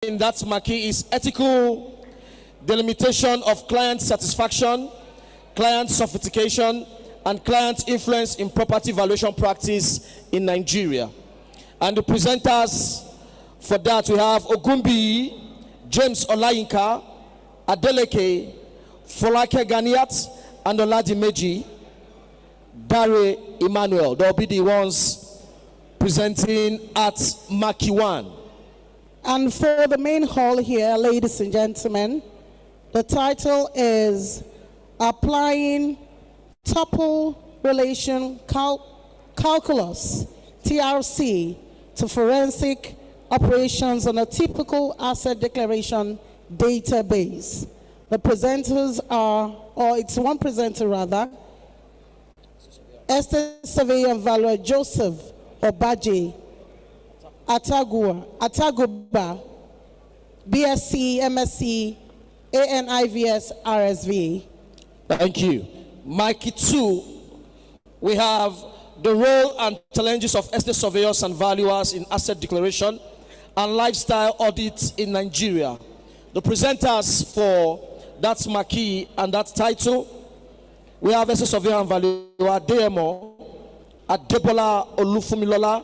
that marquee is ethical delimitation of client satisfaction, client sophistication, and client influence in property valuation practice in Nigeria. And the presenters for that, we have Ogumbi, James Olayinka, Adeleke, Folake Ganiat, and Oladimeji, Dare Emmanuel. They'll be the ones presenting at Marquee 1. And for the main hall here, ladies and gentlemen, the title is Applying Tuple Relation Calculus, TRC, to Forensic Operations on a Typical Asset Declaration Database. The presenters are, or it's one presenter rather, Estate Surveyor and Valuer Joseph Obaje Ataguba, BSc, MSc, ANIVS, RSV. Thank you. Marquee 2, we have the role and challenges of estate surveyors and valuers in asset declaration and lifestyle audits in Nigeria. The presenters for that marquee and that title, we have estate surveyor and valuer DMO Adebola Olufumilola,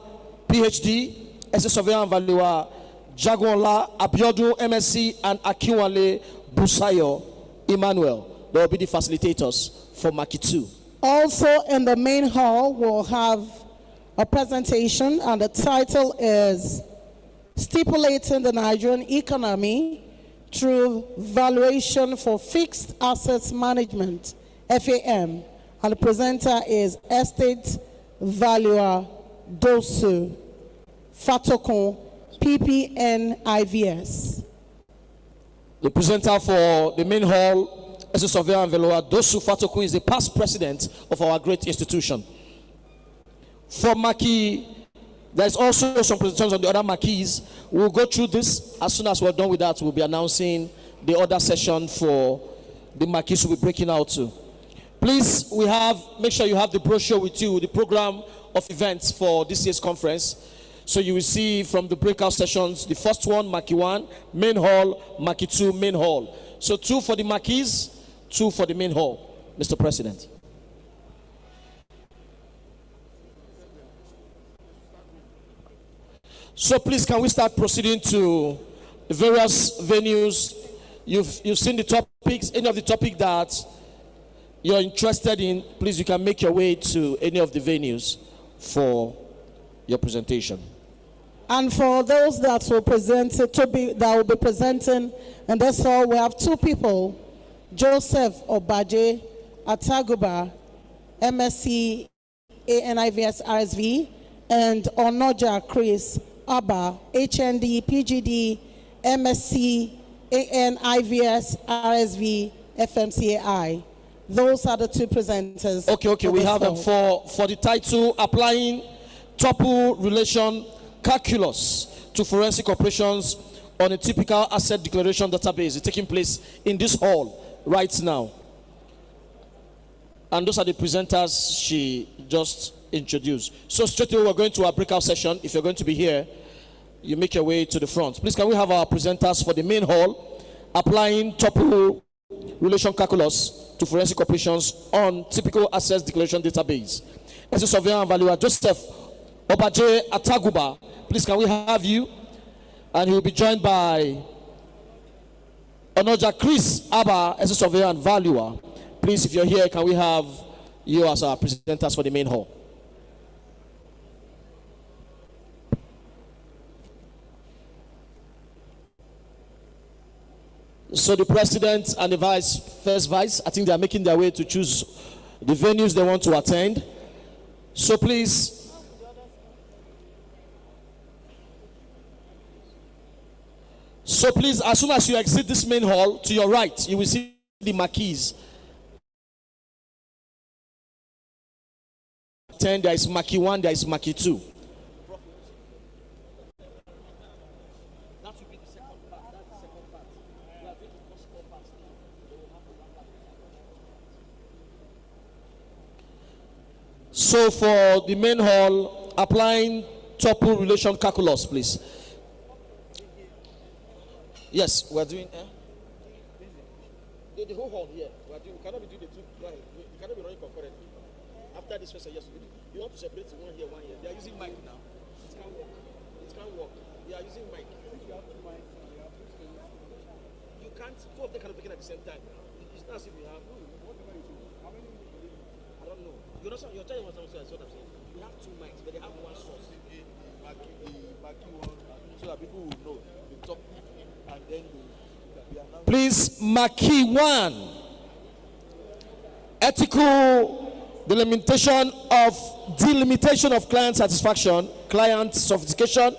PhD, estate surveyor and valuer Jagunla Abiodun, MSc, and Akinwale Busayo Emmanuel. They will be the facilitators for Marquee 2. Also in the main hall, we'll have a presentation, and the title is Stipulating the Nigerian Economy Through Valuation for Fixed Assets Management, FAM. And the presenter is Estate Valuer Dosu Fatokun, PPNIVS. The presenter for the main hall, as a surveyor and valuer Dosu Fatokun, is the past president of our great institution. For Marquee, there's also some presentations on the other marquees. We'll go through this. As soon as we're done with that, we'll be announcing the other session for the marquees we'll be breaking out to. Please, make sure you have the brochure with you, the program of events for this year's conference. So you will see from the breakout sessions, the first one, Marquee 1, main hall, Marquee 2, main hall. So 2 for the marquees, 2 for the main hall, Mr. President. So please, can we start proceeding to the various venues? You've seen the topics. Any of the topic that you're interested in, please, you can make your way to any of the venues for your presentation. And for those that will be presenting, and that's all, we have 2 people, Joseph Obaje Ataguba, MSc, ANIVS, RSV, and Onoja Chris Abba, HND, PGD, MSc, ANIVS, RSV, FMCAI. Those are the 2 presenters. Okay. We have them for the title, Applying Tuple Relation Calculus to Forensic Operations on a Typical Asset Declaration Database. It's taking place in this hall right now. And those are the presenters she just introduced. So straight away, we're going to our breakout session. If you're going to be here, you make your way to the front. Please, can we have our presenters for the main hall, Applying Tuple Relation Calculus to Forensic Operations on Typical Assets Declaration Database. As a surveyor and valuer, Joseph Obaje Ataguba, please, can we have you? And he will be joined by Onoja Chris Abba as a surveyor and valuer. Please, if you're here, can we have you as our presenters for the main hall? So the president and the first vice, I think they are making their way to choose the venues they want to attend. So please, as soon as you exit this main hall, to your right, you will see the marquees. There is Marquee 1, there is Marquee 2. So for the main hall, applying tuple relation calculus, please. Yes, we're doing. The whole hall here. We cannot be doing the two. We cannot be running concurrently. After this first, yes, you want to separate one here, one here. They are using mic now. It can't work. It can't work. They are using mic. You can't. Two of them cannot begin at the same time. It's not as if you have. I don't know. You're telling what I'm saying. You have two mics, but they have one source. So that people will know the top and then please, Marquee 1. Ethical delimitation of client satisfaction, client sophistication,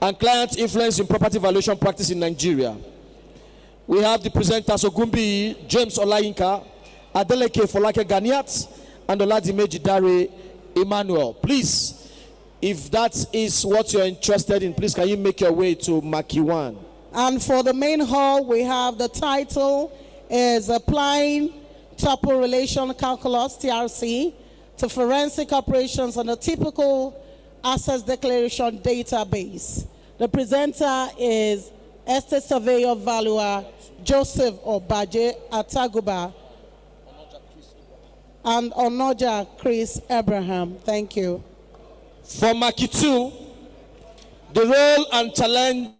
and client influence in property valuation practice in Nigeria. We have the presenters Ogumbi, James Olayinka, Adeleke Folake Ganiat, and Oladimeji Dare Emmanuel. Please, if that is what you're interested in, please can you make your way to Marquee 1. And for the main hall, we have the title is Applying Tuple Relation Calculus, TRC, to Forensic Operations on a Typical Assets Declaration Database. The presenter is Estate Surveyor Valuer Joseph Obaje Ataguba and Onoja Chris Abraham. Thank you. For Marquee 2, the role and challenge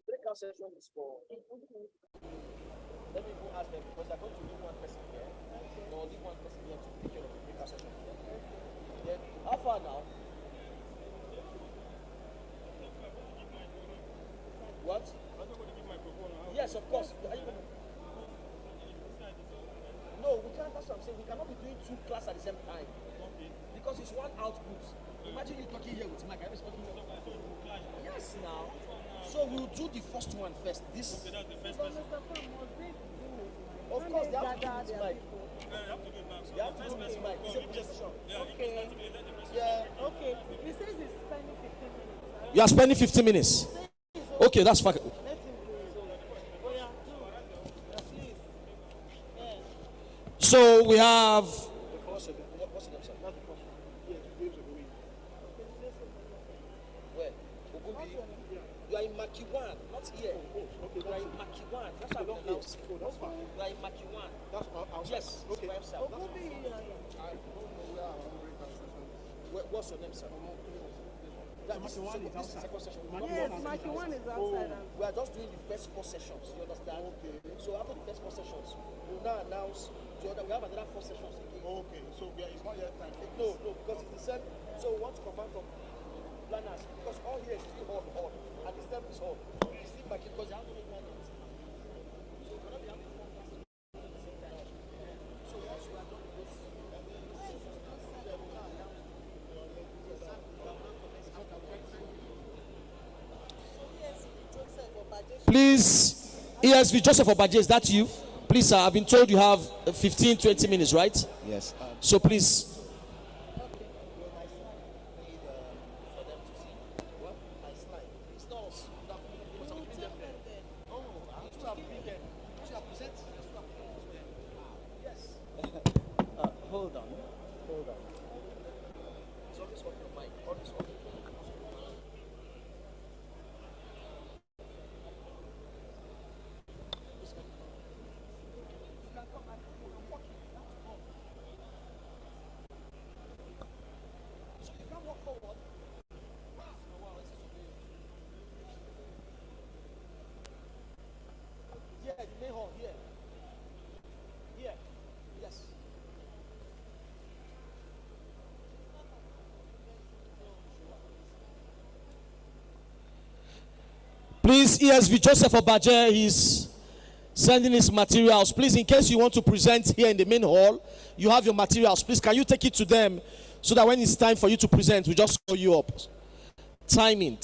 breakout session is for. Let me go ask them because they're going to leave one person here. Or leave one person here to take care of the breakout session here. Then, how far now? What? Yes, of course. No, we can't. That's what I'm saying. We cannot be doing two classes at the same time. Because it's one output. Imagine you talking here with Mike. I'm talking here. Yes, now. So we'll do the first one first. This. Okay, that's the first person. Of course, they have to do this mic. They have to do this mic. It's a position. Okay. Yeah. Okay. He says he's spending 15 minutes. You are spending 15 minutes. Okay, that's fine. Let him do it. Oh, yeah, do. Please. Yeah. So we have. What's the name, sir? That's the first one. Yes, James Ogumi. Where? Ogumi. You are in Marquee 1, not here. Okay, You are in Marquee 1. That's what I'm announcing. Oh, that's fine. You are in Marquee 1. That's outside. Yes. Okay. By himself. I don't know where our breakout session. What's your name, sir? That is Marquee 1 is outside. second session. Yes, Marquee 1 is outside. We are just doing the first 4 sessions. You understand? Okay. So after the first 4 sessions, we'll now announce the other. We have another 4 sessions again. Okay, so it's not yet time. No, because it's the same. So we want to confirm from planners because all here is still all. And this time is all. You see, because they have to make one. So we're not having 4 classes at the same time. So once we are done with this. Please, ESV Joseph Obaje, is that you? Please, sir, I've been told you have 15-20 minutes, right? Yes. So please. Hold on. Please, ESV Joseph Obaje, he's sending his materials. Please, in case you want to present here in the main hall, you have your materials. Please, can you take it to them so that when it's time for you to present, we just call you up. Timing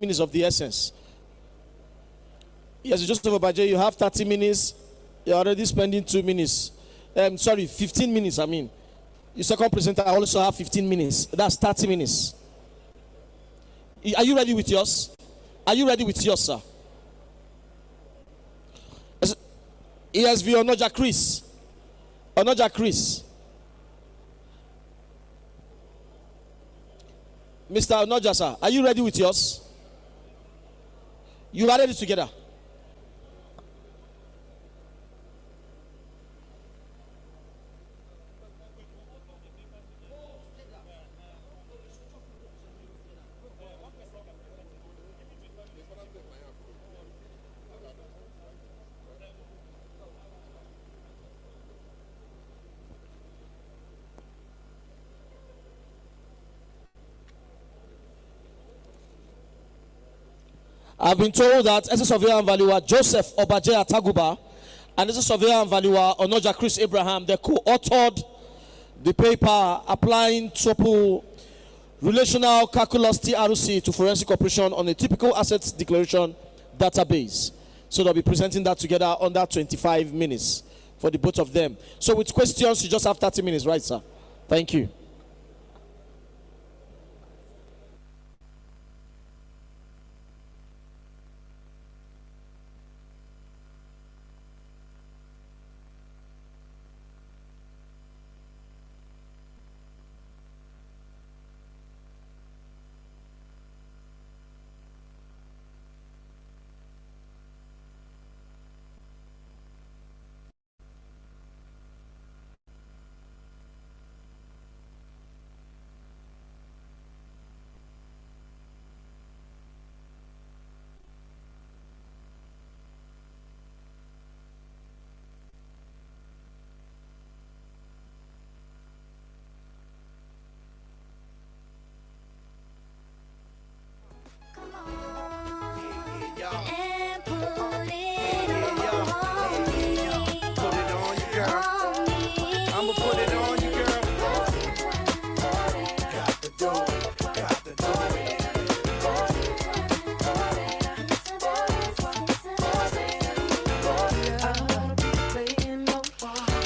is of the essence. Yes, Joseph Obaje, you have 30 minutes. You're already spending 2 minutes. 15 minutes, I mean. Your second presenter, I also have 15 minutes. That's 30 minutes. Are you ready with yours? Are you ready with yours, sir? ESV Onoja Chris. Onoja Chris. Mr. Onoja, sir, are you ready with yours? You are ready together. I've been told that as a surveyor and valuer Joseph Obaje Ataguba and as a surveyor and valuer Onoja Chris Abraham, they co-authored the paper applying triple relational calculus TRC to forensic operation on a typical assets declaration database. So they'll be presenting that together under 25 minutes for the both of them. So with questions, you just have 30 minutes, right, sir? Thank you.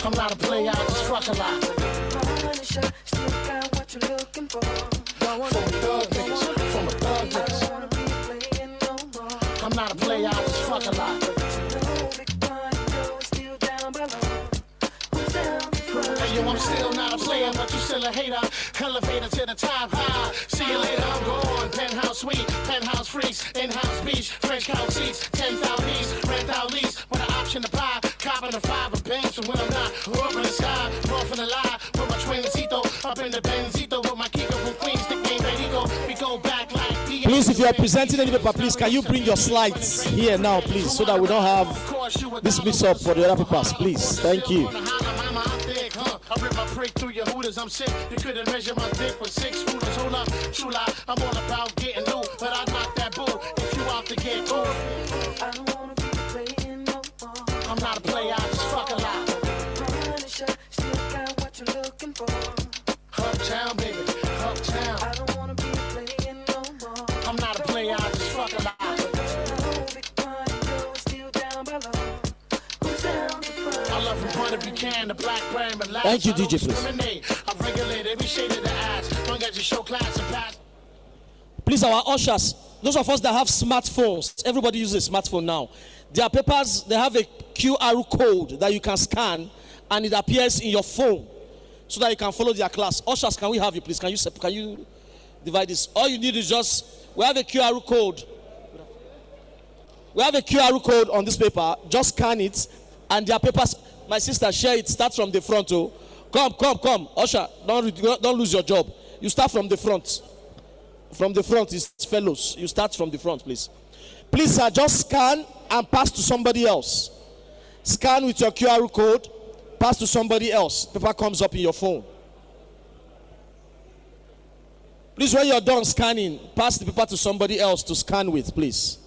I'm not a player, I just fuck a lot. From a thug niggas. I'm not a player, I just fuck a lot. Hey yo, I'm still not a player, but you still a hater. Elevator to the top high. See you later, I'm gone. Penthouse suite, penthouse freeze, in-house beach, French couch seats, 10,000 east, rent out lease, with an option to buy. Copping the 5 of banks, and when I'm not, up in the sky, off in the lie, with my twincito, up in the Benzito, with my Kiko from Queens, the game ready go, we go back like Please, if you are presenting any paper, please, can you bring your slides here now, please, so that we don't have this mix up for the other papers, please. Thank you. I rip my prick through your hooters, I'm sick. You couldn't measure my dick with 6 footers. Hold up, true lie, I'm all about getting loot, but I knock that bull if you out to get cool. I don't wanna be playing no more. I'm not a player, I just fuck a lot. Punisher, still got what you're looking for. Uptown, baby, uptown. I don't wanna be playing no more. I'm not a player, I just fuck a lot. Thank you, DJ, please. Please, our ushers, those of us that have smartphones, everybody uses a smartphone now. Their papers, they have a QR code that you can scan and it appears in your phone so that you can follow their class. Ushers, can we have you, please? Can you divide this? All you need is just, we have a QR code. We have a QR code on this paper. Just scan it and their papers. My sister, share it. Start from the front. Oh, come, usher. Don't lose your job. You start from the front. From the front is fellows. You start from the front, please. Please, sir, just scan and pass to somebody else. Scan with your QR code. Pass to somebody else. Paper comes up in your phone. Please, when you're done scanning, pass the paper to somebody else to scan with, please.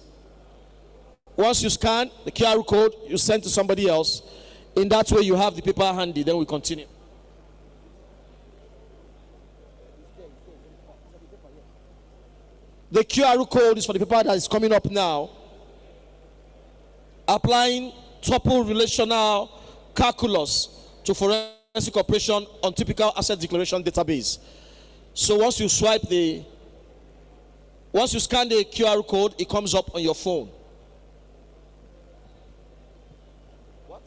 Once you scan the QR code, you send to somebody else. In that way, you have the paper handy. Then we continue. The QR code is for the paper that is coming up now. Applying tuple relational calculus to forensic operation on typical asset declaration database. So once you scan the QR code, it comes up on your phone. What?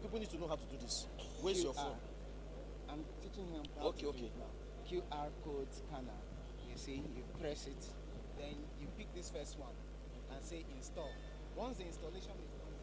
People need to know how to do this. Where's your phone? I'm teaching him how to do it now. QR code scanner. You see, you press it, then you pick this first one and say install. Once the installation is done,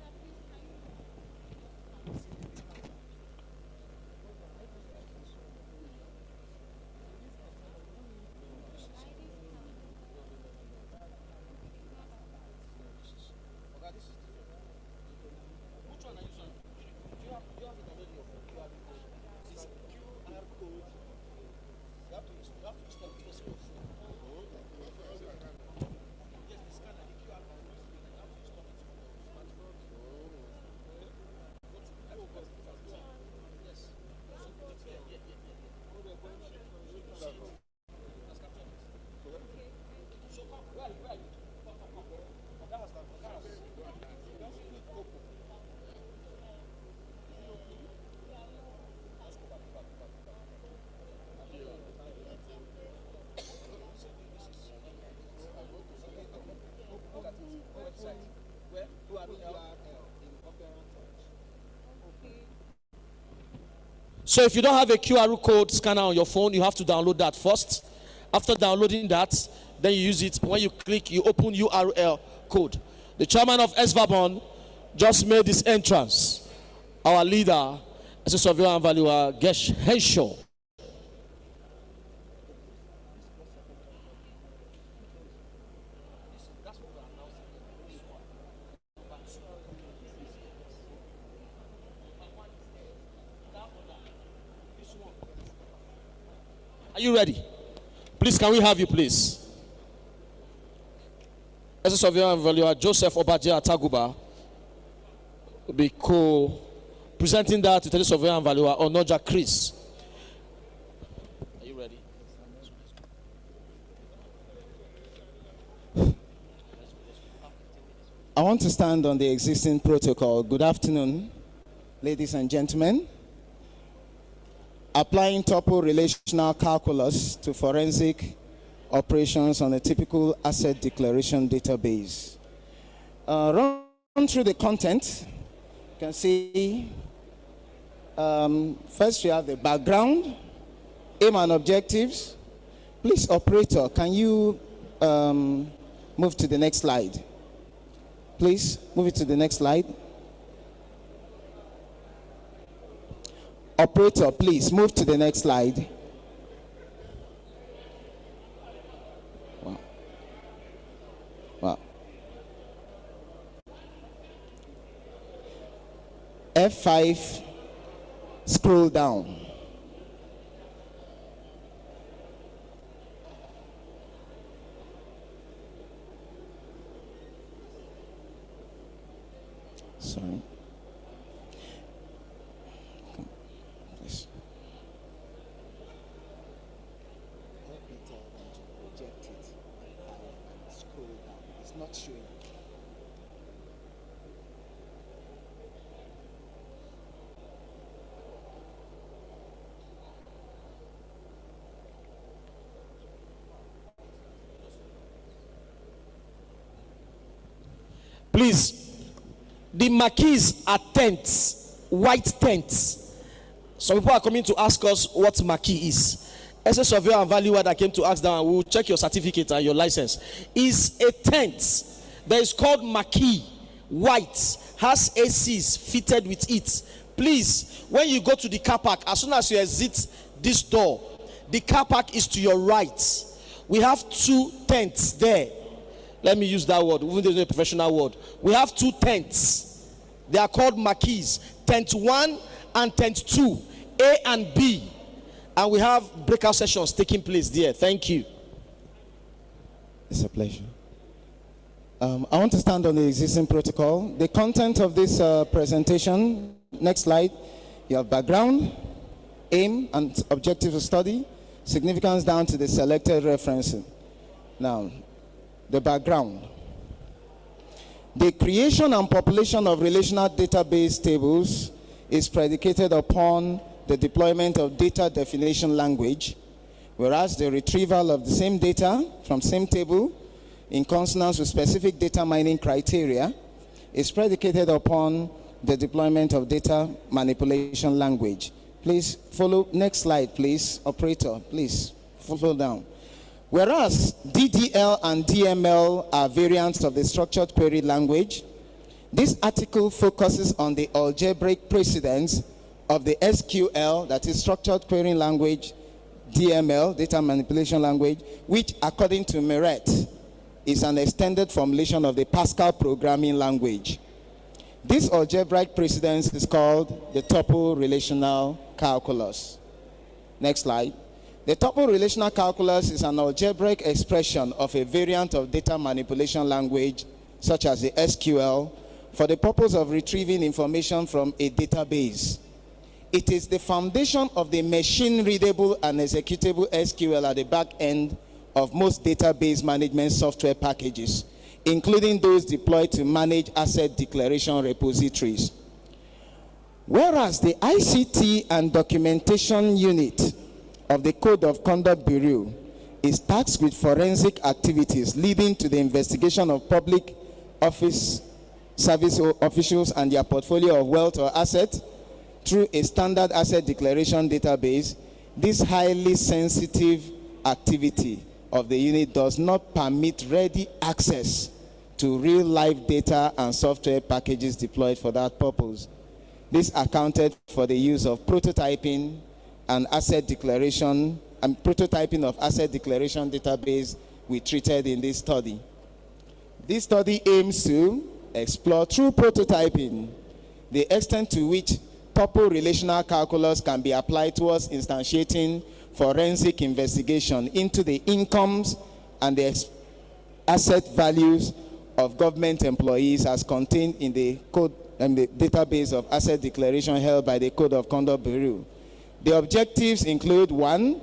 So if you don't have a QR code scanner on your phone, you have to download that first. After downloading that, then you use it. When you click, you open URL code. The chairman of SVABON just made this entrance. Our leader, as a surveyor and valuer, Gesh Henshaw. Are you ready? Please, can we have you, please? As a surveyor and valuer, Joseph Obaje Ataguba will be presenting that to the surveyor and valuer, Onoja Chris. Are you ready? I want to stand on the existing protocol. Good afternoon, ladies and gentlemen. Applying tuple relational calculus to forensic operations on a typical asset declaration database. Run through the content. You can see first we have the background, aim and objectives. Please, operator, can you move to the next slide? Please, move it to the next slide. Operator, please move to the next slide. Wow. Wow. F5, scroll down. Sorry. Not showing. Please, the marquees are tents, white tents. Some people are coming to ask us what marquee is. As a surveyor and valuer that came to ask that, we will check your certificate and your license. Is a tent that is called marquee, white, has ACs fitted with it. Please, when you go to the car park, as soon as you exit this door, the car park is to your right. We have two tents there. Let me use that word, even though it's a professional word. We have 2 tents. They are called marquees. Tent 1 and tent 2, A and B. And we have breakout sessions taking place there. Thank you. It's a pleasure. I want to stand on the existing protocol. The content of this presentation, next slide, you have background, aim and objective of study, significance down to the selected referencing. Now, the background. The creation and population of relational database tables is predicated upon the deployment of data definition language, whereas the retrieval of the same data from same table in consonance with specific data mining criteria is predicated upon the deployment of data manipulation language. Please follow, next slide please, operator, please follow down. Whereas DDL and DML are variants of the structured query language, this article focuses on the algebraic precedence of the SQL, that is structured querying language, DML, data manipulation language, which according to Meret is an extended formulation of the Pascal programming language. This algebraic precedence is called the tuple relational calculus. Next slide. The tuple relational calculus is an algebraic expression of a variant of data manipulation language, such as the SQL, for the purpose of retrieving information from a database. It is the foundation of the machine-readable and executable SQL at the back end of most database management software packages, including those deployed to manage asset declaration repositories. Whereas the ICT and documentation unit of the Code of Conduct Bureau is tasked with forensic activities leading to the investigation of public office service officials and their portfolio of wealth or assets through a standard asset declaration database, this highly sensitive activity of the unit does not permit ready access to real-life data and software packages deployed for that purpose. This accounted for the use of prototyping and asset declaration and prototyping of asset declaration database we treated in this study. This study aims to explore through prototyping the extent to which tuple relational calculus can be applied towards instantiating forensic investigation into the incomes and the asset values of government employees as contained in the code and the database of asset declaration held by the Code of Conduct Bureau. The objectives include: 1,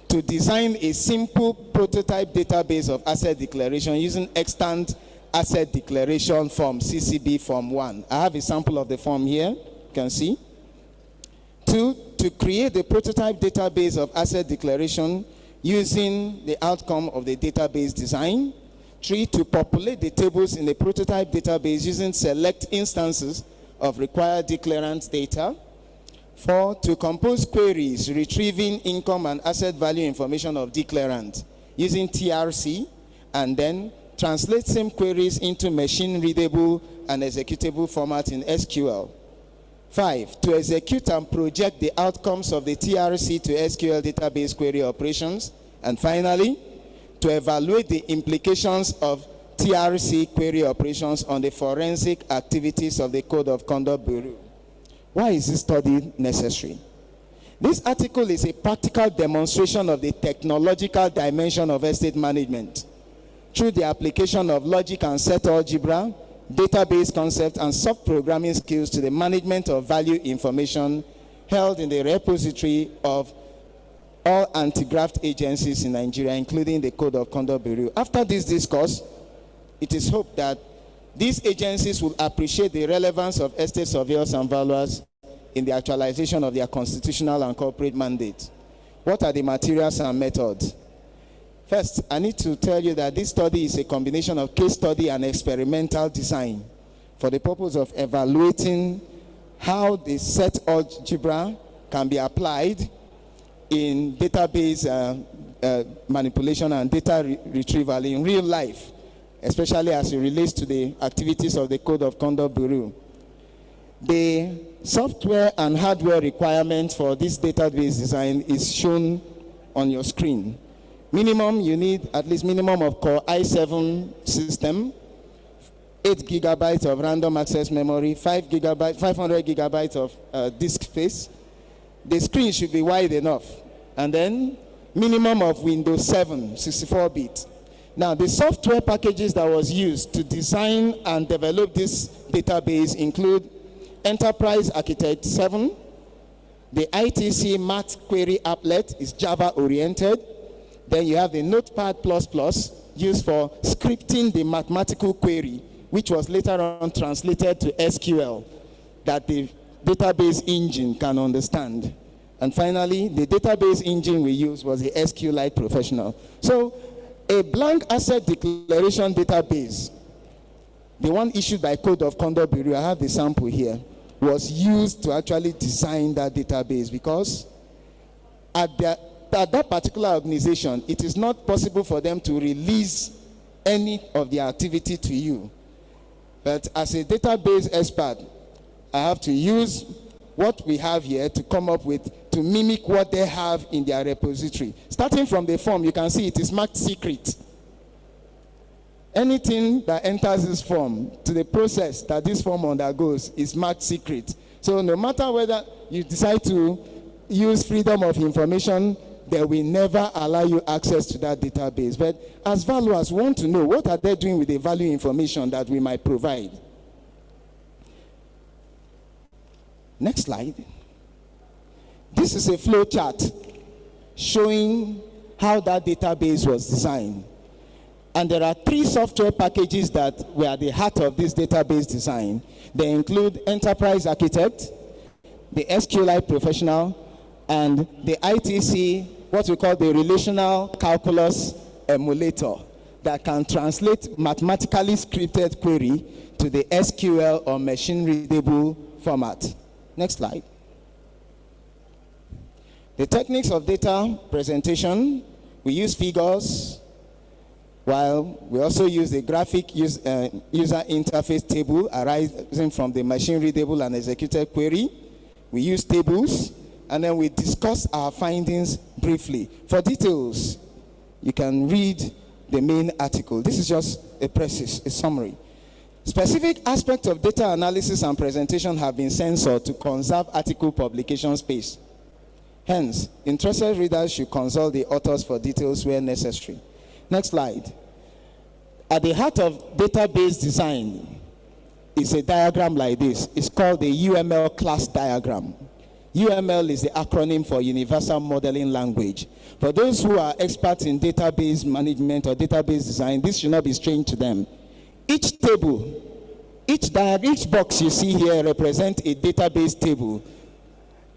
to design a simple prototype database of asset declaration using extant asset declaration form, CCB form 1. I have a sample of the form here, you can see. 2, to create the prototype database of asset declaration using the outcome of the database design. 3, to populate the tables in the prototype database using select instances of required declarant data. 4, to compose queries retrieving income and asset value information of declarant using TRC, and then translate same queries into machine-readable and executable format in SQL. 5, to execute and project the outcomes of the TRC to SQL database query operations. And finally, to evaluate the implications of TRC query operations on the forensic activities of the Code of Conduct Bureau. Why is this study necessary? This article is a practical demonstration of the technological dimension of estate management through the application of logic and set algebra, database concept, and soft programming skills to the management of value information held in the repository of all anti-graft agencies in Nigeria, including the Code of Conduct Bureau. After this discourse, it is hoped that these agencies will appreciate the relevance of estate surveyors and valuers in the actualization of their constitutional and corporate mandate. What are the materials and methods? First, I need to tell you that this study is a combination of case study and experimental design for the purpose of evaluating how the set algebra can be applied in database manipulation and data retrieval in real life, especially as it relates to the activities of the Code of Conduct Bureau. The software and hardware requirements for this database design is shown on your screen. Minimum, you need at least minimum of Core i7 system, 8 gigabytes of random access memory, 500 gigabytes of disk space. The screen should be wide enough. And then minimum of Windows 7, 64-bit. Now, the software packages that was used to design and develop this database include Enterprise Architect 7, the ITC Math Query Applet is Java-oriented. Then you have the Notepad++ used for scripting the mathematical query, which was later on translated to SQL, that the database engine can understand. And finally, the database engine we used was the SQLite Professional. So, a blank asset declaration database, the one issued by Code of Conduct Bureau, I have the sample here, was used to actually design that database because at that particular organization, it is not possible for them to release any of their activity to you. But as a database expert, I have to use what we have here to come up with, to mimic what they have in their repository. Starting from the form, you can see it is marked secret. Anything that enters this form to the process that this form undergoes is marked secret. So no matter whether you decide to use freedom of information, they will never allow you access to that database. But as valuers, we want to know what are they doing with the value information that we might provide. Next slide. This is a flow chart showing how that database was designed. And there are 3 software packages that were at the heart of this database design. They include Enterprise Architect, the SQLite Professional, and the ITC, what we call the Relational Calculus Emulator, that can translate mathematically scripted query to the SQL or machine-readable format. Next slide. The techniques of data presentation, we use figures, while we also use the graphic user interface table arising from the machine-readable and executed query. We use tables, and then we discuss our findings briefly. For details, you can read the main article. This is just a summary. Specific aspects of data analysis and presentation have been censored to conserve article publication space. Hence, interested readers should consult the authors for details where necessary. Next slide. At the heart of database design is a diagram like this. It's called the UML class diagram. UML is the acronym for Universal Modeling Language. For those who are experts in database management or database design, this should not be strange to them. Each table, each box you see here represents a database table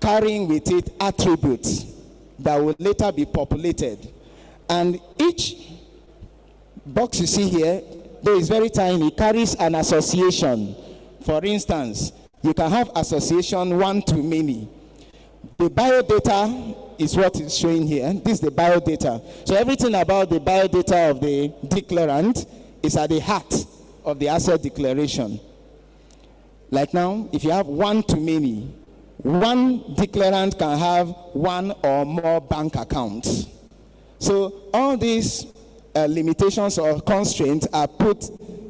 carrying with it attributes that will later be populated. And each box you see here, though it's very tiny, carries an association. For instance, you can have association one to many. The biodata is what is showing here. This is the biodata. So everything about the biodata of the declarant is at the heart of the asset declaration. Like now, if you have one to many, one declarant can have one or more bank accounts. So all these limitations or constraints are put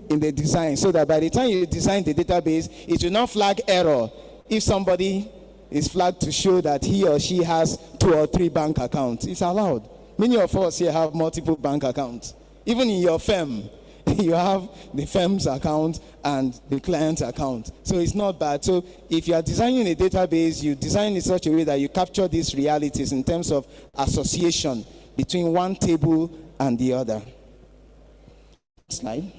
in the design so that by the time you design the database, it will not flag error if somebody is flagged to show that he or she has 2 or 3 bank accounts. It's allowed. Many of us here have multiple bank accounts. Even in your firm, you have the firm's account and the client's account. So it's not bad. So if you are designing a database, you design in such a way that you capture these realities in terms of association between one table and the other. Slide.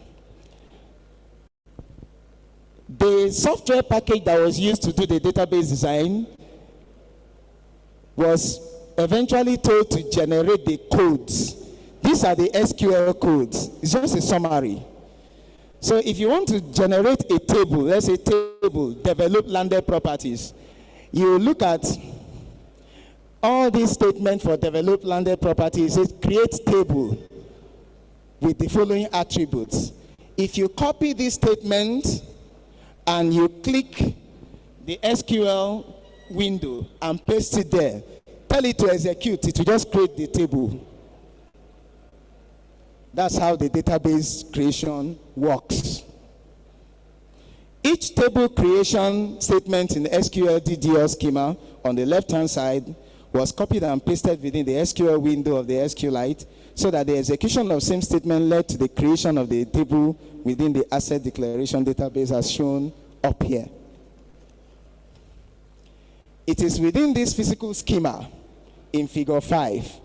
The software package that was used to do the database design was eventually told to generate the codes. These are the SQL codes. It's just a summary. So if you want to generate a table, let's say table, develop landed properties, you look at all these statements for develop landed properties. It creates table with the following attributes. If you copy this statement and you click the SQL window and paste it there, tell it to execute, it will just create the table. That's how the database creation works. Each table creation statement in the SQL DDL schema on the left-hand side was copied and pasted within the SQL window of the SQLite, so that the execution of same statement led to the creation of the table within the asset declaration database as shown up here. It is within this physical schema in figure 5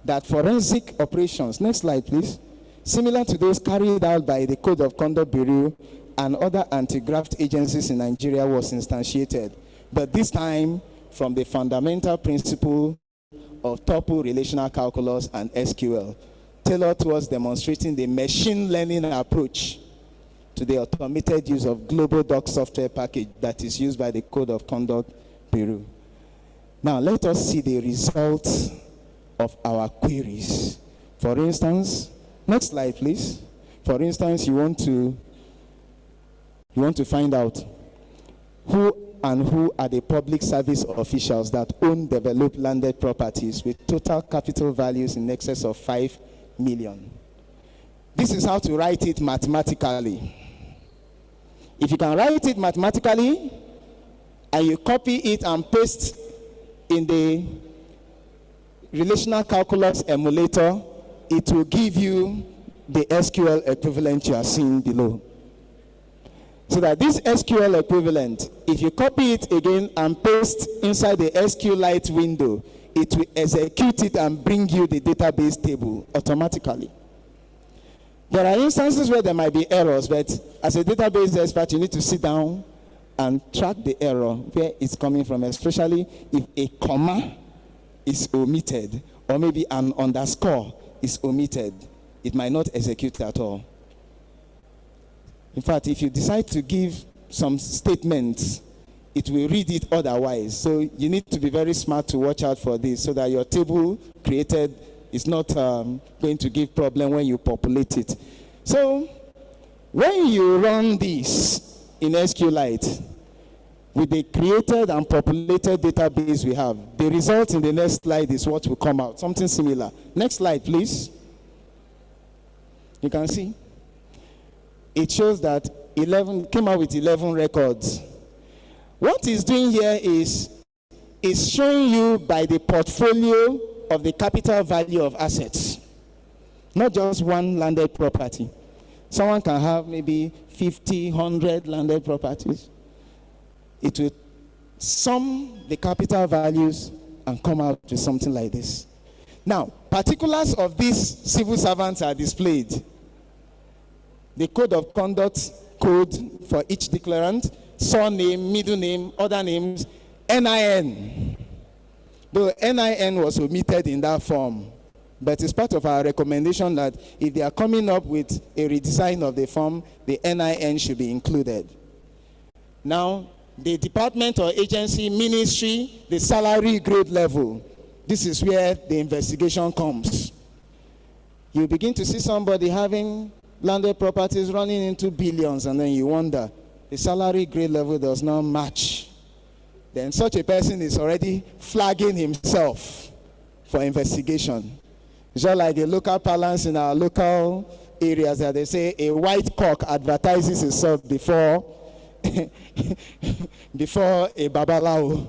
that forensic operations, next slide please, similar to those carried out by the Code of Conduct Bureau and other anti-graft agencies in Nigeria was instantiated, but this time from the fundamental principle of tuple relational calculus and SQL, tailored towards demonstrating the machine learning approach to the automated use of global doc software package that is used by the Code of Conduct Bureau. Now let us see the results of our queries. For instance, next slide please. For instance, you want to find out who are the public service officials that own developed landed properties with total capital values in excess of 5 million. This is how to write it mathematically. If you can write it mathematically and you copy it and paste in the relational calculus emulator, it will give you the SQL equivalent you are seeing below. So that this SQL equivalent, if you copy it again and paste inside the SQLite window, it will execute it and bring you the database table automatically. There are instances where there might be errors, but as a database expert, you need to sit down and track the error, where it's coming from, especially if a comma is omitted, or maybe an underscore is omitted. It might not execute at all. In fact, if you decide to give some statements, it will read it otherwise. So you need to be very smart to watch out for this, so that your table created is not going to give problem when you populate it. So when you run this in SQLite with the created and populated database we have, the result in the next slide is what will come out, something similar. Next slide, please. You can see. It shows that 11 came out with 11 records. What it's doing here is showing you by the portfolio of the capital value of assets, not just one landed property. Someone can have maybe 50, 100 landed properties. It will sum the capital values and come out with something like this. Now, particulars of these civil servants are displayed. The code of conduct code for each declarant, surname, middle name, other names, NIN. Though NIN was omitted in that form, but it's part of our recommendation that if they are coming up with a redesign of the form, the NIN should be included. Now, the department or agency, ministry, the salary grade level. This is where the investigation comes. You begin to see somebody having landed properties running into billions, and then you wonder, the salary grade level does not match. Then such a person is already flagging himself for investigation. It's just like a local parlance in our local areas that they say a white cock advertises itself before a babalao.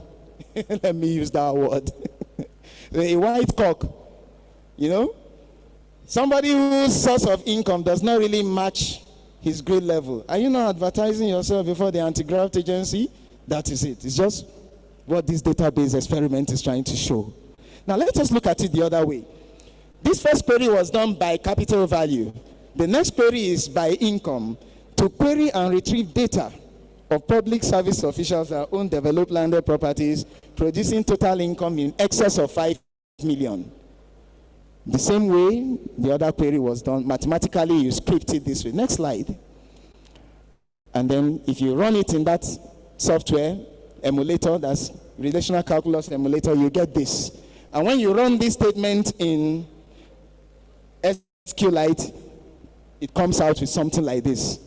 Let me use that word. A white cock, you know? Somebody whose source of income does not really match his grade level. Are you not advertising yourself before the anti-graft agency? That is it. It's just what this database experiment is trying to show. Now let us look at it the other way. This first query was done by capital value. The next query is by income, to query and retrieve data of public service officials that own developed landed properties producing total income in excess of 5 million. The same way the other query was done, mathematically you script it this way. Next slide. And then if you run it in that software emulator, that's relational calculus emulator, you get this. And when you run this statement in SQLite, it comes out with something like this.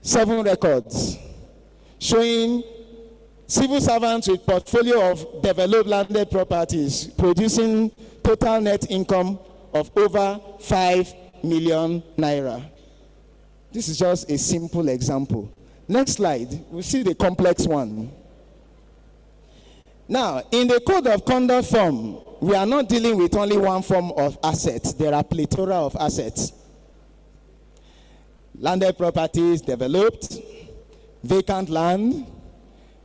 7 records showing civil servants with portfolio of developed landed properties producing total net income of over 5 million naira. This is just a simple example. Next slide, we see the complex one. Now, in the code of conduct form, we are not dealing with only one form of assets. There are plethora of assets. Landed properties developed, vacant land,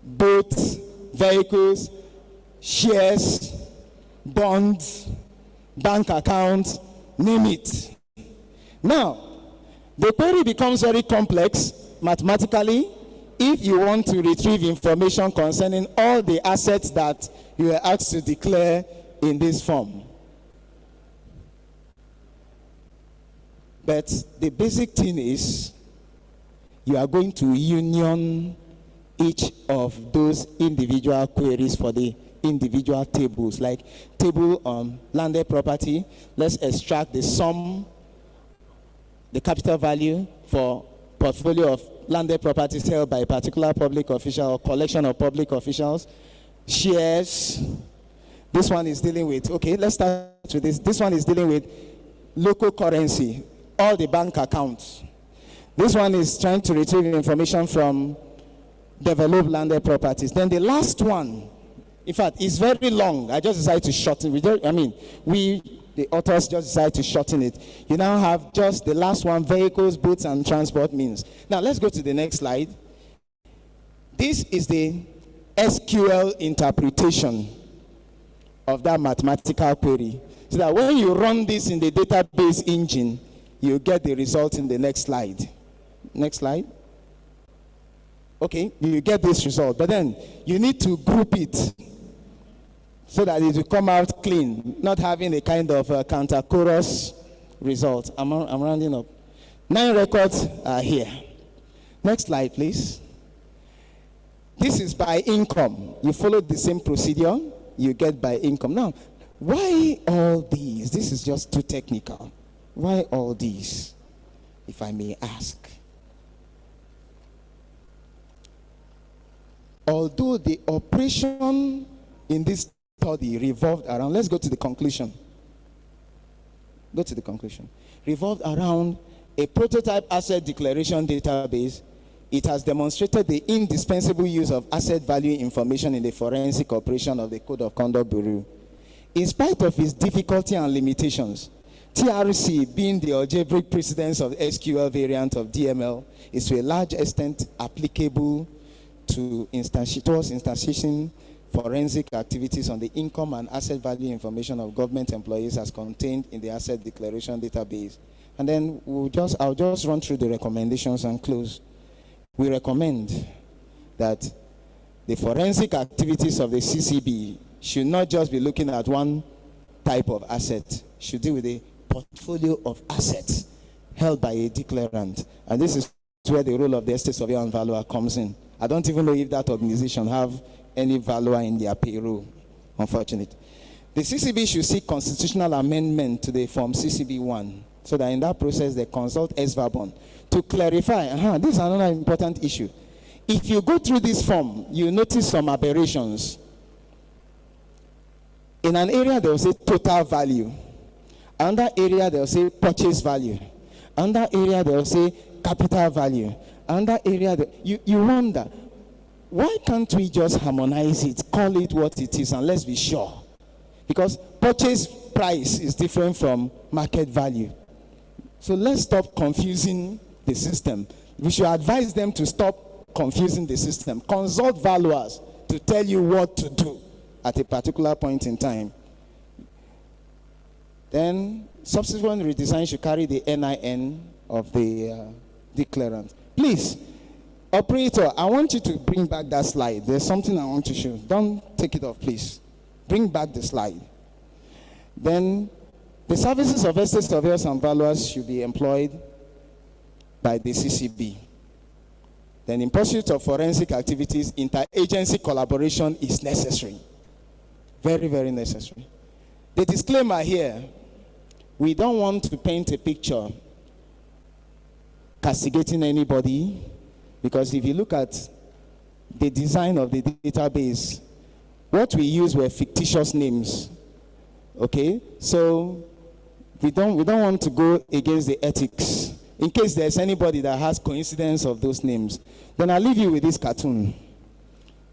boats, vehicles, shares, bonds, bank accounts, name it. Now, the query becomes very complex mathematically if you want to retrieve information concerning all the assets that you are asked to declare in this form. But the basic thing is you are going to union each of those individual queries for the individual tables. Like table on landed property, let's extract the sum, the capital value for portfolio of landed properties held by a particular public official or collection of public officials. Shares, this one is dealing with, okay, let's start with this. This one is dealing with local currency, all the bank accounts. This one is trying to retrieve information from developed landed properties. Then the last one, in fact, it's very long. I just decided to shorten. The authors just decided to shorten it. You now have just the last one, vehicles, boats, and transport means. Now let's go to the next slide. This is the SQL interpretation of that mathematical query. So that when you run this in the database engine, you get the result in the next slide. Next slide. Okay, you get this result, but then you need to group it so that it will come out clean, not having a kind of counter chorus result. I'm rounding up. 9 records are here. Next slide, please. This is by income. You follow the same procedure, you get by income. Now, why all these? This is just too technical. Why all these, if I may ask? Although the operation in this study revolved around, let's go to the conclusion. Go to the conclusion. Revolved around a prototype asset declaration database, it has demonstrated the indispensable use of asset value information in the forensic operation of the Code of Conduct Bureau. In spite of its difficulty and limitations, TRC, being the algebraic precedence of the SQL variant of DML, is to a large extent applicable to instantiating forensic activities on the income and asset value information of government employees as contained in the asset declaration database. And then I'll just run through the recommendations and close. We recommend that the forensic activities of the CCB should not just be looking at one type of asset, should deal with a portfolio of assets held by a declarant. And this is where the role of the estate surveyor and valuer comes in. I don't even know if that organization have any valuer in their payroll, unfortunately. The CCB should seek constitutional amendment to the form CCB1, so that in that process they consult SVABON to clarify. This is another important issue. If you go through this form, you notice some aberrations. In an area, they will say total value. Another area, they will say purchase value. Another area, they will say capital value. Another area, you wonder, why can't we just harmonize it, call it what it is, and let's be sure? Because purchase price is different from market value. So let's stop confusing the system. We should advise them to stop confusing the system. Consult valuers to tell you what to do at a particular point in time. Then subsequent redesign should carry the NIN of the declarant. Please, operator, I want you to bring back that slide. There's something I want to show. Don't take it off, please. Bring back the slide. Then the services of estate surveyors and valuers should be employed by the CCB. Then in pursuit of forensic activities, interagency collaboration is necessary. Very, very necessary. The disclaimer here, we don't want to paint a picture castigating anybody, because if you look at the design of the database, what we used were fictitious names. Okay? So we don't want to go against the ethics. In case there's anybody that has coincidence of those names, then I'll leave you with this cartoon.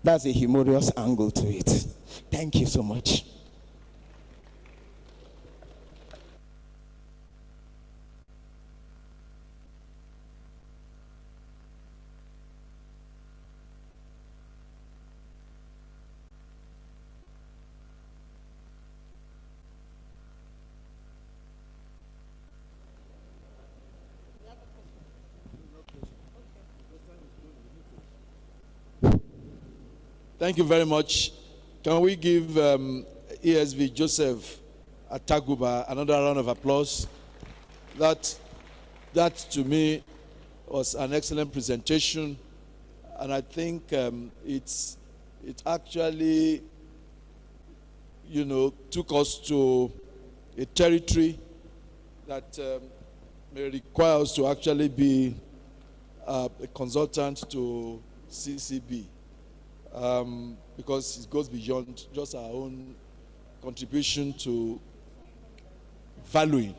That's a humorous angle to it. Thank you so much. Thank you very much. Can we give ESV Joseph Ataguba another round of applause? That to me was an excellent presentation, and I think it actually, took us to a territory that may require us to actually be a consultant to CCB. Because it goes beyond just our own contribution to valuing,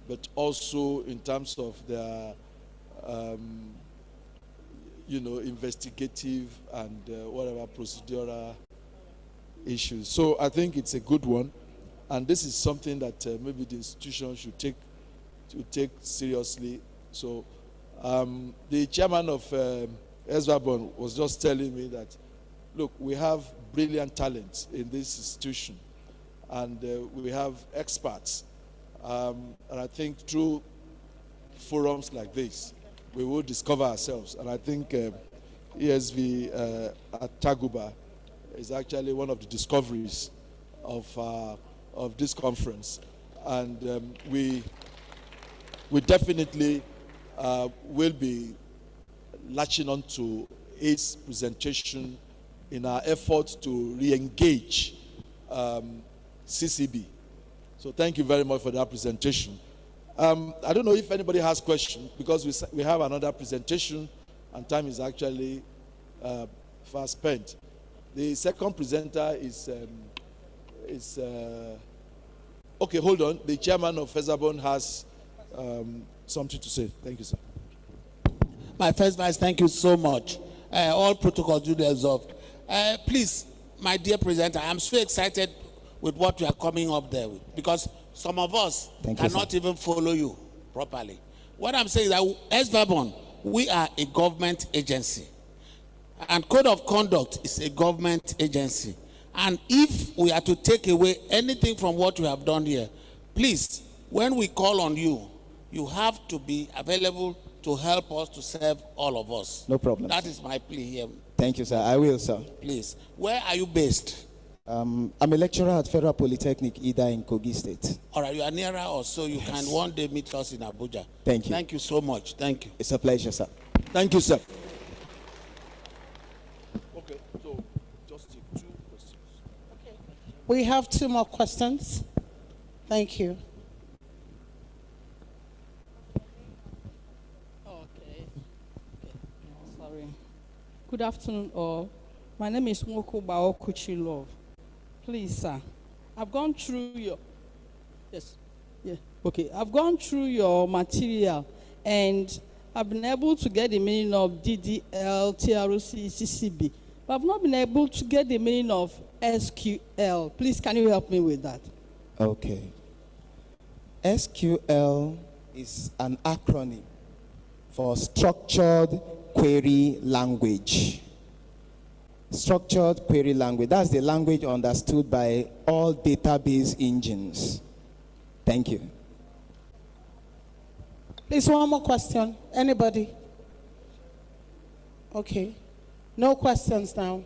but also in terms of their, investigative and whatever procedural issues. So I think it's a good one, and this is something that maybe the institution should take seriously. So the chairman of Niesv was just telling me that, look, we have brilliant talent in this institution, and we have experts. And I think through forums like this, we will discover ourselves. And I think ESV at Taguba is actually one of the discoveries of this conference. And we definitely will be latching on to its presentation in our effort to re-engage CCB. So thank you very much for that presentation. I don't know if anybody has questions, because we have another presentation and time is actually fast spent. The second presenter is okay, hold on. The chairman of Niesv has something to say. Thank you, sir. My first vice, thank you so much. All protocols duly observed. Please, my dear presenter, I'm so excited with what you are coming up there with, because some of us cannot even follow you properly. What I'm saying is that Niesv, we are a government agency, and Code of Conduct is a government agency. And if we are to take away anything from what you have done here, please, when we call on you, you have to be available to help us to serve all of us. No problem. That is my plea here. Thank you, sir. I will, sir. Please. Where are you based? I'm a lecturer at Federal Polytechnic, Ida in Kogi State. All right, you are nearer us, so you can one day meet us in Abuja. Thank you. Thank you so much. Thank you. It's a pleasure, sir. Thank you, sir. Okay, so just take 2 questions. Okay. We have 2 more questions. Thank you. Okay. Sorry. Good afternoon, all. My name is Nwoko Baokuchi Love. Please, sir, I've gone through your... Yes. Yeah. Okay. I've gone through your material, and I've been able to get the meaning of DDL, TROC, CCB, but I've not been able to get the meaning of SQL. Please, can you help me with that? Okay. SQL is an acronym for Structured Query Language. Structured Query Language. That's the language understood by all database engines. Thank you. Please, one more question. Anybody? Okay. No questions now.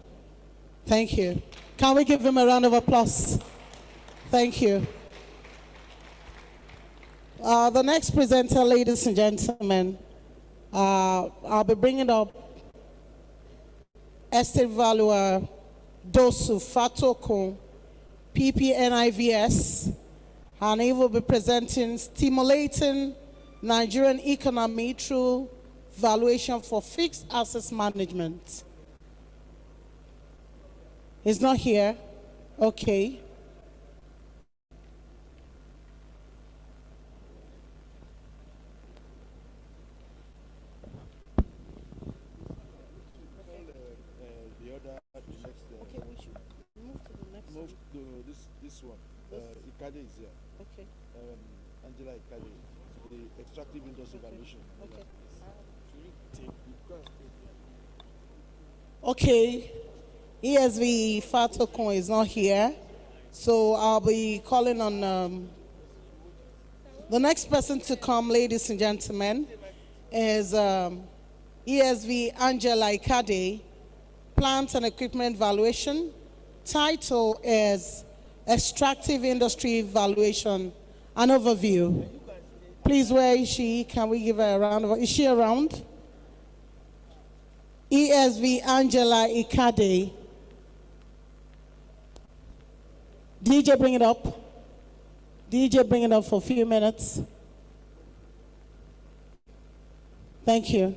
Thank you. Can we give him a round of applause? Thank you. The next presenter, ladies and gentlemen, I'll be bringing up Estate Valuer Dosu Fatoko, PPNIVS, and he will be presenting Stimulating Nigerian Economy Through Valuation for Fixed Assets Management. He's not here. Okay. this one. Ikade is here. Okay. Angela Ikade, the extractive industry valuation. Okay. Okay. Okay. ESV Fatokon is not here, so I'll be calling on the next person to come, ladies and gentlemen, is ESV Angela Ikade, Plant and Equipment Valuation. Title is Extractive Industry Valuation, an overview. Please, where is she? Can we give her a round of, is she around? ESV Angela Ikade. DJ, bring it up. DJ, bring it up for a few minutes. Thank you.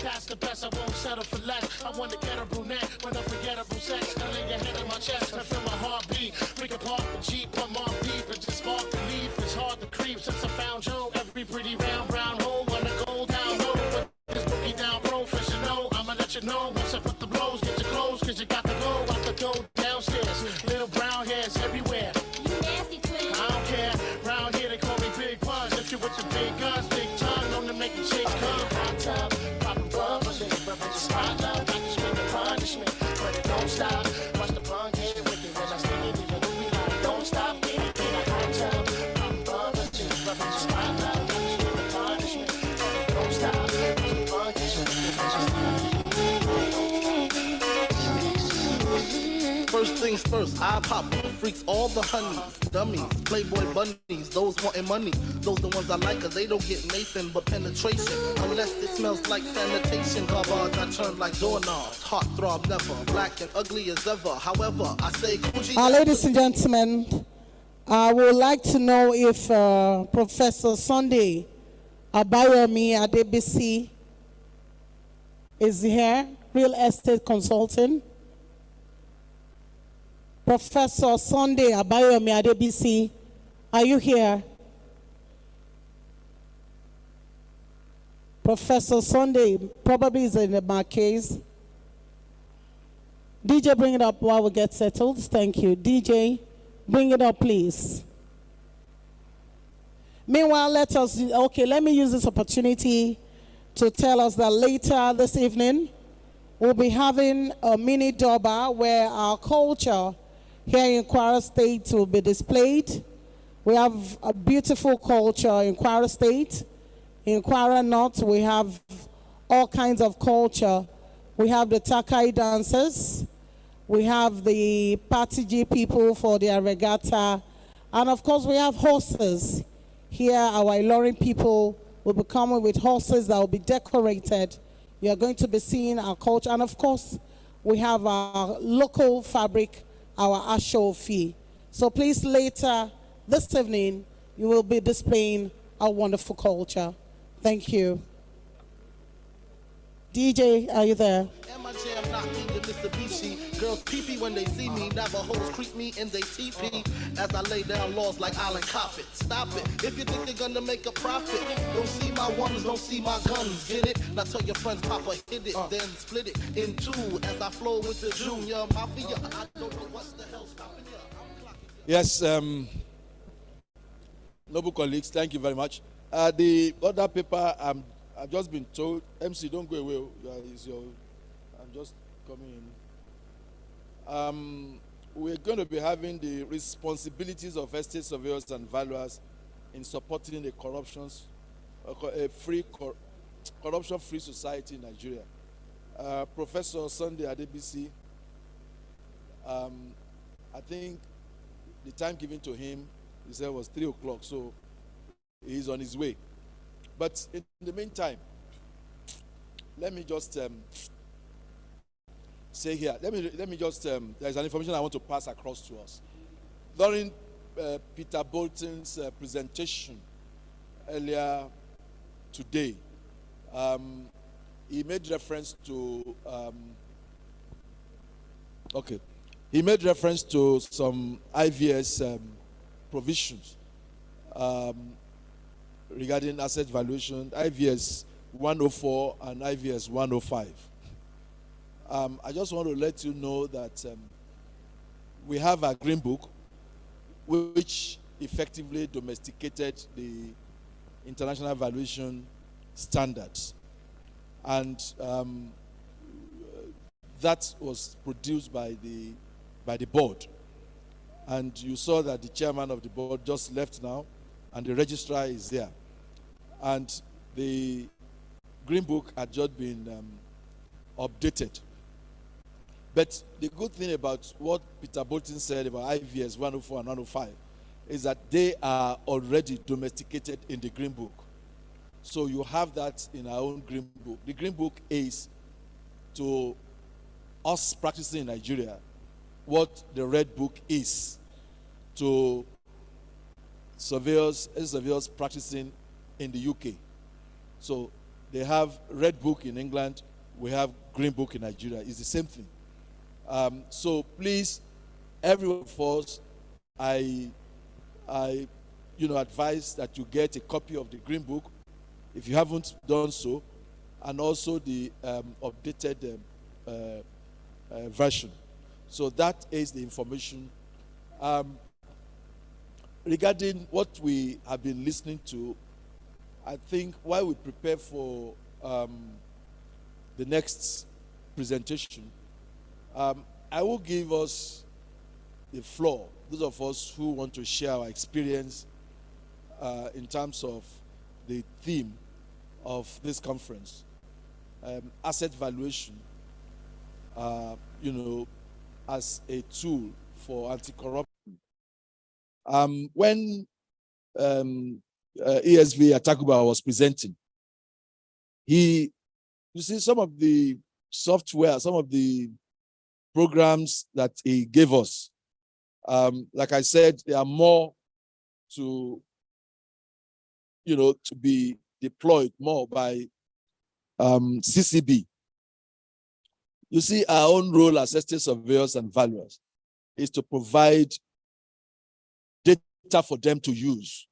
That's the best, I won't settle for less. I want to get a brunette with unforgettable sex. Now lay your head on my chest and feel my heartbeat. We can park the Jeep, come on deep, and just spark the leaf. It's hard to creep since I found you. Every pretty round brown hole wanna go down low. But this boogie down professional. I'ma let you know once I put the blows, get your clothes, cause you got to go out the door downstairs. Little brown hairs everywhere. You nasty twin. I don't care. Round here they call me Big Pun. If you with the big guns, big tongue, known to make the chicks come. Hot tub, poppin' bubbly, rubbing your spot love, I can scream the punishment, but it don't stop. Watch the punk get wicked when I stick it in your movie line. Don't stop, get it in a hot tub, poppin' bubbly, rubbing your spot love, I can scream the punishment, but it don't stop. Watch the punk get wicked. First things first, I pop freaks all the honeys, dummies, playboy bunnies, those wanting money. Those the ones I like, cause they don't get Nathan but penetration. Unless it smells like sanitation. Garbage I turn like doorknobs. Heart throb never, black and ugly as ever. However, I say Gucci. Ladies and gentlemen, I would like to know if Professor Sunday Abayomi Adebisi is here, real estate consultant. Professor Sunday Abayomi Adebisi, are you here? Professor Sunday probably is in the Marquez. DJ, bring it up while we get settled. Thank you. DJ, bring it up, please. Meanwhile, let me use this opportunity to tell us that later this evening, we'll be having a mini Durbar where our culture here in Kwara State will be displayed. We have a beautiful culture in Kwara State. In Kwara North, we have all kinds of culture. We have the Takai dancers. We have the Patiji people for their regatta. And of course, we have horses. Here, our Ilorin people will be coming with horses that will be decorated. You are going to be seeing our culture. And of course, we have our local fabric, our Ashofi. So please, later this evening, you will be displaying our wonderful culture. Thank you. DJ, are you there? And my jam not in your Mitsubishi. Girls pee-pee when they see me. Navajos creep me and they teepee. As I lay down laws like Island Coppet. Stop it. If you think you're gonna make a profit, don't see my ones, don't see my guns. Get it? Now tell your friends, Papa hit it, then split it in two. As I flow with the Junior Mafia. I don't know what's the hell stopping you. Yes, noble colleagues, thank you very much. The other paper, I've just been told, MC, don't go away. I'm just coming in. We're going to be having the responsibilities of estate surveyors and valuers in supporting the corruption-free society in Nigeria. Professor Sunday Adebisi, I think the time given to him, he said, was 3 o'clock, so he's on his way. But in the meantime, let me just say here, let me just, there's an information I want to pass across to us. During Peter Bolton's presentation earlier today, he made reference to, he made reference to some IVS provisions. regarding asset valuation, IVS 104 and IVS 105. I just want to let you know that we have a green book which effectively domesticated the international valuation standards. And that was produced by the board. And you saw that the chairman of the board just left now, and the registrar is there. And the green book had just been updated. But the good thing about what Peter Bolton said about IVS 104 and 105 is that they are already domesticated in the green book. So you have that in our own green book. The green book is to us practicing in Nigeria what the red book is to surveyors practicing in the UK. So they have red book in England, we have green book in Nigeria. It's the same thing. So please, every one of us, I advise that you get a copy of the green book if you haven't done so, and also the updated version. So that is the information. Regarding what we have been listening to, I think while we prepare for the next presentation, I will give us the floor, those of us who want to share our experience in terms of the theme of this conference, asset valuation, as a tool for anti-corruption. When ESV Atakuba was presenting, you see some of the software, some of the programs that he gave us, like I said, they are more to be deployed more by CCB. You see, our own role as estate surveyors and valuers is to provide data for them to use.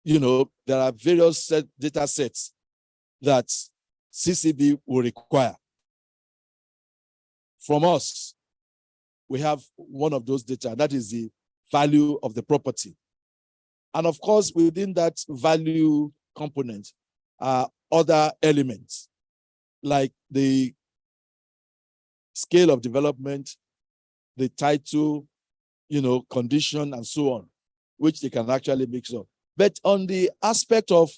There are various data sets that CCB will require. From us, we have one of those data, that is the value of the property. And of course, within that value component are other elements, like the scale of development, the title, condition, and so on, which they can actually mix up. But on the aspect of,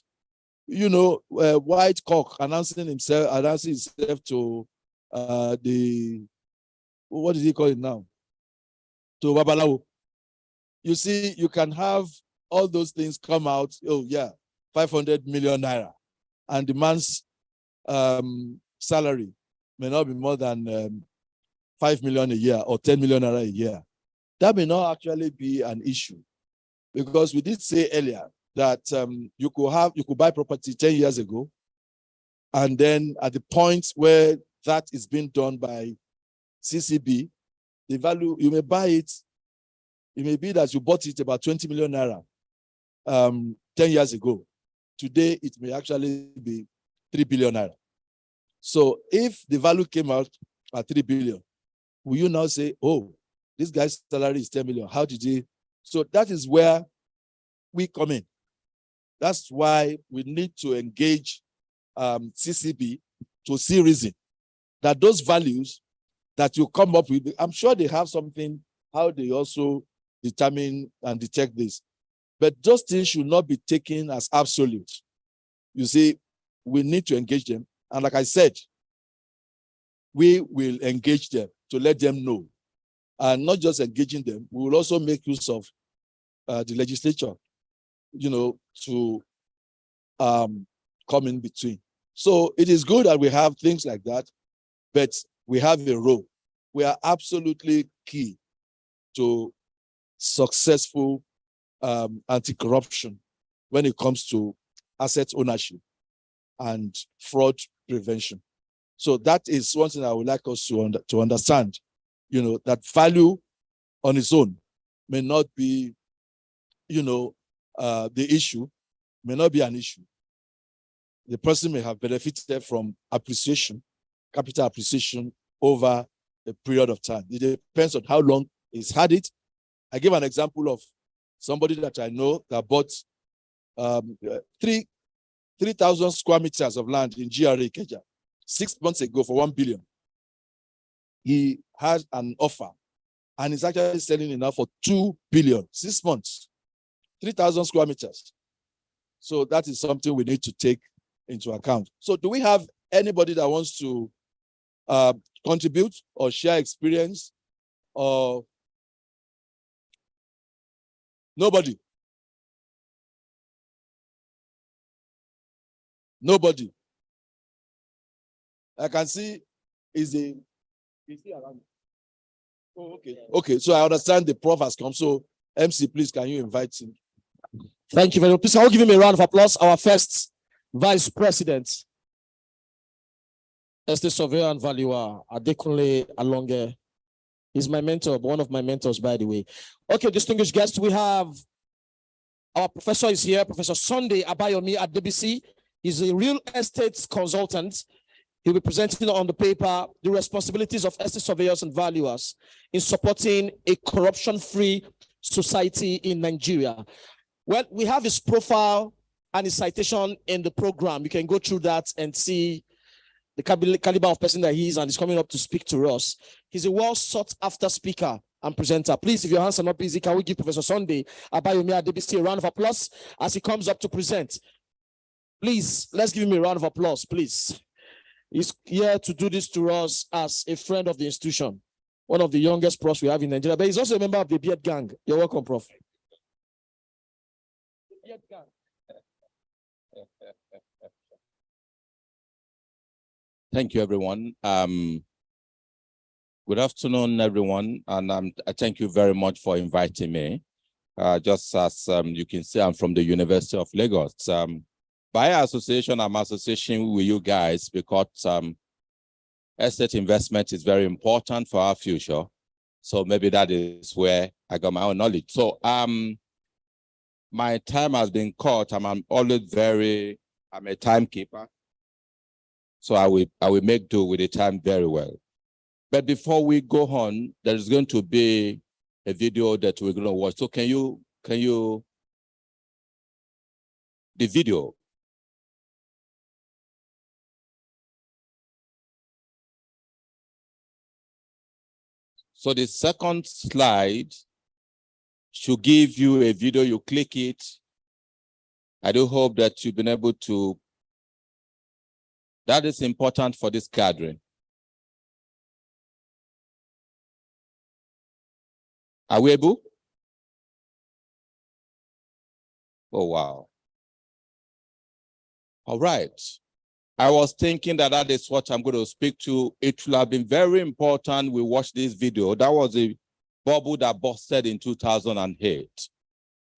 White Cock announcing himself to the, what did he call it now? To Babalawo. You see, you can have all those things come out, 500 million naira, and the man's salary may not be more than 5 million a year or 10 million naira a year. That may not actually be an issue, because we did say earlier that you could buy property 10 years ago, and then at the point where that is being done by CCB, the value, you may buy it, it may be that you bought it about 20 million naira 10 years ago. Today, it may actually be 3 billion naira. So if the value came out at 3 billion, will you now say, oh, this guy's salary is 10 million, how did he? So that is where we come in. That's why we need to engage CCB to see reason that those values that you come up with, I'm sure they have something, how they also determine and detect this. But those things should not be taken as absolute. You see, we need to engage them. And like I said, we will engage them to let them know. And not just engaging them, we will also make use of the legislature, to come in between. So it is good that we have things like that, but we have a role. We are absolutely key to successful anti-corruption when it comes to asset ownership and fraud prevention. So that is one thing I would like us to understand, that value on its own may not be, the issue, may not be an issue. The person may have benefited from appreciation, capital appreciation over a period of time. It depends on how long he's had it. I give an example of somebody that I know that bought 3,000 square meters of land in GRA Ikeja 6 months ago for 1 billion. He had an offer and is actually selling it now for 2 billion, 6 months, 3,000 square meters. So that is something we need to take into account. So do we have anybody that wants to contribute or share experience? Or nobody? Nobody. I can see is he around? Oh, okay. Okay, so I understand the prof has come. So MC, please, can you invite him? Thank you very much. Please, I will give him a round of applause. Our first Vice President, Estate Surveyor and Valuer, Adekunle Alonge. He's my mentor, one of my mentors, by the way. Okay, distinguished guests, we have our professor is here, Professor Sunday Abayomi at DBC. He's a real estate consultant. He'll be presenting on the paper the responsibilities of estate surveyors and valuers in supporting a corruption-free society in Nigeria. Well, we have his profile and his citation in the program. You can go through that and see the caliber of person that he is, and he's coming up to speak to us. He's a well-sought-after speaker and presenter. Please, if your hands are not busy, can we give Professor Sunday Abayomi at DBC a round of applause as he comes up to present? Please, let's give him a round of applause, please. He's here to do this to us as a friend of the institution, one of the youngest profs we have in Nigeria, but he's also a member of the Beard Gang. You're welcome, Prof. Beard Gang. Thank you, everyone. Good afternoon, everyone, and I thank you very much for inviting me. Just as you can see, I'm from the University of Lagos. By association, I'm associating with you guys because estate investment is very important for our future. So maybe that is where I got my own knowledge. So my time has been cut. I'm always I'm a timekeeper. So I will make do with the time very well. But before we go on, there is going to be a video that we're going to watch. So can you the video? So the second slide should give you a video. You click it. I do hope that you've been able to. That is important for this gathering. Are we able? Oh, wow. All right. I was thinking that is what I'm going to speak to. It will have been very important we watch this video. That was a bubble that busted in 2008.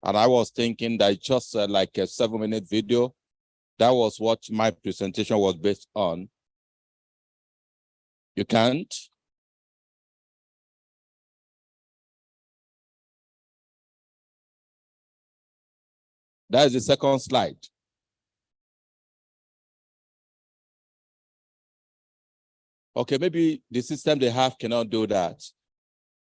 And I was thinking that just like a 7-minute video, that was what my presentation was based on. You can't? That is the second slide. Okay, maybe the system they have cannot do that.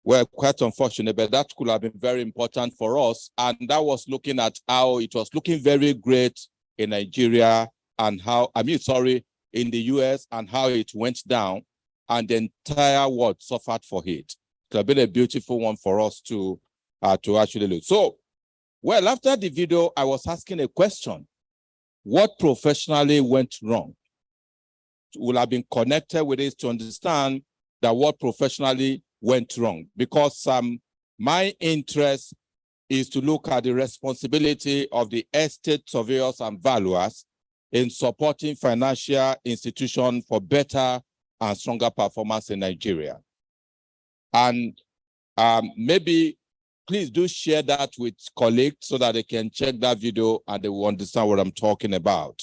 Well, quite unfortunate, but that could have been very important for us. And that was looking at how it was looking very great in Nigeria and how, in the US and how it went down and the entire world suffered for it. It could have been a beautiful one for us to actually look. So, well, after the video, I was asking a question. What professionally went wrong? Will have been connected with this to understand that what professionally went wrong. Because my interest is to look at the responsibility of the estate surveyors and valuers in supporting financial institutions for better and stronger performance in Nigeria. And maybe please do share that with colleagues so that they can check that video and they will understand what I'm talking about.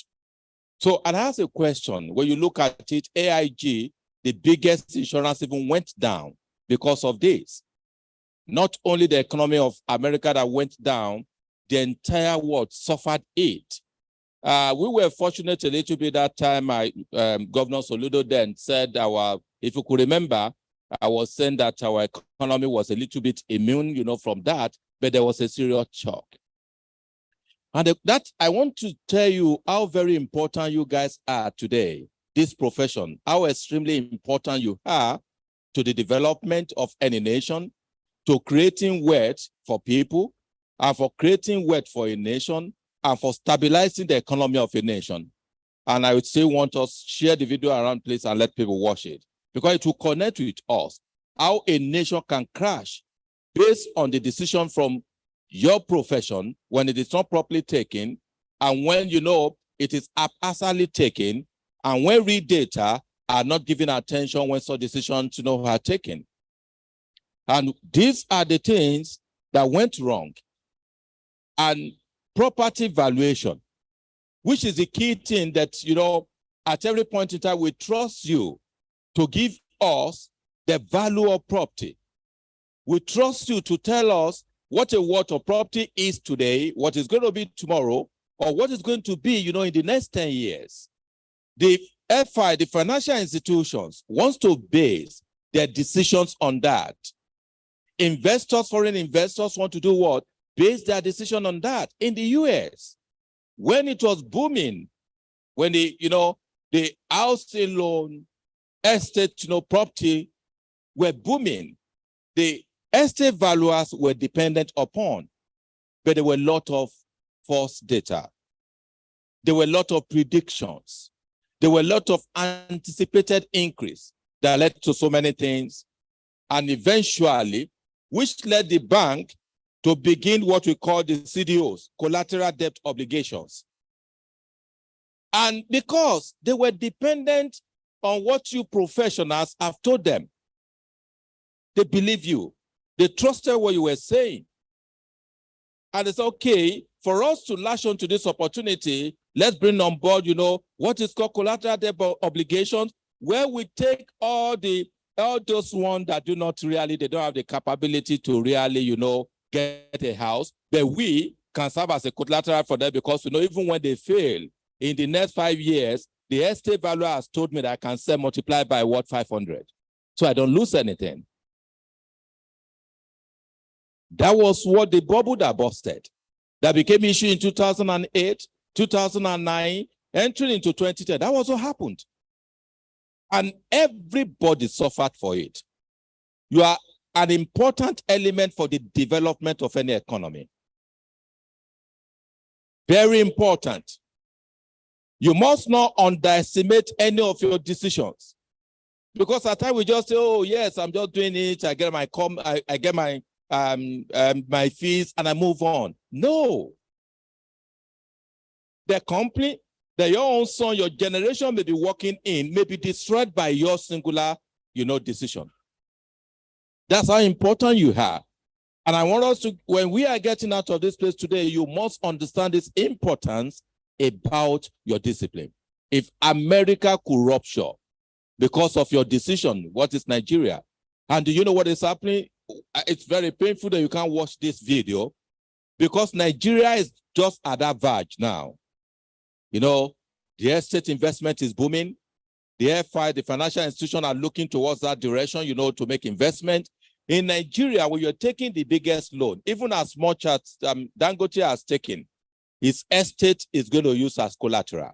So, and I ask a question. When you look at it, AIG, the biggest insurance even went down because of this. Not only the economy of America that went down, the entire world suffered it. We were fortunate a little bit that time. Governor Soludo then said if you could remember, I was saying that our economy was a little bit immune, from that, but there was a serious shock. And that I want to tell you how very important you guys are today, this profession, how extremely important you are to the development of any nation, to creating wealth for people, and for creating wealth for a nation, and for stabilizing the economy of a nation. And I would still want us to share the video around, please, and let people watch it, because it will connect with us, how a nation can crash based on the decision from your profession when it is not properly taken, and when it is haphazardly taken, and when real data are not given attention when such decisions are taken. And these are the things that went wrong. And property valuation, which is the key thing that, at every point in time, we trust you to give us the value of property. We trust you to tell us what a worth of property is today, what is going to be tomorrow, or what is going to be, in the next 10 years. The FI, the financial institutions, wants to base their decisions on that. Investors, foreign investors want to do what? Base their decision on that. In the US, when it was booming, when the housing loan, estate, property were booming, the estate valuers were dependent upon, but there were a lot of false data. There were a lot of predictions. There were a lot of anticipated increase that led to so many things. And eventually, which led the bank to begin what we call the CDOs, collateral debt obligations. And because they were dependent on what you professionals have told them, they believe you. They trusted what you were saying. And it's okay for us to lash onto this opportunity. Let's bring on board, what is called collateral debt obligations, where we take all those ones that do not really, they don't have the capability to really, get a house, but we can serve as a collateral for them, because even when they fail, in the next 5 years, the estate valuer has told me that I can sell multiply by 500. So I don't lose anything. That was what the bubble that busted, that became issue in 2008, 2009, entering into 2010. That was what happened. And everybody suffered for it. You are an important element for the development of any economy. Very important. You must not underestimate any of your decisions. Because at times we just say, oh, yes, I'm just doing it. I get my my fees and I move on. No. The company that your own son, your generation may be working in, may be destroyed by your singular, decision. That's how important you are. And I want us to, when we are getting out of this place today, you must understand this importance about your discipline. If America could rupture because of your decision, what is Nigeria? And do you know what is happening? It's very painful that you can't watch this video, because Nigeria is just at that verge now. The estate investment is booming. The FI, the financial institutions are looking towards that direction, to make investment. In Nigeria, when you're taking the biggest loan, even as much as Dangote has taken, his estate is going to use as collateral.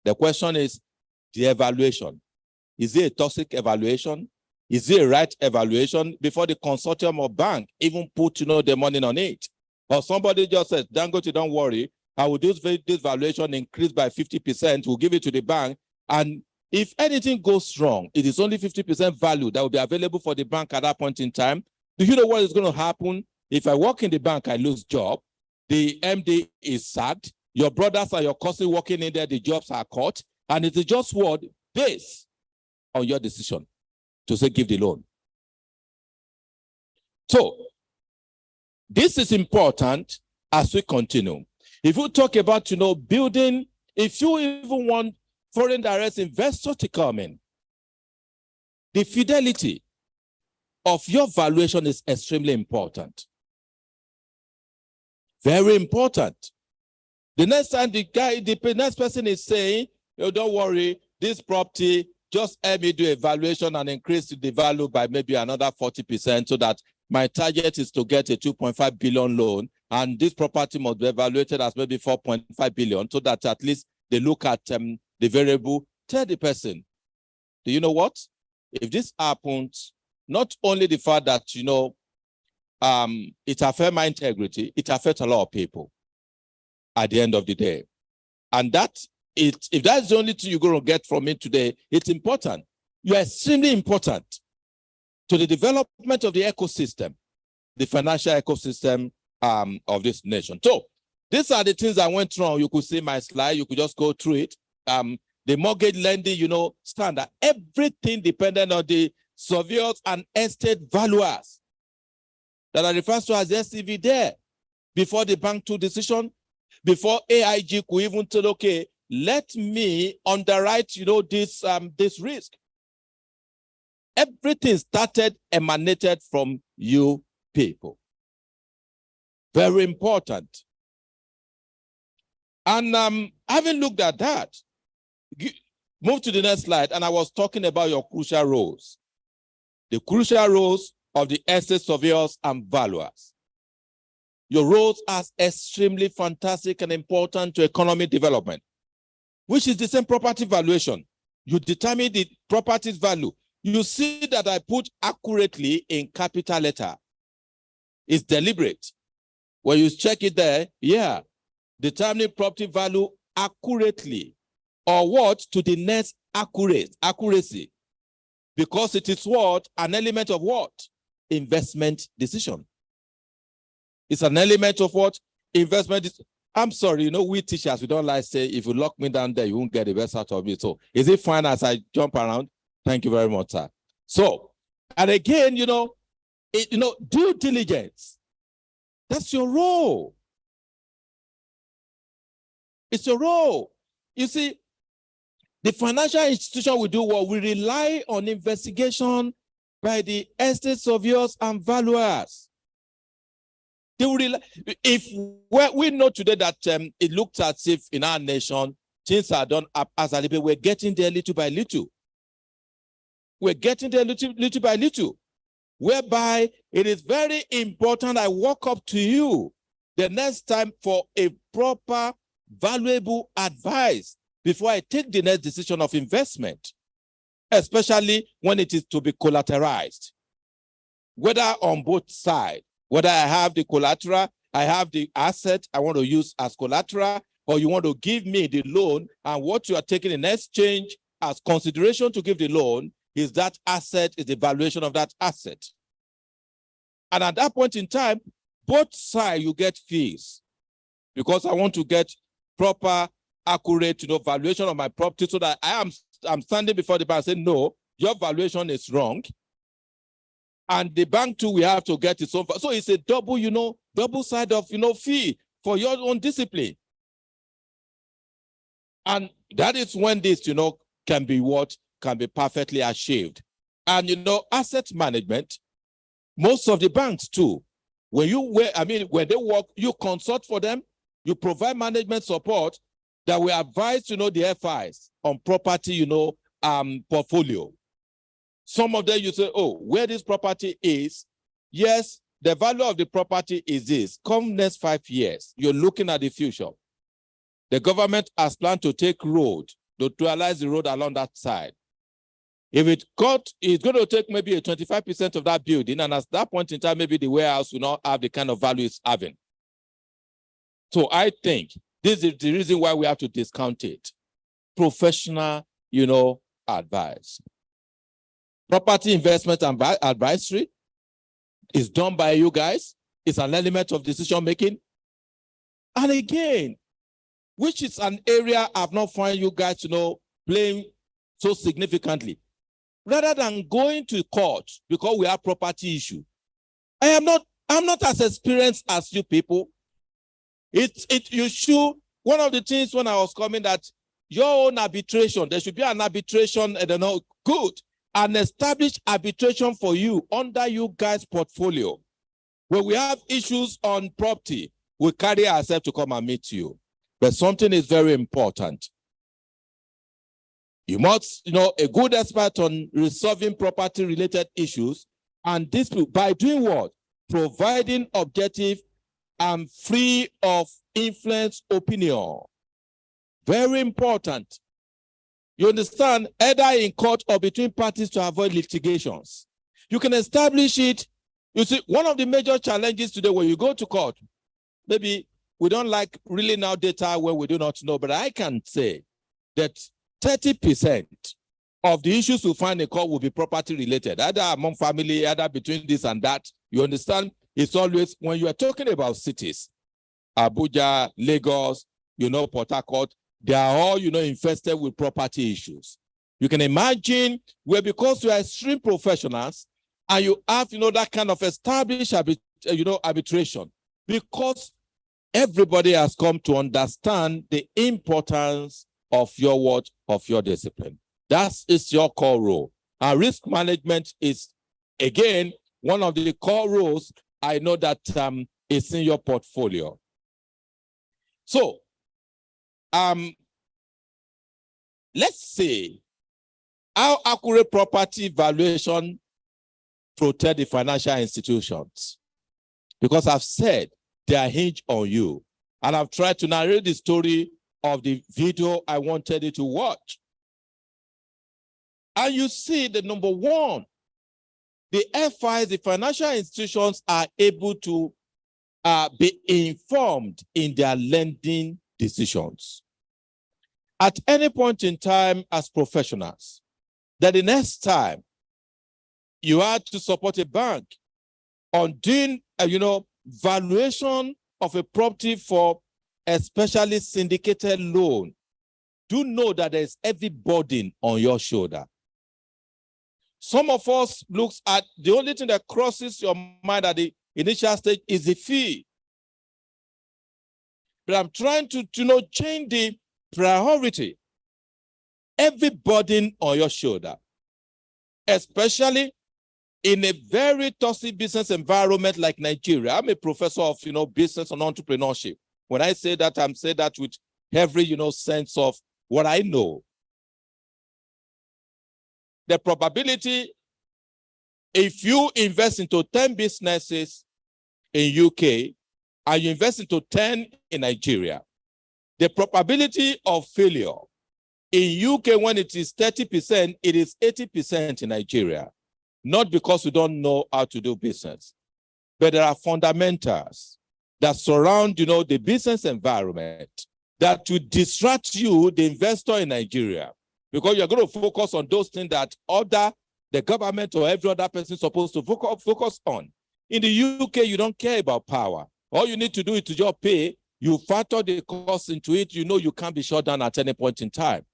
The question is the evaluation. Is it a toxic evaluation? Is it a right evaluation before the consortium or bank even put, the money on it? Or somebody just says, Dangote, don't worry, I will do this valuation increase by 50%, we'll give it to the bank. And if anything goes wrong, it is only 50% value that will be available for the bank at that point in time. Do you know what is going to happen? If I work in the bank, I lose job. The MD is sacked. Your brothers and your cousins working in there, the jobs are cut. And it is just what? Based on your decision to say give the loan. So, this is important as we continue. If you talk about, building, if you even want foreign direct investors to come in, the fidelity of your valuation is extremely important. Very important. The next time the next person is saying, oh, don't worry, this property, just help me do a valuation and increase the value by maybe another 40% so that my target is to get a 2.5 billion loan, and this property must be evaluated as maybe 4.5 billion so that at least they look at the variable. Tell the person, do you know what? If this happens, not only the fact that, it affects my integrity, it affects a lot of people at the end of the day. And if that's the only thing you're going to get from it today, it's important. You're extremely important to the development of the ecosystem, the financial ecosystem of this nation. So these are the things I went through. You could see my slide. You could just go through it. The mortgage lending, standard, everything dependent on the surveyors and estate valuers that are referred to as SCV there before the bank took decision, before AIG could even tell, okay, let me underwrite, this risk. Everything emanated from you people. Very important. And having looked at that, move to the next slide, and I was talking about your crucial roles. The crucial roles of the estate surveyors and valuers. Your roles are extremely fantastic and important to economic development, which is the same property valuation. You determine the property's value. You see that I put accurately in capital letter. It's deliberate. When you check it there, yeah, determining property value accurately, or what to the next accuracy, because it is what? An element of what? Investment decision. It's an element of what? Investment. I'm sorry, we teachers, we don't like say, if you lock me down there, you won't get the best out of me. So is it fine as I jump around? Thank you very much, sir. So, and again, due diligence. That's your role. It's your role. You see, the financial institution will do what? We rely on investigation by the estate surveyors and valuers. They will rely, if we know today that it looks as if in our nation, things are done up as a little, we're getting there little by little. We're getting there little by little, whereby it is very important I walk up to you the next time for a proper, valuable advice before I take the next decision of investment, especially when it is to be collateralized, whether on both sides, whether I have the collateral, I have the asset I want to use as collateral, or you want to give me the loan, and what you are taking in exchange as consideration to give the loan is that asset, is the valuation of that asset. And at that point in time, both sides you get fees, because I want to get proper, accurate, valuation of my property, so that I'm standing before the bank saying, no, your valuation is wrong. And the bank too, we have to get its own. So it's a double side of, fee for your own discipline. And that is when this, can be perfectly achieved. And, asset management, most of the banks too, when they work, you consult for them, you provide management support that will advise, the FIs on property, portfolio. Some of them you say, oh, where this property is, yes, the value of the property is this. Come next 5 years, you're looking at the future. The government has planned to take road, to realize the road along that side. If it's going to take maybe a 25% of that building, and at that point in time, maybe the warehouse will not have the kind of value it's having. So I think this is the reason why we have to discount it. Professional, advice. Property investment and advisory is done by you guys. It's an element of decision making. And again, which is an area I've not found you guys, playing so significantly. Rather than going to court because we have property issue, I'm not as experienced as you people. You should. One of the things when I was coming that your own arbitration, there should be an arbitration, good. An established arbitration for you under you guys' portfolio. When we have issues on property, we carry ourselves to come and meet you. But something is very important. You must, a good expert on resolving property-related issues and dispute by doing what? Providing objective and free of influence opinion. Very important. You understand? Either in court or between parties to avoid litigations. You can establish it. You see, one of the major challenges today when you go to court, maybe we don't like really now data where we do not know, but I can say that 30% of the issues we find in court will be property related, either among family, either between this and that. You understand? It's always, when you are talking about cities, Abuja, Lagos, Port Harcourt, they are all, infested with property issues. You can imagine where, because you are extreme professionals and you have, that kind of established, arbitration, because everybody has come to understand the importance of your work, of your discipline. That is your core role. And risk management is, again, one of the core roles I know that is in your portfolio. So, let's see how accurate property valuation protect the financial institutions. Because I've said they are hinged on you. And I've tried to narrate the story of the video I wanted you to watch. And you see the number one, the FIs, the financial institutions are able to be informed in their lending decisions. At any point in time as professionals, that the next time you are to support a bank on doing, valuation of a property for especially syndicated loan, do know that there's heavy burden on your shoulder. Some of us looks at the only thing that crosses your mind at the initial stage is the fee. But I'm trying to change the priority. Every burden on your shoulder, especially in a very toxic business environment like Nigeria. I'm a professor of, business and entrepreneurship. When I say that, I'm saying that with every, sense of what I know. The probability, if you invest into 10 businesses in UK and you invest into 10 in Nigeria, the probability of failure in UK when it is 30%, it is 80% in Nigeria. Not because we don't know how to do business, but there are fundamentals that surround, the business environment that will distract you, the investor in Nigeria, because you're going to focus on those things that the government or every other person is supposed to focus on. In the UK, you don't care about power. All you need to do is to just pay. You factor the cost into it. You can't be shut down at any point in time.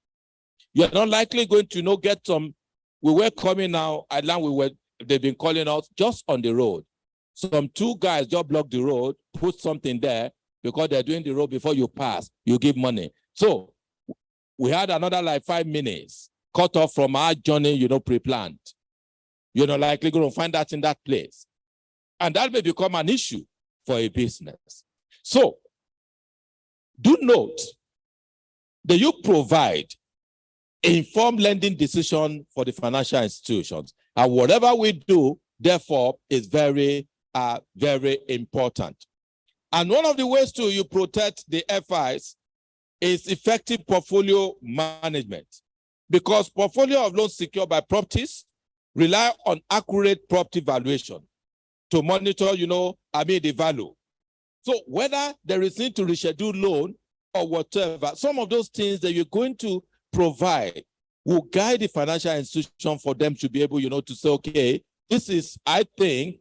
You're not likely going to get some. We were coming now, they've been calling us just on the road. Some two guys just block the road, put something there because they're doing the road before you pass, you give money. So we had another 5 minutes cut off from our journey, pre-planned. You're not likely going to find that in that place. And that may become an issue for a business. So do note that you provide informed lending decision for the financial institutions. And whatever we do, therefore, is very, very important. And one of the ways you protect the FIs is effective portfolio management. Because portfolio of loans secured by properties rely on accurate property valuation to monitor, the value. So whether there is need to reschedule loan or whatever, some of those things that you're going to provide will guide the financial institution for them to be able, to say, okay, this is, I think,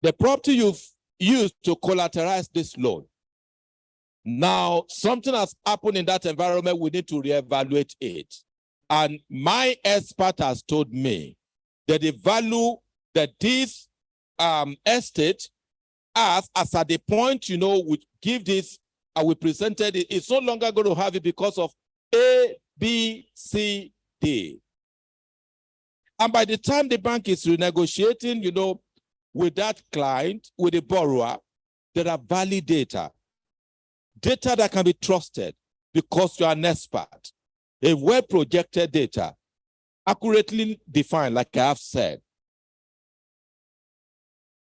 the property you've used to collateralize this loan. Now, something has happened in that environment, we need to reevaluate it. And my expert has told me that the value that this estate has, as at the point, we give this, and we presented it, it's no longer going to have it because of A, B, C, D. And by the time the bank is renegotiating, with that client, with the borrower, there are valid data that can be trusted because you are an expert, a well-projected data, accurately defined, like I have said.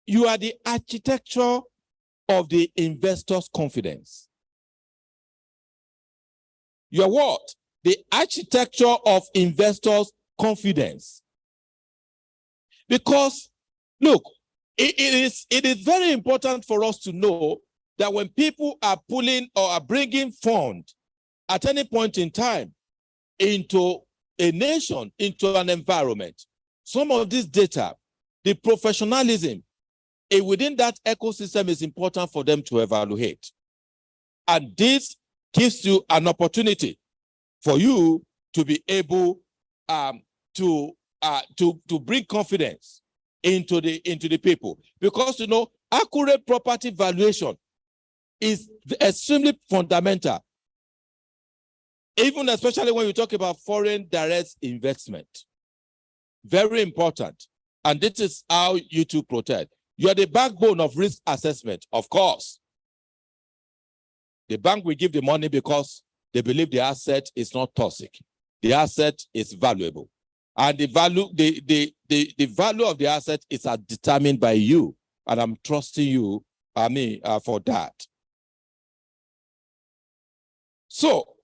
You are the architecture of the investor's confidence. You are what? The architecture of investors' confidence. Because, look, it is very important for us to know that when people are pulling or are bringing funds at any point in time into a nation, into an environment, some of this data, the professionalism within that ecosystem is important for them to evaluate. And this gives you an opportunity for you to be able to bring confidence into the people. Because, you know, accurate property valuation is extremely fundamental, even especially when you talk about foreign direct investment. Very important. And this is how you two protect. You are the backbone of risk assessment, of course. The bank will give the money because they believe the asset is not toxic. The asset is valuable. And the value of the asset is determined by you. And I'm trusting you, for that. So,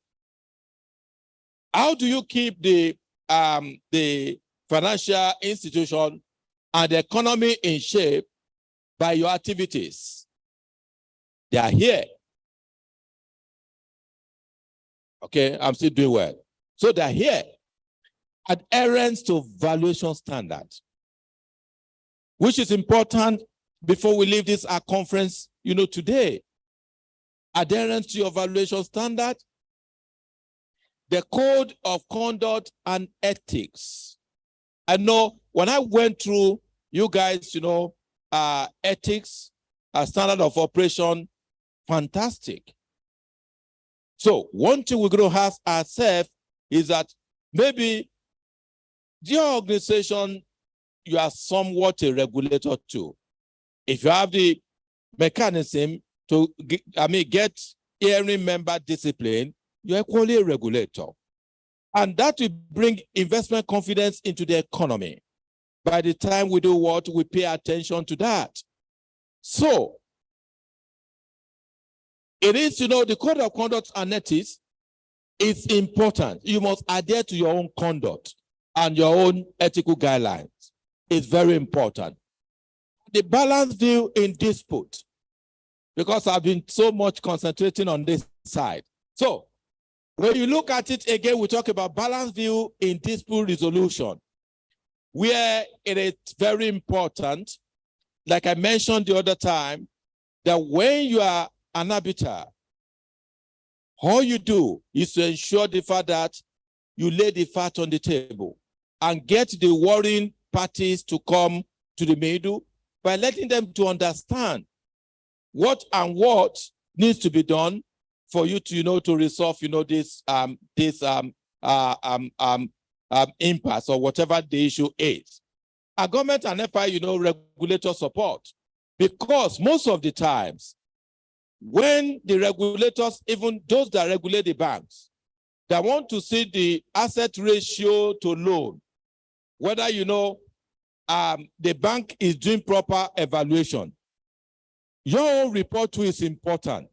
how do you keep the financial institution and the economy in shape? By your activities. They are here. Okay, I'm still doing well. So they're here. Adherence to valuation standards, which is important before we leave this our conference, you know, today. Adherence to your valuation standard, the code of conduct and ethics. I know when I went through, you guys, you know, ethics, standard of operation, fantastic. So one thing we're going to ask ourselves is that maybe your organization, you are somewhat a regulator too. If you have the mechanism to get hearing member discipline, you're equally a regulator. And that will bring investment confidence into the economy. By the time we do what, we pay attention to that. So, it is, you know, the code of conduct and ethics is important. You must adhere to your own conduct and your own ethical guidelines. It's very important. The balanced view in dispute, because I've been so much concentrating on this side. So, when you look at it again, we talk about balanced view in dispute resolution, where it is very important, like I mentioned the other time, that when you are an arbiter, all you do is to ensure the fact that you lay the fact on the table and get the warring parties to come to the middle by letting them to understand what needs to be done for you to, you know, to resolve, you know, this impasse or whatever the issue is. A government and FI, you know, regulator support, because most of the times when the regulators, even those that regulate the banks, they want to see the asset ratio to loan, whether, you know, the bank is doing proper evaluation. Your own report too is important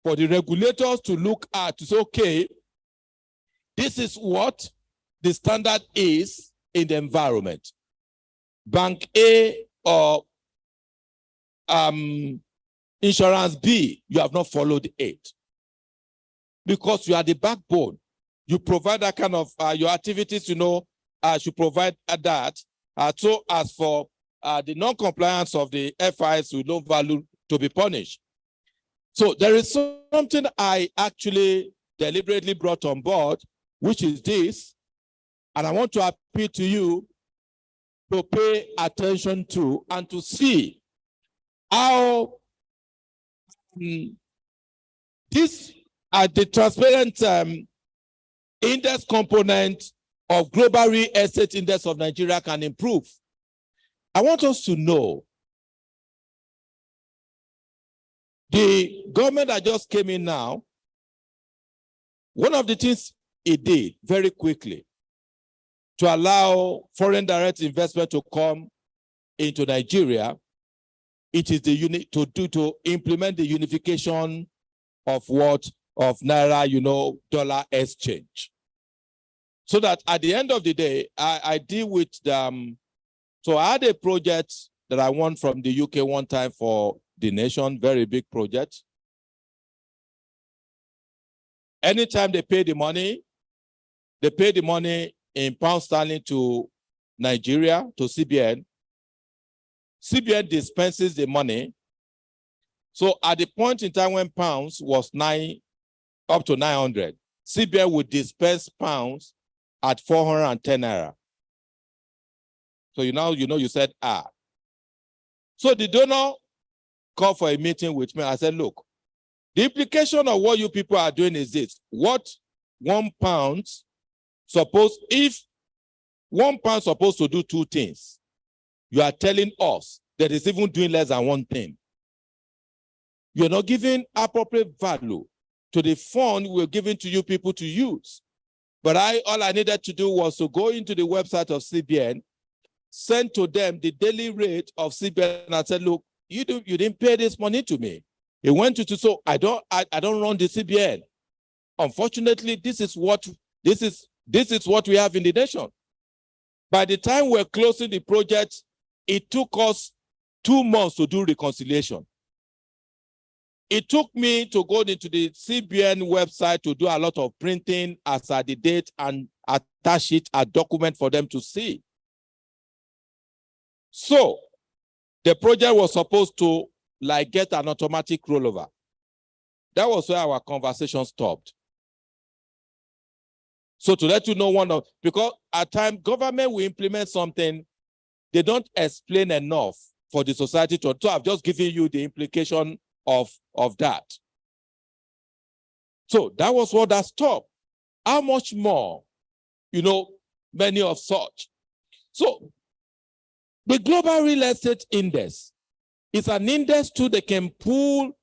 for the regulators to look at, to say, okay, this is what the standard is in the environment. Bank A or insurance B, you have not followed it. Because you are the backbone. You provide that kind of, your activities, you know, should provide that. So as for the non-compliance of the FIs with no value to be punished. So there is something I actually deliberately brought on board, which is this, and I want to appeal to you to pay attention to and to see how this the transparent index component of global real estate index of Nigeria can improve. I want us to know The government that just came in now, one of the things it did very quickly to allow foreign direct investment to come into Nigeria, it is the to implement the unification of naira, dollar exchange. So that at the end of the day, I deal with so I had a project that I won from the UK one time for the nation, very big project. Anytime they pay the money in pound sterling to Nigeria, to CBN. CBN dispenses the money. So at the point in time when pounds was up to 900, CBN would dispense pounds at 410 naira. So you said, So the donor called for a meeting with me. I said, look, the implication of what you people are doing is this. What £1 if £1 supposed to do two things, you are telling us that it's even doing less than one thing. You're not giving appropriate value to the fund we're giving to you people to use. But all I needed to do was to go into the website of CBN, send to them the daily rate of CBN, and I said, look, you didn't pay this money to me. It went to so I don't run the CBN. Unfortunately, this is what we have in the nation. By the time we're closing the project, it took us 2 months to do reconciliation. It took me to go into the CBN website to do a lot of printing as at the date and attach it a document for them to see. So the project was supposed to get an automatic rollover. That was where our conversation stopped. So to let you know because at times government will implement something, they don't explain enough for the society to. So I've just given you the implication of that. So that was what that stopped. How much more, many of such. So the Global Real Estate Index is an index too that can pull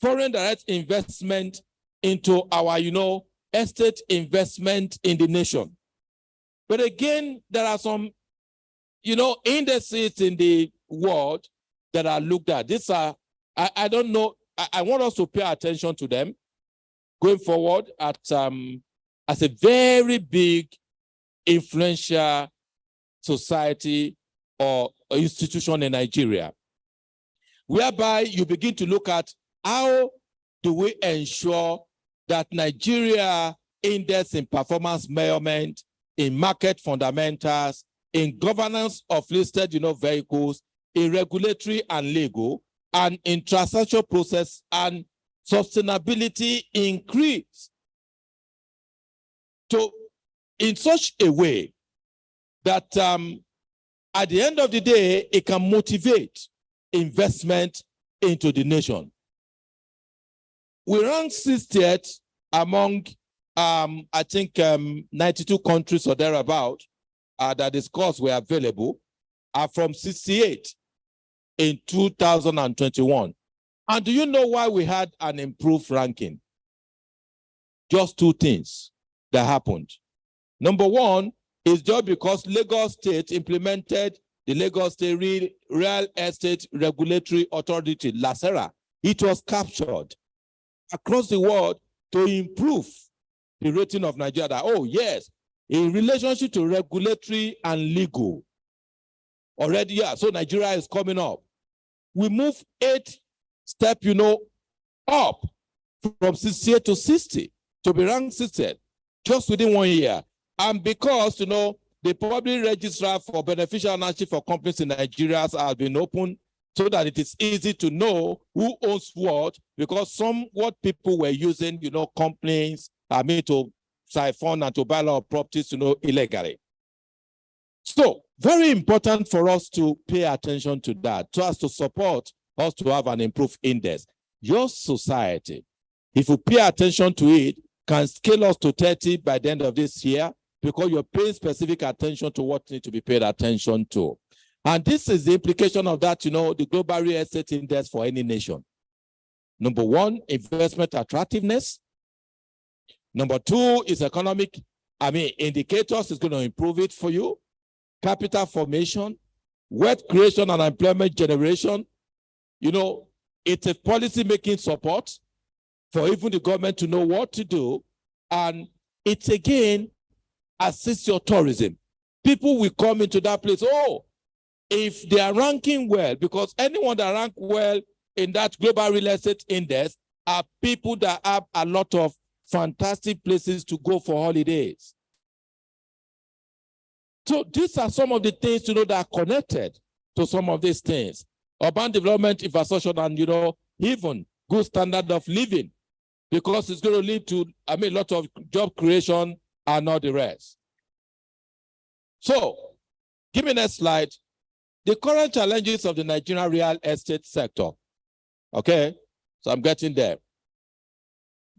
foreign direct investment into our, estate investment in the nation. But again, there are some, indices in the world that are looked at. These are, I don't know, I want us to pay attention to them going forward as a very big influential society or institution in Nigeria, whereby you begin to look at how do we ensure that Nigeria index in performance measurement, in market fundamentals, in governance of listed vehicles, in regulatory and legal, and in transaction process and sustainability increase in such a way that at the end of the day, it can motivate investment into the nation. We rank 60th among, I think, 92 countries or thereabout that the scores were available, are from 68 in 2021. And do you know why we had an improved ranking? Just two things that happened. Number one is just because Lagos State implemented the Lagos State Real Estate Regulatory Authority, LASERA. It was captured across the world to improve the rating of Nigeria. That, oh yes, in relationship to regulatory and legal, already, yeah, so Nigeria is coming up. We move 8 steps, up from 68 to 60 to be ranked 60 just within 1 year. And because, the public registrar for beneficial ownership for companies in Nigeria has been opened so that it is easy to know who owns what, because what people were using, companies, to siphon and to buy a lot of properties, illegally. So very important for us to pay attention to that, so as to support us to have an improved index. Your society, if you pay attention to it, can scale us to 30 by the end of this year, because you're paying specific attention to what needs to be paid attention to. And this is the implication of that, the Global Real Estate Index for any nation. Number one, investment attractiveness. Number two is indicators is going to improve it for you. Capital formation, wealth creation and employment generation. It's a policy making support for even the government to know what to do. And it's again, assist your tourism. People will come into that place. Oh, if they are ranking well, because anyone that rank well in that global real estate index are people that have a lot of fantastic places to go for holidays. So these are some of the things, that are connected to some of these things. Urban development, infrastructure, and, even good standard of living, because it's going to lead to, a lot of job creation and all the rest. So, give me next slide. The current challenges of the Nigerian real estate sector. Okay, so I'm getting there.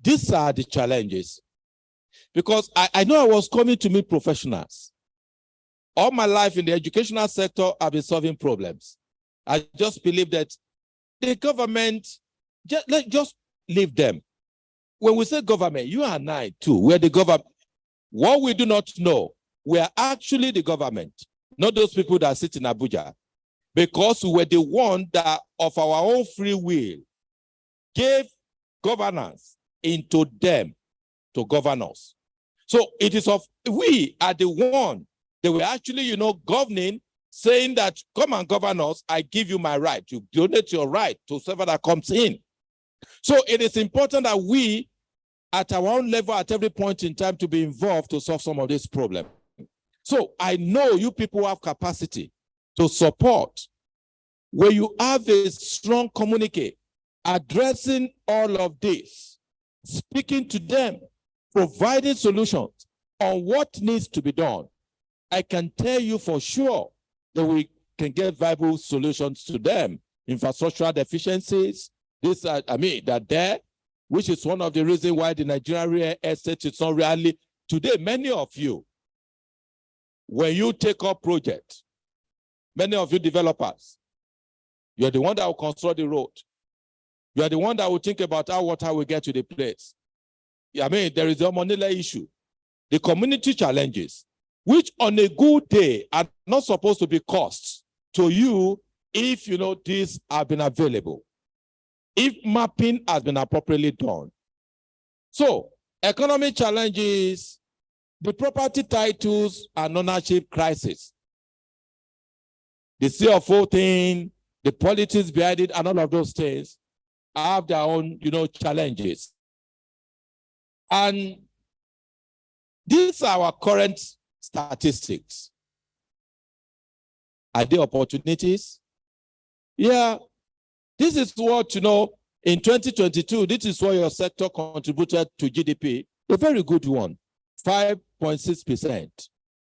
These are the challenges. Because I know I was coming to meet professionals. All my life in the educational sector, I've been solving problems. I just believe that the government, just leave them. When we say government, you and I too, we're the government. What we do not know, we are actually the government, not those people that sit in Abuja. Because we were the one that, of our own free will, gave governance into them to govern us. So it is we are the one that were actually, governing, saying that, come and govern us, I give you my right. You donate your right to whoever that comes in. So it is important that we, at our own level, at every point in time, to be involved to solve some of this problem. So I know you people have capacity to support, where you have a strong communique, addressing all of this, speaking to them, providing solutions on what needs to be done. I can tell you for sure that we can get viable solutions to them. Infrastructural deficiencies, that there, which is one of the reasons why the Nigerian real estate is not really, today, many of you, when you take up projects, many of you developers, you're the one that will construct the road. You are the one that will think about how water will get to the place. There is a money issue. The community challenges, which on a good day are not supposed to be costs to you if these have been available, if mapping has been appropriately done. So, economic challenges, the property titles and ownership crisis, the CFO thing, the politics behind it, and all of those things have their own, challenges. And these are our current statistics. Are there opportunities? Yeah. This is what, in 2022, this is what your sector contributed to GDP. A very good one, 5.6%.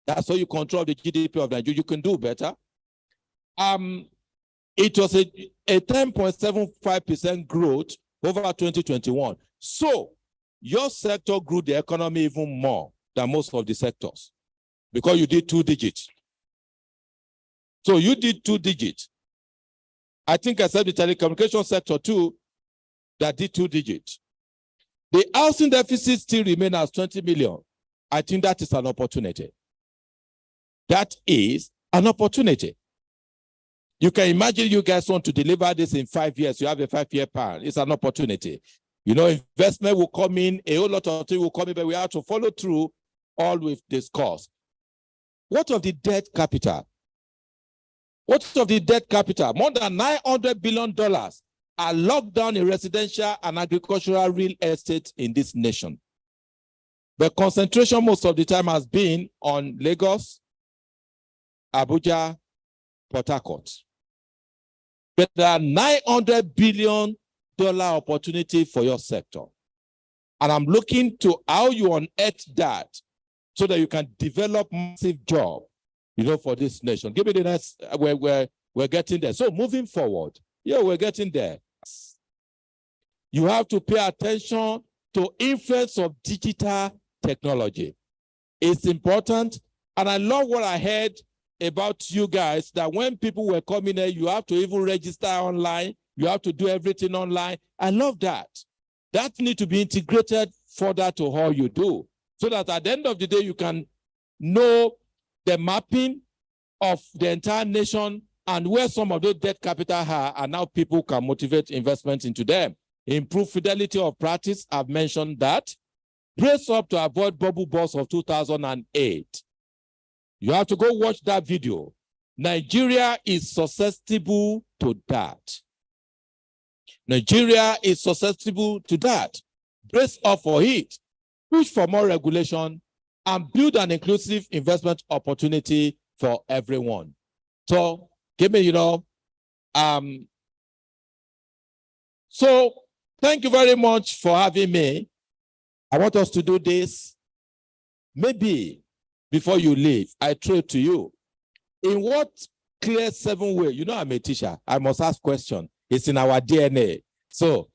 That's how you control the GDP of Nigeria. You can do better. It was a 10.75% growth over 2021. So your sector grew the economy even more than most of the sectors because you did 2 digits. So you did 2 digits. I think I said the telecommunication sector too, that did 2 digits. The housing deficit still remains as 20 million. I think that is an opportunity. That is an opportunity. You can imagine you guys want to deliver this in 5 years. You have a 5-year plan. It's an opportunity. Investment will come in, a whole lot of things will come in, but we have to follow through all we've discussed. What of the debt capital? What of the debt capital? More than $900 billion are locked down in residential and agricultural real estate in this nation. The concentration most of the time has been on Lagos, Abuja, Port Harcourt. But there are $900 billion opportunity for your sector. And I'm looking to how you unearth that so that you can develop massive job, for this nation. Give me the next, we're getting there. So moving forward, we're getting there. You have to pay attention to influence of digital technology. It's important. And I love what I heard about you guys, that when people were coming here, you have to even register online You have to do everything online. I love that. That needs to be integrated further to how you do, so that at the end of the day, you can know the mapping of the entire nation and where some of those debt capital are, and now people can motivate investment into them. Improve fidelity of practice, I've mentioned that. Brace up to avoid bubble bust of 2008. You have to go watch that video. Nigeria is susceptible to that. Nigeria is susceptible to that. Brace up for it. Push for more regulation and build an inclusive investment opportunity for everyone. So, give me, so thank you very much for having me. I want us to do this. Maybe before you leave, I throw it to you. In what clear 7 way? I'm a teacher. I must ask question. It's in our DNA. So,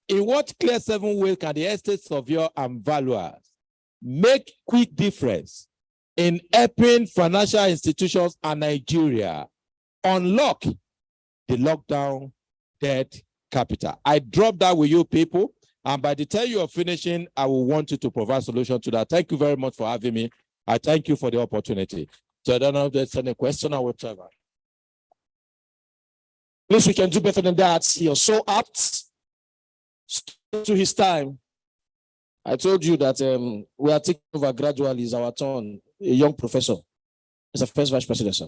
in what clear 7 way can the estate surveyor and valuers make quick difference in helping financial institutions and Nigeria unlock the lockdown debt capital? I drop that with you people, and by the time you are finishing, I will want you to provide solution to that. Thank you very much for having me. I thank you for the opportunity. So I don't know if there's any question or whatever. Please, we can do better than that. You're so apt to his time. I told you that we are taking over gradually. It's our turn. A young professor. It's a first vice president, sir.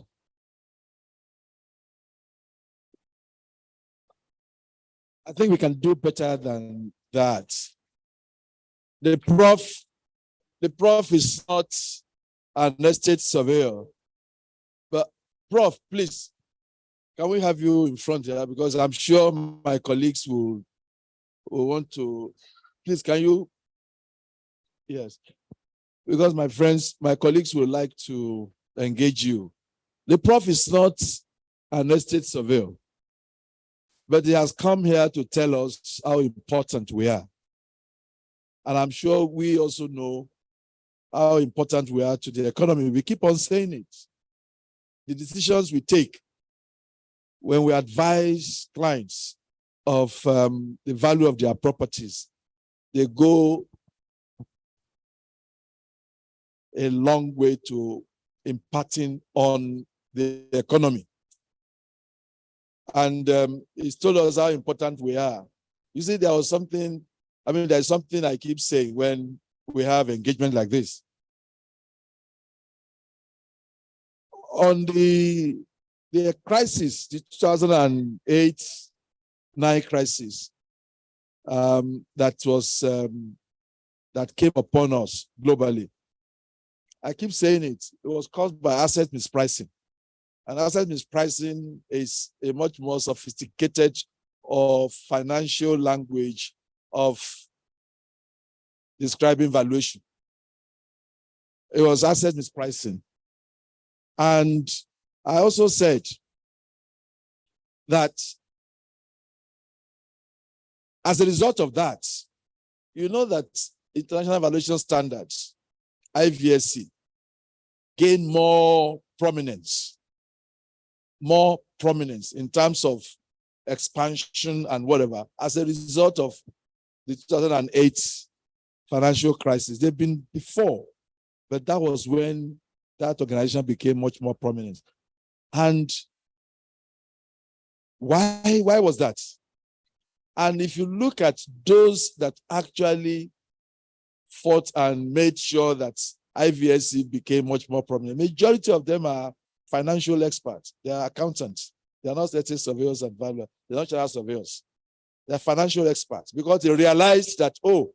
I think we can do better than that. The prof is not an estate surveyor. But Prof, please, can we have you in front here? Because I'm sure my colleagues will want to. Please, can you? Yes. Because my colleagues would like to engage you. The prof is not an estate surveyor, but he has come here to tell us how important we are. And I'm sure we also know how important we are to the economy. We keep on saying it. The decisions we take when we advise clients of the value of their properties, they go a long way to impacting on the economy. And he's told us how important we are. You see, there's something I keep saying when we have engagement like this. On the crisis, the 2008-9 crisis that came upon us globally, I keep saying it was caused by asset mispricing. And asset mispricing is a much more sophisticated or financial language of describing valuation. It was asset mispricing. And I also said that as a result of that, you know that international valuation standards, IVSC, gain more prominence in terms of expansion and whatever as a result of the 2008 financial crisis. They've been before, but that was when that organization became much more prominent. And why was that? And if you look at those that actually fought and made sure that IVSC became much more prominent, majority of them are financial experts. They are accountants. They are not estate surveyors and valuers. They're not general surveyors. They're financial experts because they realized that, oh,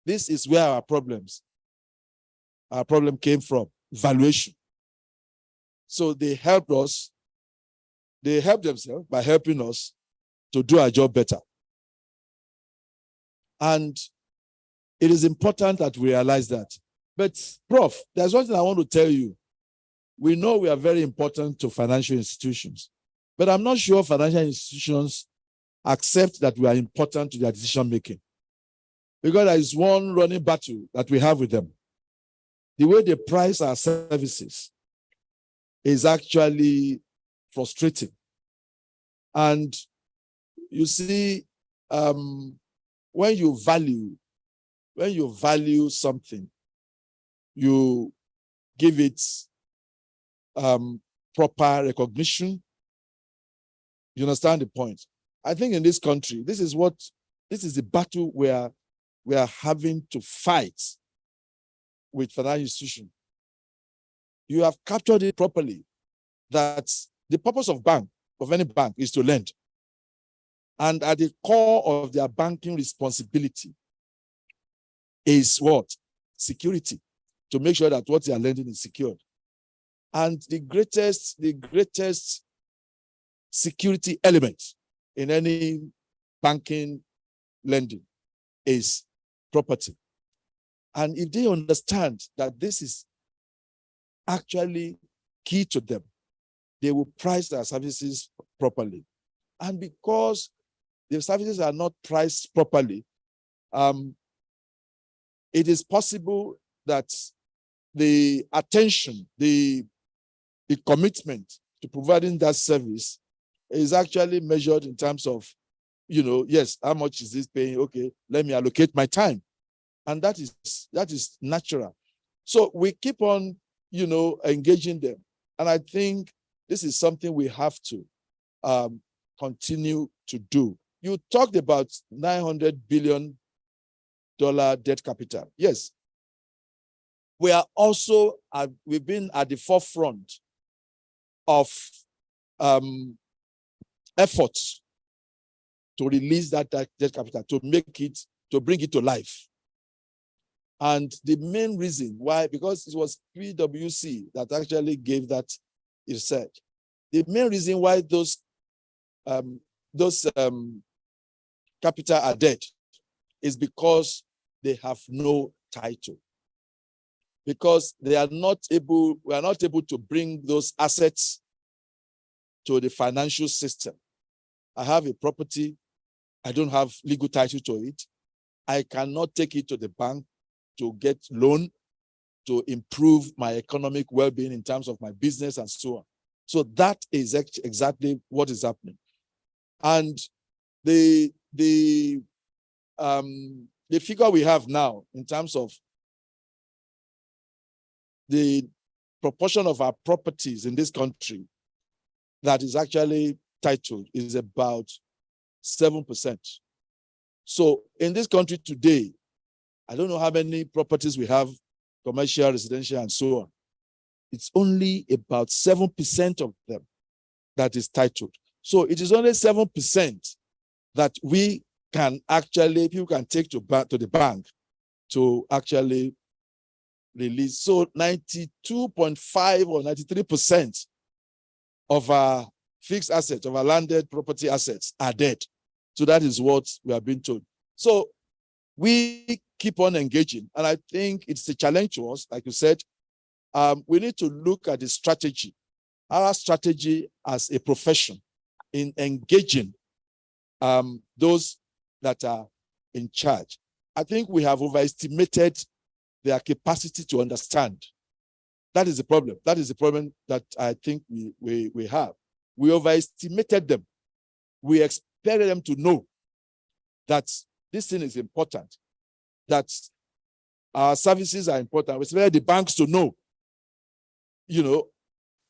this is where our problem came from, valuation. So they helped us. They helped themselves by helping us to do our job better. And it is important that we realize that. But, Prof, there's one thing I want to tell you. We know we are very important to financial institutions, but I'm not sure financial institutions accept that we are important to their decision making. Because there is one running battle that we have with them. The way they price our services is actually frustrating. And you see, when you value something, you give it proper recognition. You understand the point? I think in this country, this is the battle where we are having to fight with financial institutions. You have captured it properly, that the purpose of any bank is to lend. And at the core of their banking responsibility is what? Security, to make sure that what they are lending is secured. And the greatest security element in any banking lending is property. And if they understand that this is actually key to them, they will price their services properly. And because the services are not priced properly, it is possible that the attention, the commitment to providing that service is actually measured in terms of, yes, how much is this paying? Okay, let me allocate my time. And that is natural. So we keep on, engaging them. And I think this is something we have to continue to do. You talked about $900 billion debt capital. Yes. We are also, we've been at the forefront of efforts to release that debt capital, to bring it to life. And the main reason why, because it was PwC that actually gave that research. The main reason why those capital are dead is because they have no title. Because we are not able to bring those assets to the financial system. I have a property, I don't have legal title to it. I cannot take it to the bank to get loan to improve my economic well-being in terms of my business and so on. So that is exactly what is happening. And the figure we have now in terms of the proportion of our properties in this country that is actually titled is about 7%. So in this country today, I don't know how many properties we have, commercial, residential, and so on. It's only about 7% of them that is titled. So it is only 7% that we can actually, people can take to the bank to actually release. So 92.5 or 93% of our fixed assets, of our landed property assets are dead. So that is what we have been told. So we keep on engaging. And I think it's a challenge to us, like you said. We need to look at the strategy, our strategy as a profession in engaging those that are in charge. I think we have overestimated their capacity to understand. That is the problem. That is the problem that I think we have. We overestimated them. We expected them to know that this thing is important, that our services are important. We expected the banks to know,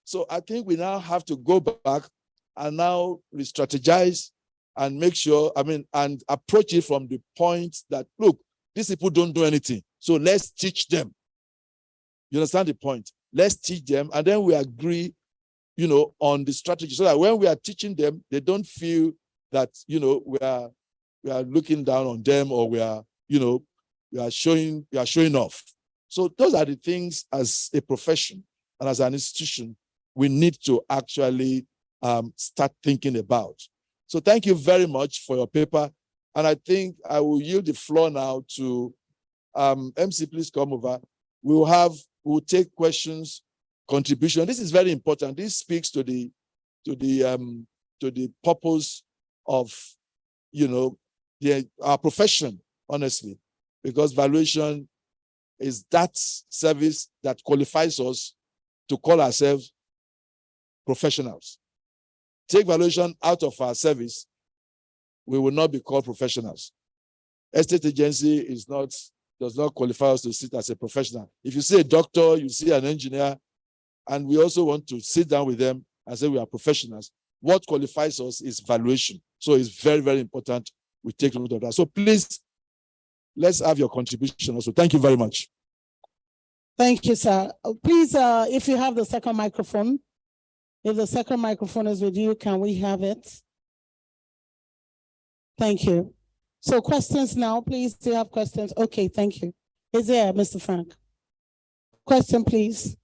So I think we now have to go back and now re-strategize and make sure, and approach it from the point that, look, these people don't do anything. So let's teach them. You understand the point? Let's teach them, and then we agree, on the strategy, so that when we are teaching them, they don't feel that, we are looking down on them, or we are showing off. So those are the things as a profession and as an institution we need to actually start thinking about. So thank you very much for your paper. And I think I will yield the floor now to MC, please come over. We'll take questions, contribution. This is very important. This speaks to the purpose of our profession, honestly, because valuation is that service that qualifies us to call ourselves professionals. Take valuation out of our service, we will not be called professionals. Estate agency does not qualify us to sit as a professional. If you see a doctor, you see an engineer, and we also want to sit down with them and say we are professionals, what qualifies us is valuation. So it's very, very important we take note of that. So please, let's have your contribution also. Thank you very much. Thank you, sir. Please, if you have the second microphone, if the second microphone is with you, can we have it? Thank you. So questions now, please. Do you have questions? Okay, thank you. Is there, Mr. Frank? Question, please.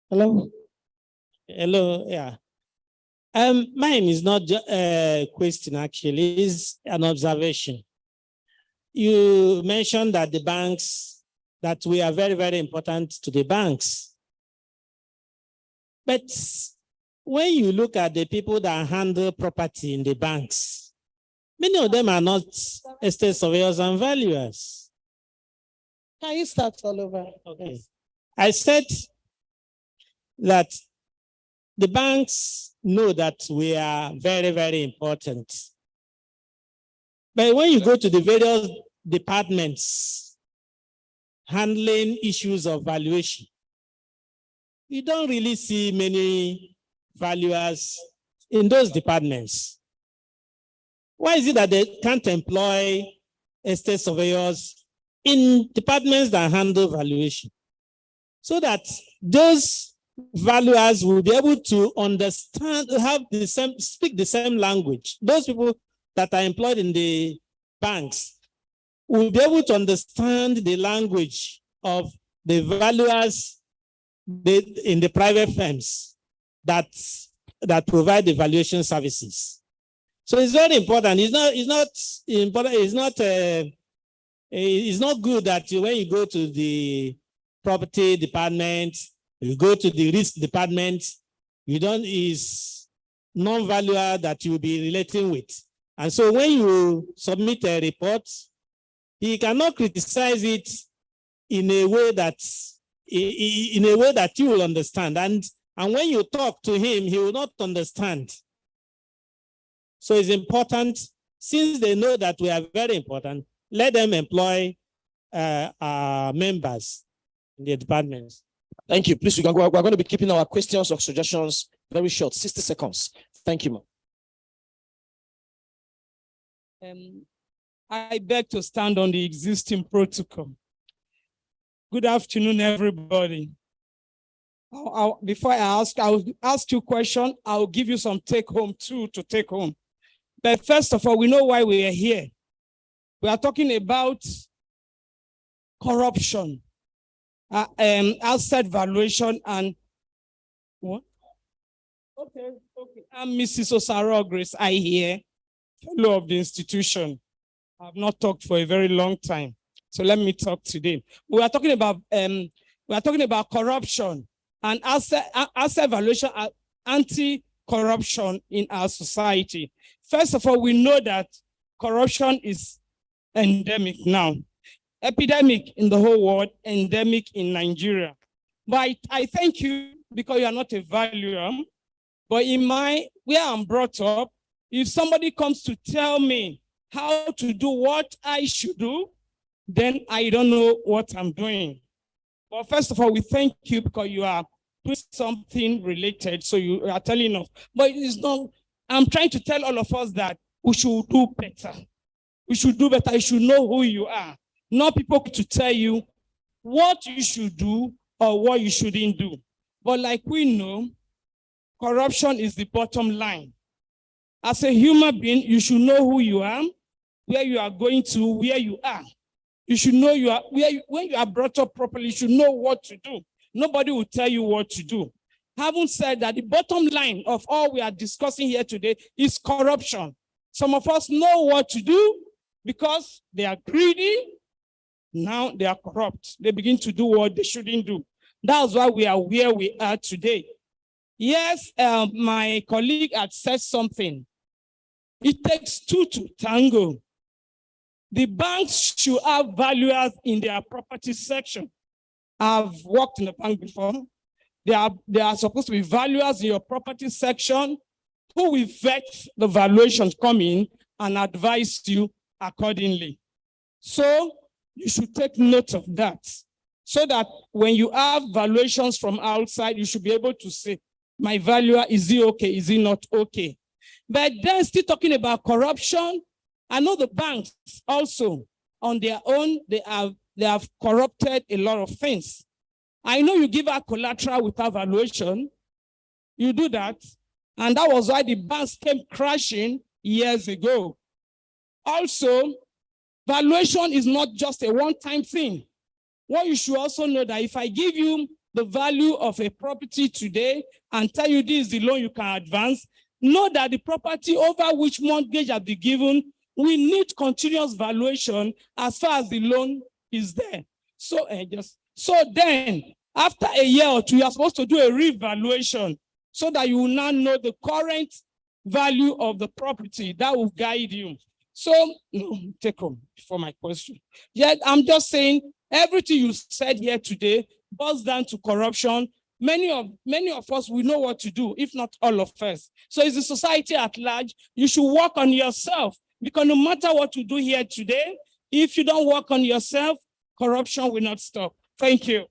Hello. Hello, yeah. Mine is not a question, actually, it's an observation. You mentioned that the banks, that we are very, very important to the banks. But when you look at the people that handle property in the banks, many of them are not estate surveyors and valuers. Can you start all over? Okay. I said that the banks know that we are very, very important. But when you go to the various departments handling issues of valuation, you don't really see many valuers in those departments. Why is it that they can't employ estate surveyors in departments that handle valuation? So that those valuers will be able to understand, speak the same language. Those people that are employed in the banks will be able to understand the language of the valuers in the private firms that provide the valuation services. So it's very important. It's not good that when you go to the property department, you go to the risk department, is non-valuer that you'll be relating with. And so when you submit a report, he cannot criticize it in a way that you will understand. And when you talk to him, he will not understand. So it's important, since they know that we are very important, let them employ our members in the departments. Thank you. Please, we can go. We're going to be keeping our questions or suggestions very short, 60 seconds. Thank you, ma'am. I beg to stand on the existing protocol. Good afternoon, everybody. Before I'll ask you a question. I'll give you some take home too to take home. But first of all, we know why we are here. We are talking about corruption, asset valuation, and what? Okay. I'm Mrs. Osaro Grace. I hear, fellow of the institution. I've not talked for a very long time, so let me talk today. We are talking about corruption and asset valuation, anti-corruption in our society. First of all, we know that corruption is endemic now. Epidemic in the whole world, endemic in Nigeria. But I thank you because you are not a valuer. But where I'm brought up, if somebody comes to tell me how to do what I should do, then I don't know what I'm doing. But first of all, we thank you because you are doing something related, so you are telling us. But it's not, I'm trying to tell all of us that we should do better. We should do better. You should know who you are. Not people to tell you what you should do or what you shouldn't do. But like we know, corruption is the bottom line. As a human being, you should know who you are, where you are going to, where you are. You should know when you are brought up properly, you should know what to do. Nobody will tell you what to do. Having said that, the bottom line of all we are discussing here today is corruption. Some of us know what to do because they are greedy. Now they are corrupt. They begin to do what they shouldn't do. That's why we are where we are today. Yes, my colleague had said something. It takes two to tango. The banks should have valuers in their property section. I've worked in a bank before. They are supposed to be valuers in your property section who will vet the valuations coming and advise you accordingly. So you should take note of that, so that when you have valuations from outside, you should be able to say, my valuer, is he okay? Is he not okay? But then still talking about corruption, I know the banks also on their own, they have corrupted a lot of things. I know you give out collateral without valuation. You do that. And that was why the banks came crashing years ago. Also, valuation is not just a one-time thing. What you should also know that if I give you the value of a property today and tell you this is the loan you can advance, know that the property over which mortgage has been given, we need continuous valuation as far as the loan is there. So then, after a year or two, you are supposed to do a revaluation so that you will now know the current value of the property. That will guide you. So, no, take home for my question. Yet, I'm just saying, everything you said here today boils down to corruption. Many of us, we know what to do, if not all of us. So it's the society at large. You should work on yourself, because no matter what you do here today, if you don't work on yourself, corruption will not stop. Thank you.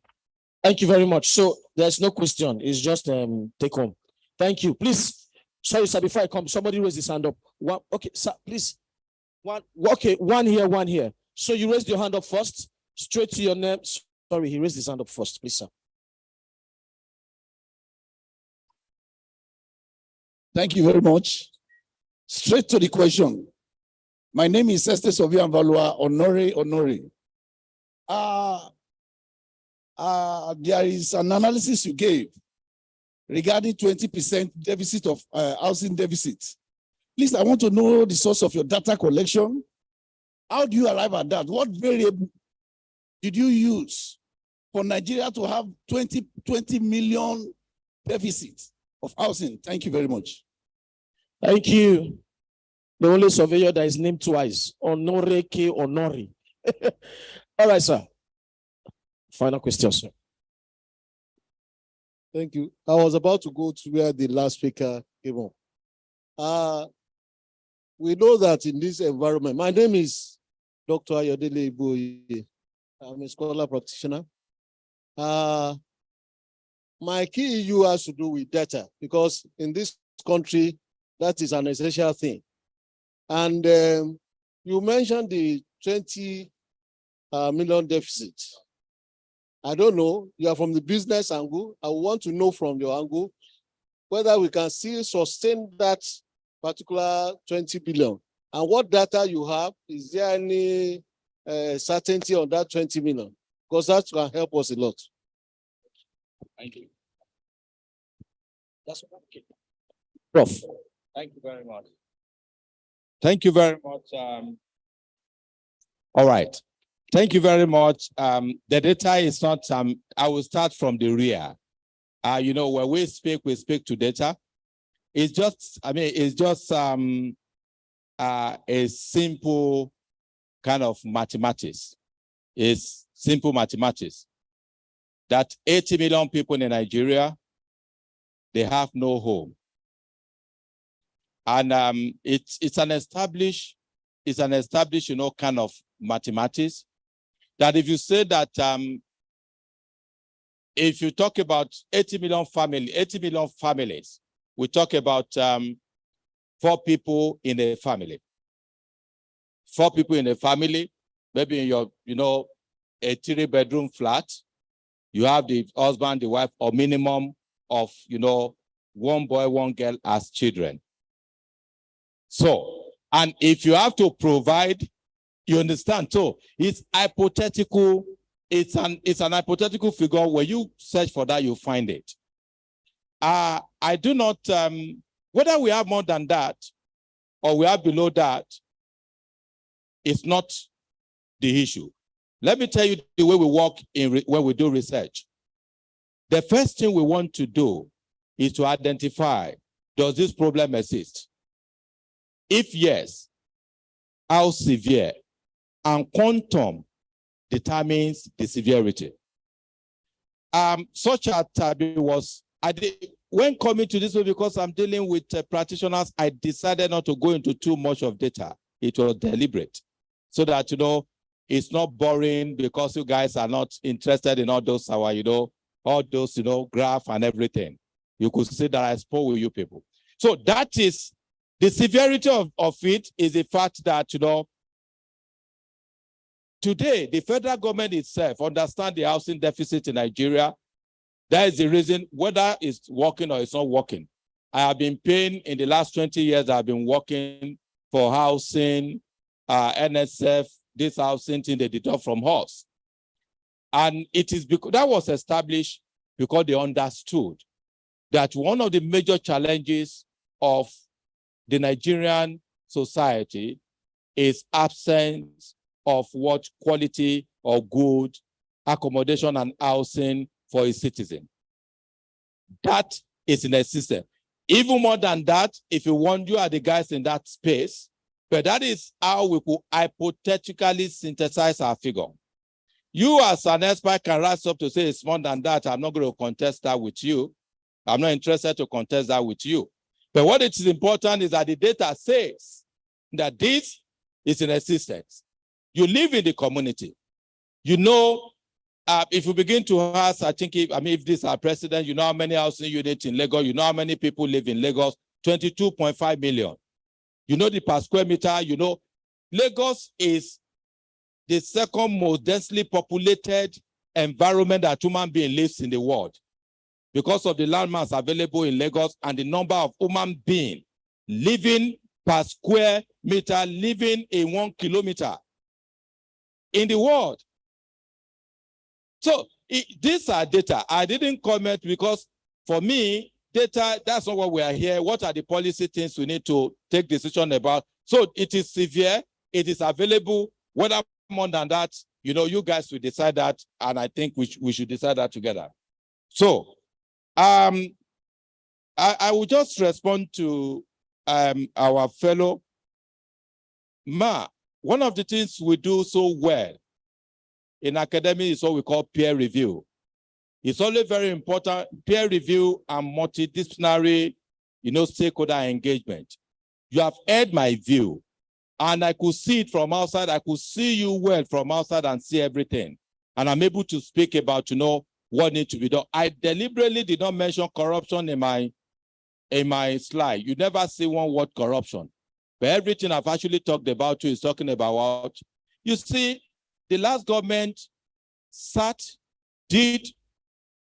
Thank you very much. So there's no question. It's just take home. Thank you. Please. Sorry, sir, before I come, somebody raise his hand up. One, okay, sir, please. One here. So you raised your hand up first, straight to your name. Sorry, he raised his hand up first, please, sir. Thank you very much. Straight to the question. My name is Esther Sovian Valua Honore. There is an analysis you gave regarding 20% deficit of housing deficit. Please, I want to know the source of your data collection. How do you arrive at that? What variable did you use for Nigeria to have 20 million deficit of housing? Thank you very much. Thank you. The only surveyor that is named twice, Honore K. Honore. All right, sir. Final question, sir. Thank you. I was about to go to where the last speaker came on. We know that in this environment, my name is Dr. Ayodele Iboye. I'm a scholar practitioner. My key issue has to do with data, because in this country, that is an essential thing. And you mentioned the 20 million deficit. I don't know, you are from the business angle. I want to know from your angle whether we can still sustain that particular 20 billion. And what data you have, is there any certainty on that 20 million? Because that can help us a lot. Thank you. That's okay. Prof. Thank you very much. Thank you very much. All right. Thank you very much. The data is not, I will start from the rear. When we speak to data. It's just, it's just a simple kind of mathematics. It's simple mathematics. That 80 million people in Nigeria, they have no home. And it's an established, kind of mathematics. That if you say that if you talk about 80 million families, we talk about 4 people in a family. 4 people in a family, maybe in your, a 3-bedroom flat, you have the husband, the wife, or minimum of, 1 boy, 1 girl as children. So, and if you have to provide, you understand, so it's hypothetical, it's an hypothetical figure. When you search for that, you find it. I do not, whether we have more than that or we are below that, it's not the issue. Let me tell you the way we work when we do research. The first thing we want to do is to identify, does this problem exist? If yes, how severe? And quantum determines the severity. Such a tabby was, when coming to this way, because I'm dealing with practitioners, I decided not to go into too much of data. It was deliberate, so that, it's not boring because you guys are not interested in all those, all those, graph and everything. You could see that I spoke with you people. So that is, the severity of it is the fact that, today, the federal government itself understands the housing deficit in Nigeria. That is the reason, whether it's working or it's not working. I have been paying, in the last 20 years, I've been working for housing, Niesv, this housing thing they deduct from us. And it is because that was established because they understood that one of the major challenges of the Nigerian society is absence of what quality or good accommodation and housing for a citizen. That is in a system. Even more than that, if you want, you are the guys in that space, but that is how we could hypothetically synthesize our figure. You as an expert can rise up to say it's more than that. I'm not going to contest that with you. I'm not interested to contest that with you. But what it is important is that the data says that this is in existence. You live in the community. If you begin to ask, I think, if this is our president, you know how many housing units in Lagos, you know how many people live in Lagos, 22.5 million. You know the per square meter, Lagos is the second most densely populated environment that human being lives in the world because of the landmass available in Lagos and the number of human beings living per square meter, living in 1 kilometer in the world. So these are data. I didn't comment because for me, data, that's not what we are here. What are the policy things we need to take decision about? So it is severe, it is available. Whether more than that, you guys will decide that, and I think we should decide that together. So I will just respond to our fellow Ma. One of the things we do so well in academia is what we call peer review. It's always very important, peer review and multidisciplinary, stakeholder engagement. You have heard my view, and I could see it from outside. I could see you well from outside and see everything. And I'm able to speak about, what needs to be done. I deliberately did not mention corruption in my slide. You never see one word corruption. But everything I've actually talked about is talking about what? You see, the last government sat, did,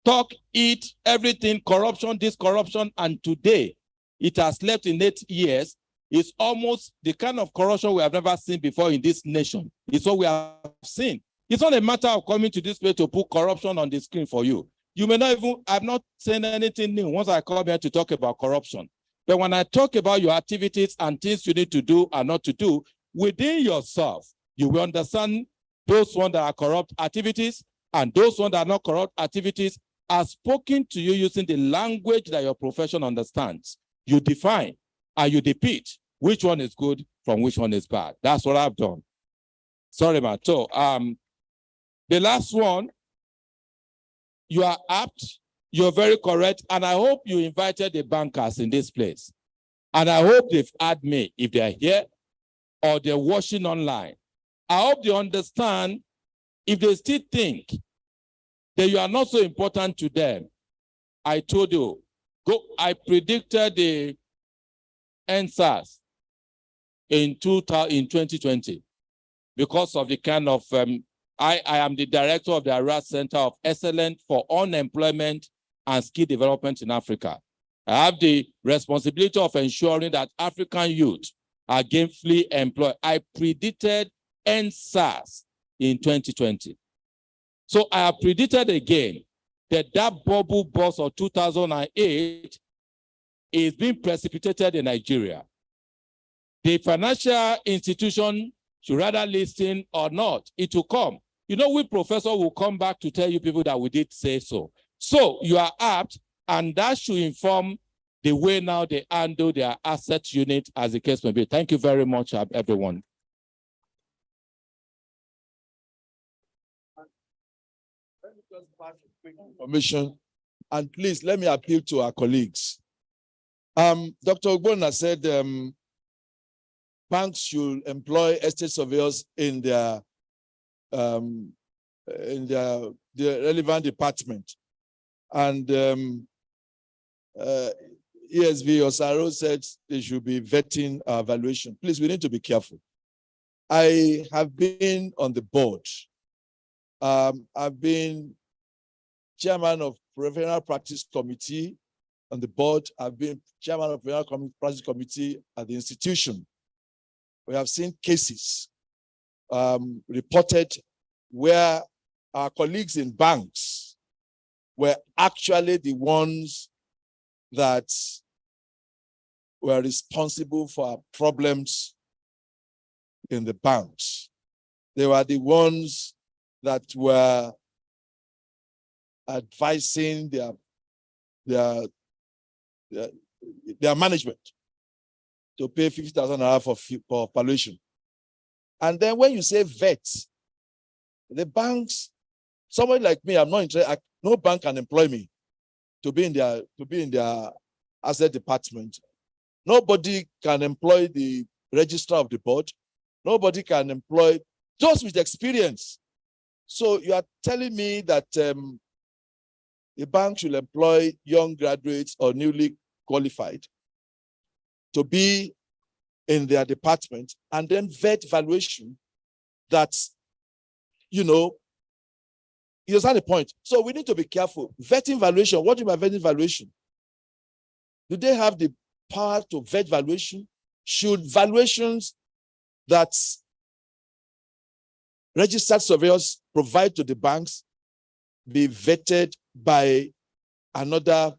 talk, eat, everything, corruption, this corruption, and today it has left in 8 years. It's almost the kind of corruption we have never seen before in this nation. It's what we have seen. It's not a matter of coming to this place to put corruption on the screen for you. You may not even, I'm not saying anything new once I come here to talk about corruption. But when I talk about your activities and things you need to do and not to do, within yourself, you will understand those ones that are corrupt activities and those ones that are not corrupt activities are spoken to you using the language that your profession understands. You define and you depict which one is good from which one is bad. That's what I've done. Sorry, man. So the last one, you are apt, you're very correct, and I hope you invited the bankers in this place. And I hope they've had me if they're here or they're watching online. I hope they understand if they still think that you are not so important to them. I told you, I predicted the NSAS in 2020 because of the kind of, I am the director of the Ara Center of Excellence for Unemployment and Skill Development in Africa. I have the responsibility of ensuring that African youth are gainfully employed. I predicted NSAS in 2020. So I have predicted again that bubble burst of 2008 is being precipitated in Nigeria. The financial institution should rather listen or not, it will come. We professors will come back to tell you people that we did say so. So you are apt, and that should inform the way now they handle their asset unit as the case may be. Thank you very much, everyone. Let me just pass a quick information, and please let me appeal to our colleagues. Dr. Ogbonna said banks should employ estate surveyors in their the relevant department, and ESV Osaro said they should be vetting our valuation. Please, we need to be careful. I have been on the board. I've been chairman of Professional Practice Committee on the board. I've been chairman of Professional Practice Committee at the institution. We have seen cases reported where our colleagues in banks were actually the ones that were responsible for our problems in the banks. They were the ones that were advising their management to pay 50,000 naira for valuation. And then when you say vet, the banks, someone like me, I'm not interested. No bank can employ me to be in their asset department. Nobody can employ the registrar of the board. Nobody can employ those with experience. So you are telling me that the bank should employ young graduates or newly qualified to be in their department and then vet valuation that, you understand the point. So we need to be careful. Vetting valuation, what do you mean by vetting valuation? Do they have the power to vet valuation? Should valuations that registered surveyors provide to the banks be vetted by another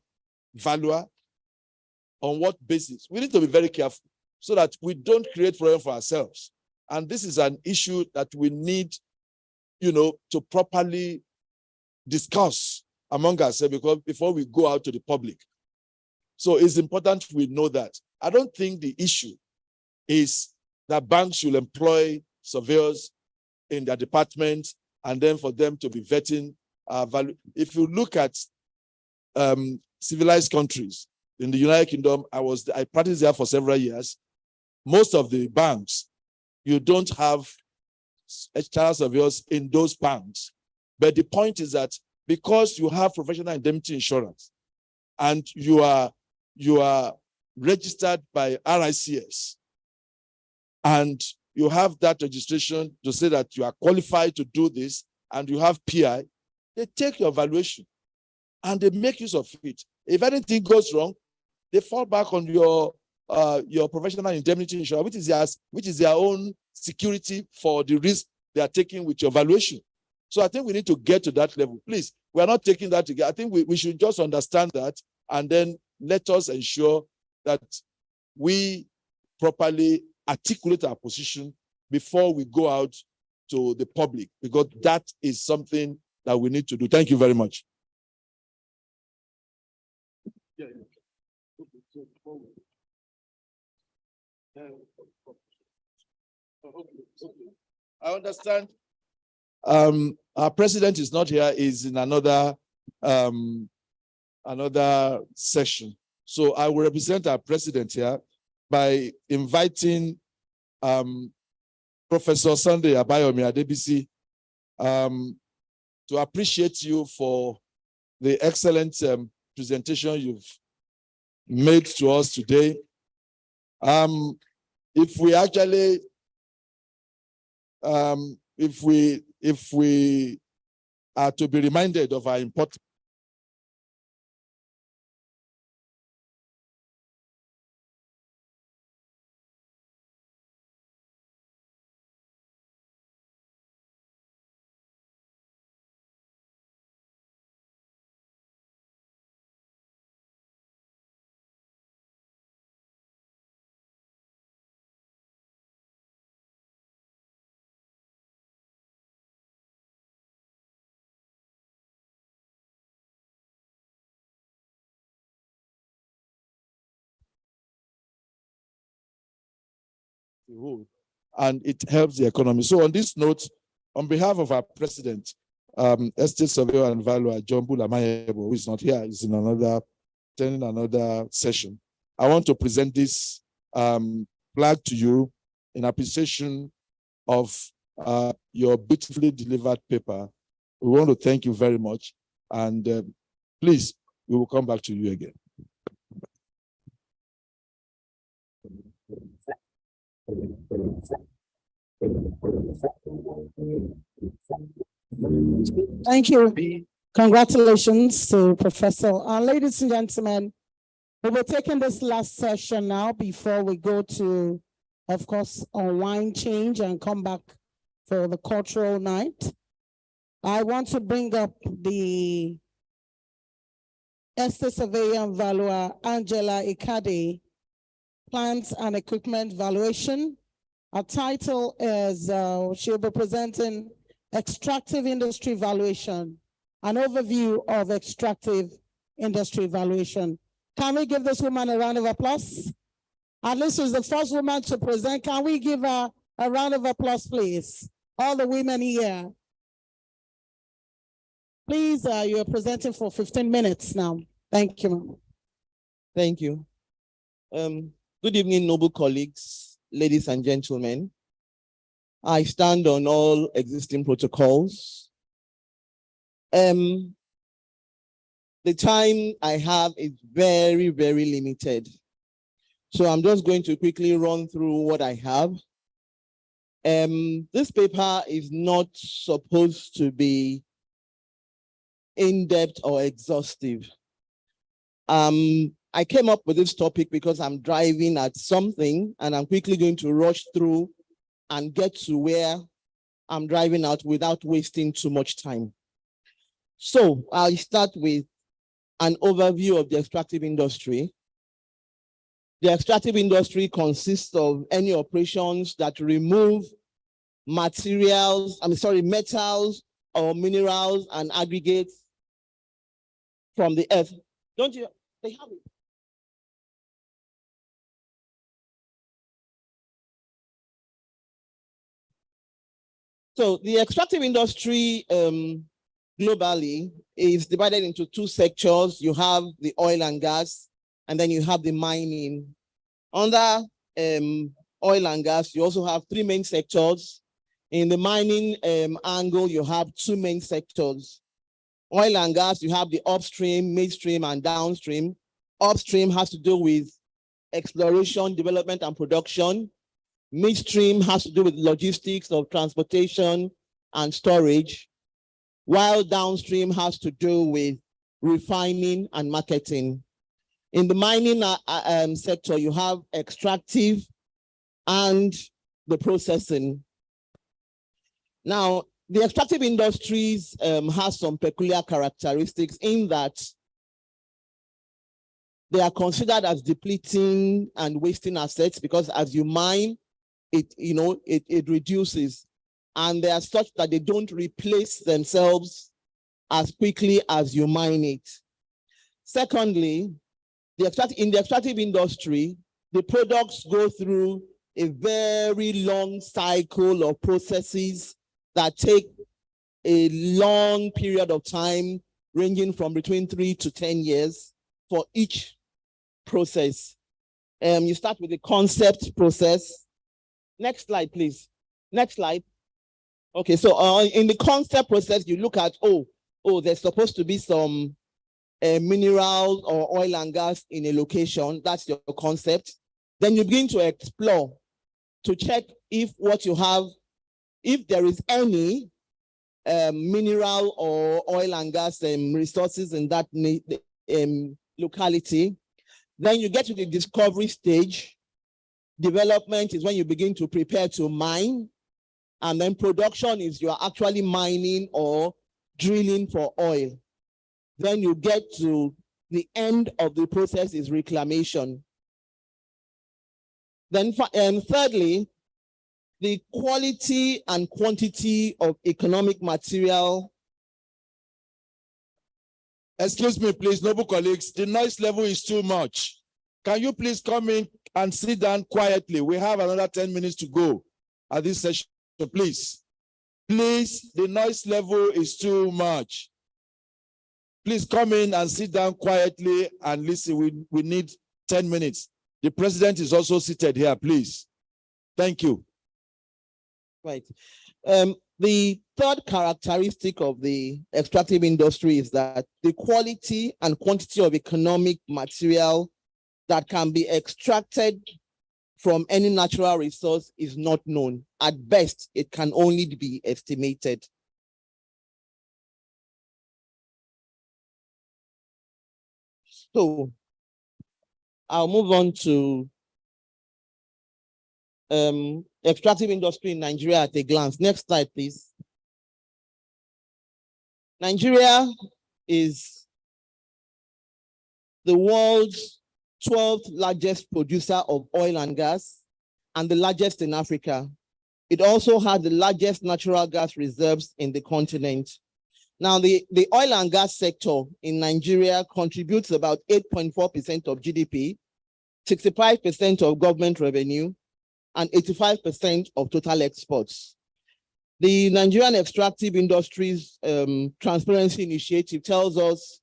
valuer? On what basis? We need to be very careful so that we don't create problem for ourselves. And this is an issue that we need, to properly discuss among ourselves before we go out to the public. So it's important we know that. I don't think the issue is that banks should employ surveyors in their department and then for them to be vetting value. If you look at civilized countries, in the United Kingdom, I practiced there for several years. Most of the banks, you don't have external surveyors in those banks. But the point is that because you have professional indemnity insurance and you are registered by RICS and you have that registration to say that you are qualified to do this and you have PI, they take your valuation and they make use of it. If anything goes wrong, they fall back on your professional indemnity insurance, which is their own security for the risk they are taking with your valuation. So I think we need to get to that level. Please, we are not taking that together. I think we should just understand that and then let us ensure that we properly articulate our position before we go out to the public, because that is something that we need to do. Thank you very much. I understand. Our president is not here, is in another session. So I will represent our president here by inviting Professor Sunday Abayomi Adebisi to appreciate you for the excellent presentation you've made to us today. If we actually, if we are to be reminded of our importance, a whole, and it helps the economy. So on this note, on behalf of our president, Estate Surveyor and Valuer, John Bulamayebo, who is not here, is in attending another session. I want to present this flag to you in appreciation of your beautifully delivered paper. We want to thank you very much, and please, we will come back to you again. Thank you. Congratulations to Professor. Ladies and gentlemen, we will take in this last session now before we go to, of course, unwind, change, and come back for the cultural night. I want to bring up the Estate Surveyor and Valuer, Angela Ikade, Plants and Equipment Valuation. Our title is, she'll be presenting Extractive Industry Valuation, an overview of extractive industry valuation. Can we give this woman a round of applause? At least she's the first woman to present. Can we give her a round of applause, please? All the women here. Please, you're presenting for 15 minutes now. Thank you. Thank you. Good evening, noble colleagues, ladies and gentlemen. I stand on all existing protocols. The time I have is very, very limited. So I'm just going to quickly run through what I have. This paper is not supposed to be in-depth or exhaustive. I came up with this topic because I'm driving at something and I'm quickly going to rush through and get to where I'm driving out without wasting too much time. So I'll start with an overview of the extractive industry. The extractive industry consists of any operations that remove metals or minerals and aggregates from the earth. Don't you? They have it. So the extractive industry globally is divided into two sectors. You have the oil and gas, and then you have the mining. Under oil and gas, you also have three main sectors. In the mining angle, you have two main sectors. Oil and gas, you have the upstream, midstream, and downstream. Upstream has to do with exploration, development, and production. Midstream has to do with logistics of transportation and storage, while downstream has to do with refining and marketing. In the mining sector, you have extractive and the processing. Now, the extractive industries has some peculiar characteristics in that they are considered as depleting and wasting assets because as you mine, it reduces, and they are such that they don't replace themselves as quickly as you mine it. Secondly, in the extractive industry, the products go through a very long cycle of processes that take a long period of time, ranging from between 3 to 10 years for each process. You start with the concept process. Next slide, please. Next slide. Okay, so in the concept process, you look at, there's supposed to be some minerals or oil and gas in a location. That's your concept. Then you begin to explore to check if what you have, if there is any mineral or oil and gas resources in that locality. Then you get to the discovery stage. Development is when you begin to prepare to mine. And then production is you are actually mining or drilling for oil. Then you get to the end of the process is reclamation. Then thirdly, the quality and quantity of economic material. Excuse me, please, noble colleagues, the noise level is too much. Can you please come in and sit down quietly. We have another 10 minutes to go at this session, please. Please, the noise level is too much. Please come in and sit down quietly and listen. We need 10 minutes. The president is also seated here, please. Thank you. Right. The third characteristic of the extractive industry is that the quality and quantity of economic material that can be extracted from any natural resource is not known. At best, it can only be estimated. So I'll move on to extractive industry in Nigeria at a glance. Next slide, please. Nigeria is the world's 12th largest producer of oil and gas and the largest in Africa. It also has the largest natural gas reserves in the continent. Now, the oil and gas sector in Nigeria contributes about 8.4% of GDP, 65% of government revenue, and 85% of total exports. The Nigerian Extractive Industries Transparency Initiative tells us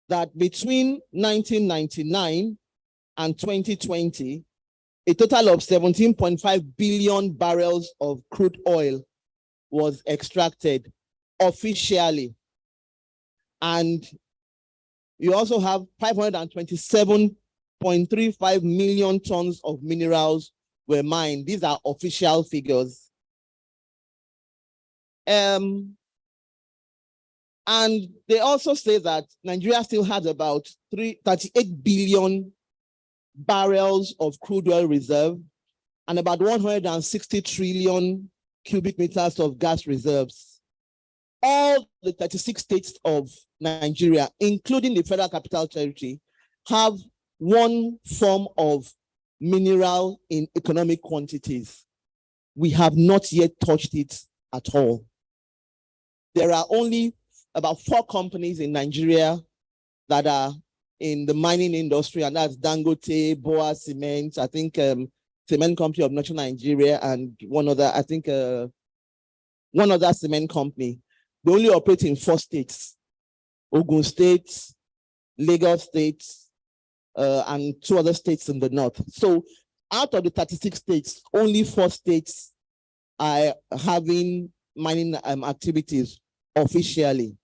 that between 1999 and 2020, a total of 17.5 billion barrels of crude oil was extracted officially. And you also have 527.35 million tons of minerals were mined. These are official figures. And they also say that Nigeria still has about 38 billion barrels of crude oil reserve and about 160 trillion cubic meters of gas reserves. All the 36 states of Nigeria, including the Federal Capital Territory, have one form of mineral in economic quantities. We have not yet touched it at all. There are only about 4 companies in Nigeria that are in the mining industry, and that's Dangote, Boa Cement, I think Cement Company of Northern Nigeria, and one other cement company. They only operate in 4 states: Ogun State, Lagos State, and 2 other states in the north. So out of the 36 states, only 4 states are having mining activities officially.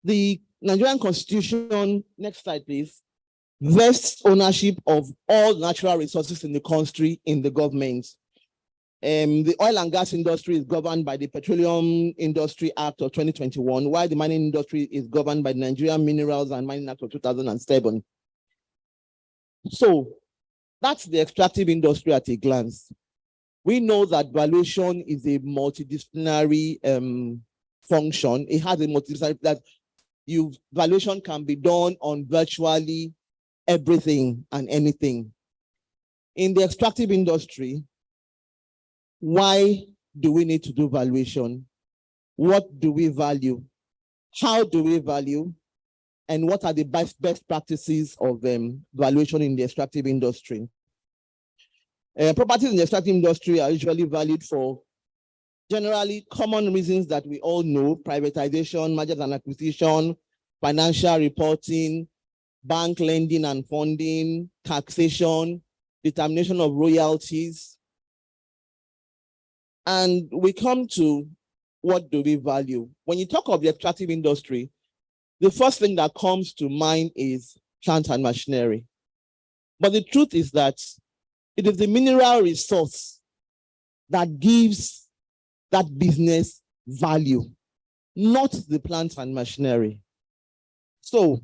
The Nigerian Constitution, next slide please, vests ownership of all natural resources in the country in the government. The oil and gas industry is governed by the Petroleum Industry Act of 2021, while the mining industry is governed by the Nigerian Minerals and Mining Act of 2007. So that's the extractive industry at a glance. We know that valuation is a multidisciplinary function. It has a multidisciplinary that valuation can be done on virtually everything and anything. In the extractive industry, why do we need to do valuation? What do we value? How do we value? And what are the best practices of valuation in the extractive industry? Properties in the extractive industry are usually valued for generally common reasons that we all know: privatization, mergers and acquisition, financial reporting, bank lending and funding, taxation, determination of royalties. And we come to, what do we value? When you talk of the extractive industry, the first thing that comes to mind is plant and machinery. But the truth is that it is the mineral resource that gives that business value, not the plant and machinery. So,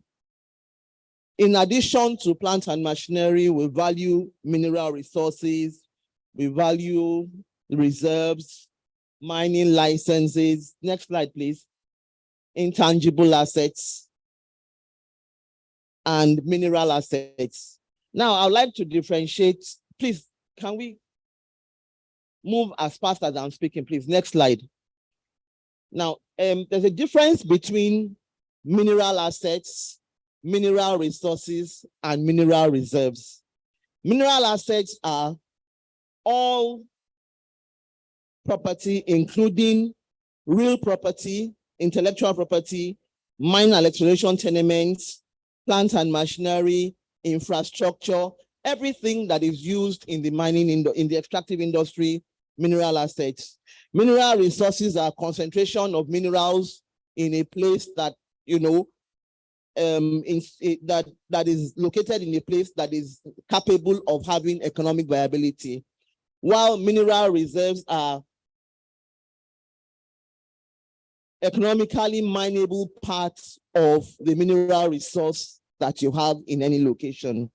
in addition to plant and machinery, we value mineral resources, we value reserves, mining licenses. Next slide, please. Intangible assets and mineral assets. Now, I would like to differentiate. Please, can we move as fast as I'm speaking, please? Next slide. Now, there's a difference between mineral assets, mineral resources, and mineral reserves. Mineral assets are all property, including real property, intellectual property, mine and exploration tenements, plant and machinery, infrastructure, everything that is used in the mining, in the extractive industry, mineral assets. Mineral resources are concentration of minerals in a place that, that is located in a place that is capable of having economic viability. While mineral reserves are economically mineable parts of the mineral resource that you have in any location.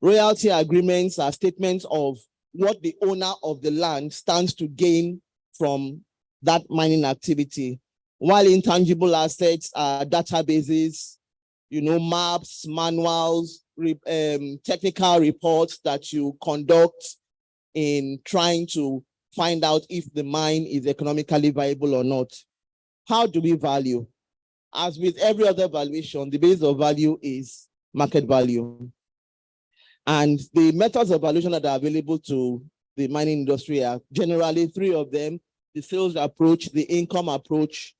Royalty agreements are statements of what the owner of the land stands to gain from that mining activity, while intangible assets are databases, maps, manuals, technical reports that you conduct in trying to find out if the mine is economically viable or not. How do we value? As with every other valuation, the base of value is market value. And the methods of valuation that are available to the mining industry are generally three of them: the sales approach, the income approach,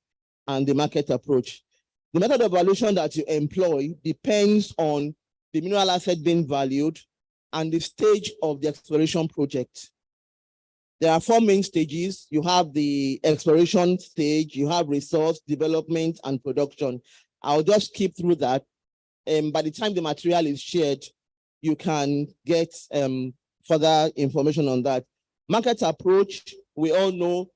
and the market approach. The method of valuation that you employ depends on the mineral asset being valued and the stage of the exploration project. There are four main stages. You have the exploration stage, you have resource development and production. I'll just skip through that. By the time the material is shared, you can get further information on that. Market approach, we all know,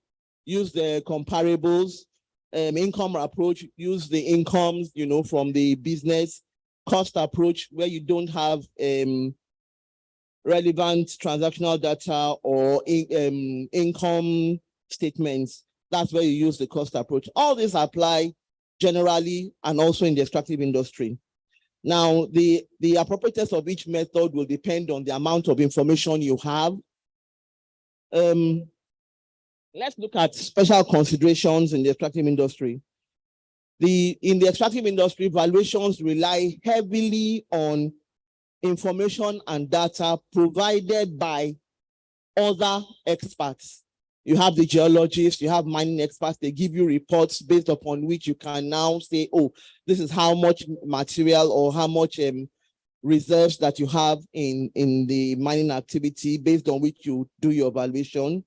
use the comparables. Income approach, use the incomes, from the business. Cost approach, where you don't have relevant transactional data or income statements. That's where you use the cost approach. All these apply generally and also in the extractive industry. Now, the appropriateness of each method will depend on the amount of information you have. Let's look at special considerations in the extractive industry. In the extractive industry, valuations rely heavily on information and data provided by other experts. You have the geologists, you have mining experts, they give you reports based upon which you can now say, oh, this is how much material or how much reserves that you have in the mining activity, based on which you do your valuation.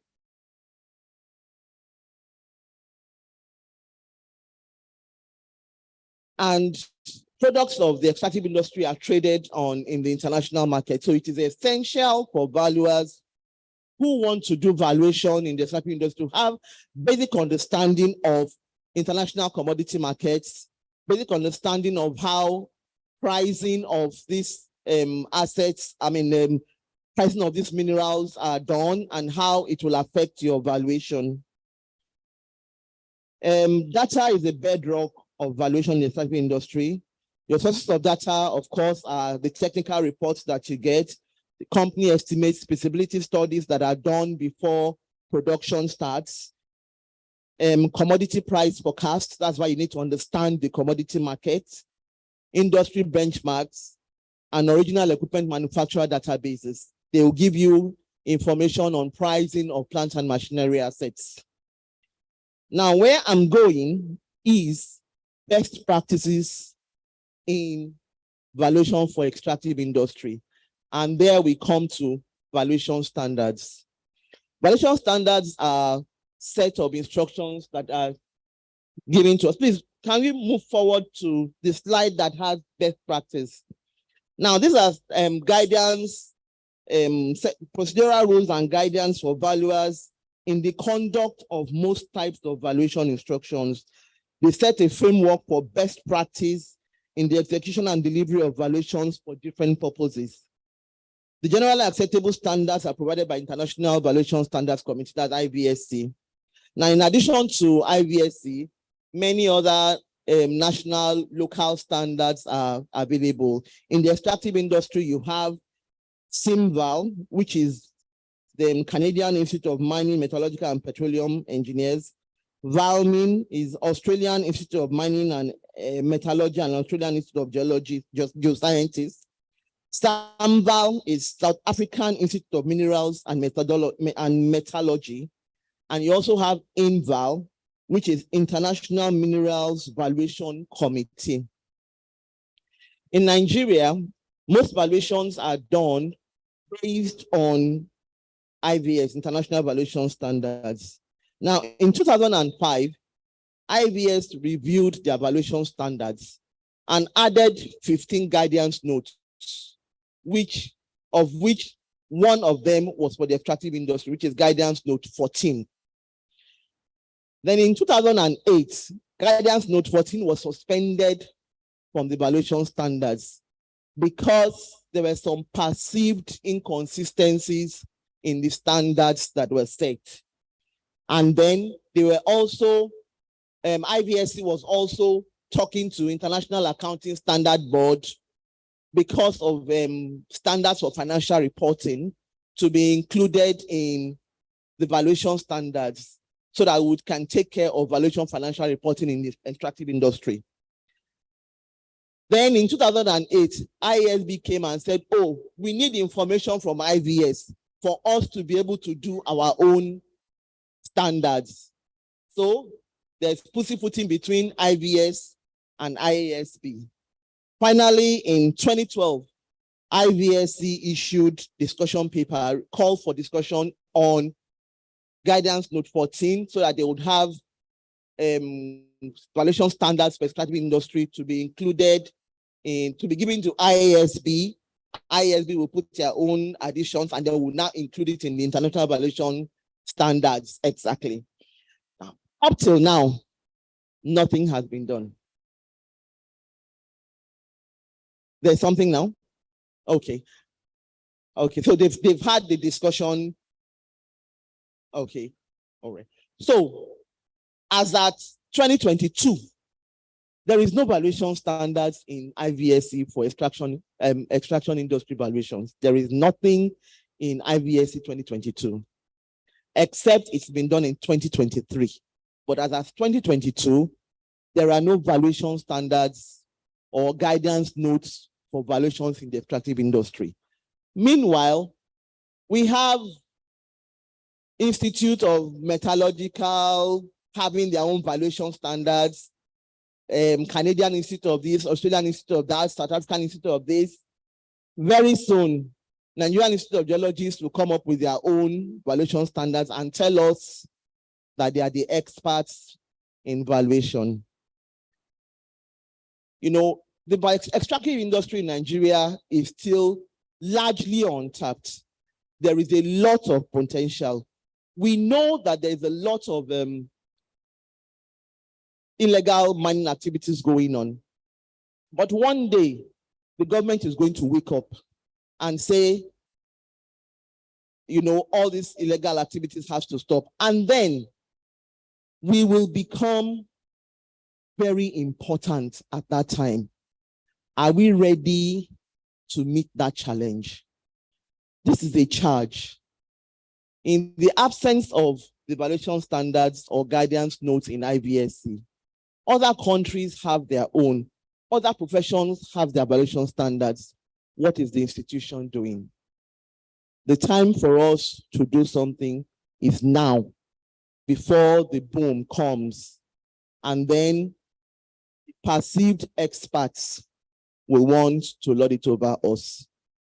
And products of the extractive industry are traded in the international market. So it is essential for valuers who want to do valuation in the extractive industry to have basic understanding of international commodity markets, basic understanding of how pricing of these assets, pricing of these minerals are done and how it will affect your valuation. Data is a bedrock of valuation in the extractive industry. Your sources of data, of course, are the technical reports that you get, the company estimates, feasibility studies that are done before production starts, commodity price forecasts. That's why you need to understand the commodity market, industry benchmarks, and original equipment manufacturer databases. They will give you information on pricing of plant and machinery assets. Now, where I'm going is best practices in valuation for extractive industry. And there we come to valuation standards. Valuation standards are a set of instructions that are given to us. Please, can we move forward to the slide that has best practice? Now, these are guidance, procedural rules and guidance for valuers in the conduct of most types of valuation instructions. They set a framework for best practice in the execution and delivery of valuations for different purposes. The generally acceptable standards are provided by International Valuation Standards Committee, that's IVSC. Now, in addition to IVSC, many other national, local standards are available. In the extractive industry, you have CIMVAL, which is the Canadian Institute of Mining, Metallurgical and Petroleum Engineers. VALMIN is Australian Institute of Mining and Metallurgy and Australian Institute of Geology, Geosciences. SAMVAL is South African Institute of Minerals and Metallurgy. And you also have INVAL, which is International Minerals Valuation Committee. In Nigeria, most valuations are done based on IVS, International Valuation Standards. Now, in 2005, IVS reviewed their valuation standards and added 15 guidance notes, of which one of them was for the extractive industry, which is guidance note 14. Then in 2008, guidance note 14 was suspended from the valuation standards because there were some perceived inconsistencies in the standards that were set. And then they were also, IVSC was also talking to International Accounting Standard Board because of standards for financial reporting to be included in the valuation standards so that we can take care of valuation financial reporting in the extractive industry. Then in 2008, ISB came and said, oh, we need information from IVS for us to be able to do our own standards. So there's pussyfooting between IVS and IASB. Finally, in 2012, IVSC issued discussion paper, called for discussion on guidance note 14 so that they would have valuation standards for extractive industry to be included to be given to IASB. IASB will put their own additions and they will now include it in the international valuation standards. Exactly. Now, up till now, nothing has been done. There's something now? Okay. Okay, so they've had the discussion. Okay, all right. So as at 2022, there is no valuation standards in IVSC for extraction industry valuations. There is nothing in IVSC 2022, except it's been done in 2023. But as of 2022, there are no valuation standards or guidance notes for valuations in the extractive industry. Meanwhile, we have Institute of Metallurgical having their own valuation standards, Canadian Institute of this, Australian Institute of that, South African Institute of this. Very soon, Nigerian Institute of Geologists will come up with their own valuation standards and tell us that they are the experts in valuation. You know, the extractive industry in Nigeria is still largely untapped. There is a lot of potential. We know that there is a lot of illegal mining activities going on. But one day, the government is going to wake up and say, you know, all these illegal activities have to stop. And then we will become very important at that time. Are we ready to meet that challenge? This is a charge. In the absence of the valuation standards or guidance notes in IVSC, other countries have their own. Other professions have their valuation standards. What is the institution doing? The time for us to do something is now, before the boom comes, and then perceived experts will want to lord it over us.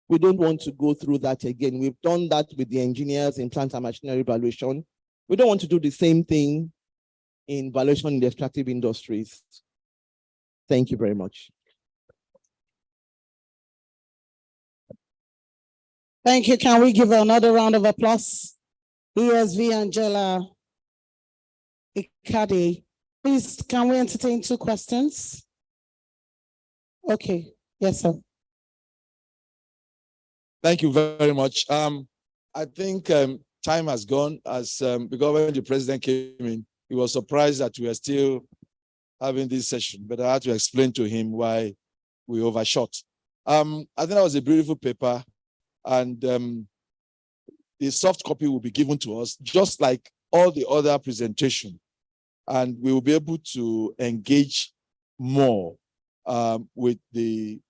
We don't want to go through that again. We've done that with the engineers in plant and machinery valuation. We don't want to do the same thing in valuation in the extractive industries. Thank you very much. Thank you. Can we give another round of applause? ESV Angela Ikade. Please, can we entertain 2 questions? Okay. Yes, sir. Thank you very much. I think time has gone because when the president came in, he was surprised that we are still having this session, but I had to explain to him why we overshot. I think that was a beautiful paper, and the soft copy will be given to us, just like all the other presentation, and we will be able to engage more with the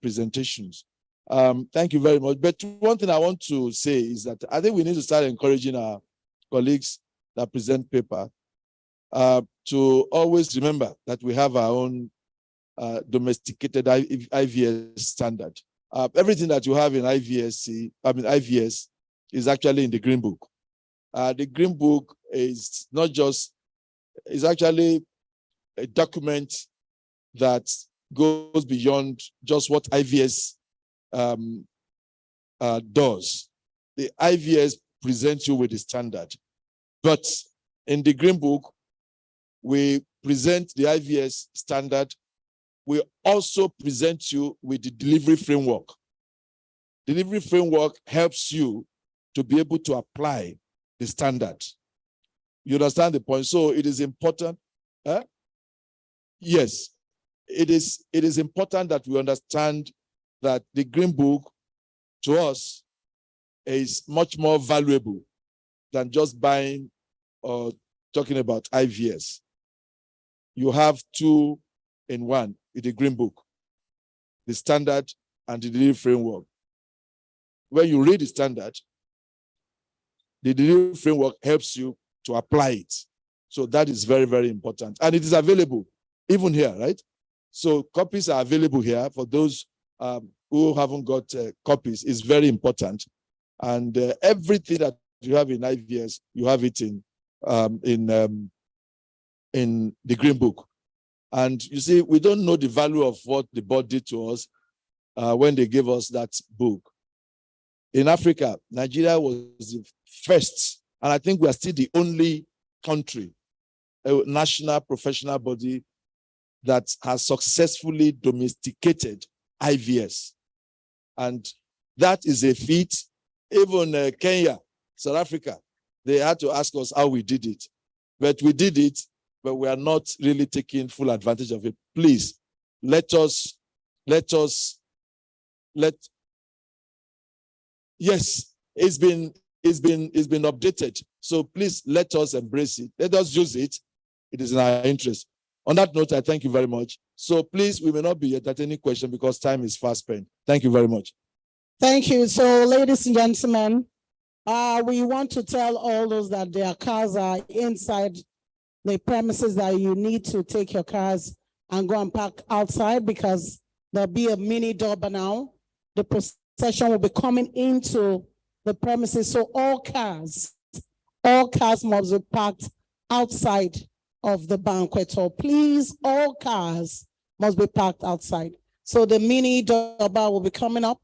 presentations. Thank you very much. But one thing I want to say is that I think we need to start encouraging our colleagues that present paper to always remember that we have our own domesticated IVS standard. Everything that you have in IVS is actually in the Green Book. The Green Book is not just, is actually a document that goes beyond just what IVS does. The IVS presents you with the standard. But in the Green Book, we present the IVS standard. We also present you with the delivery framework. Delivery framework helps you to be able to apply the standard. You understand the point? So it is important. Yes, it is important that we understand that the Green Book to us is much more valuable than just buying or talking about IVS. You have two in one in the Green Book, the standard and the delivery framework. When you read the standard, the delivery framework helps you to apply it. So that is very, very important. And it is available even here, right? So copies are available here for those who haven't got copies. Is very important. And everything that you have in IVS, you have it in the Green Book. And you see, we don't know the value of what the board did to us when they gave us that book. In Africa, Nigeria was the first, and I think we are still the only country, a national professional body that has successfully domesticated IVS. And that is a feat. Even Kenya, South Africa, they had to ask us how we did it. But we did it, but we are not really taking full advantage of it. Please, yes, it's been updated. So please let us embrace it. Let us use it. It is in our interest. On that note, I thank you very much. So please, we may not be at any question because time is fast spent. Thank you very much. Thank you. So, ladies and gentlemen, we want to tell all those that their cars are inside the premises, that you need to take your cars and go and park outside, because there'll be a mini Durbar now. The procession will be coming into the premises. So all cars must be parked outside of the banquet hall. Please, all cars must be parked outside. So the mini Durbar will be coming up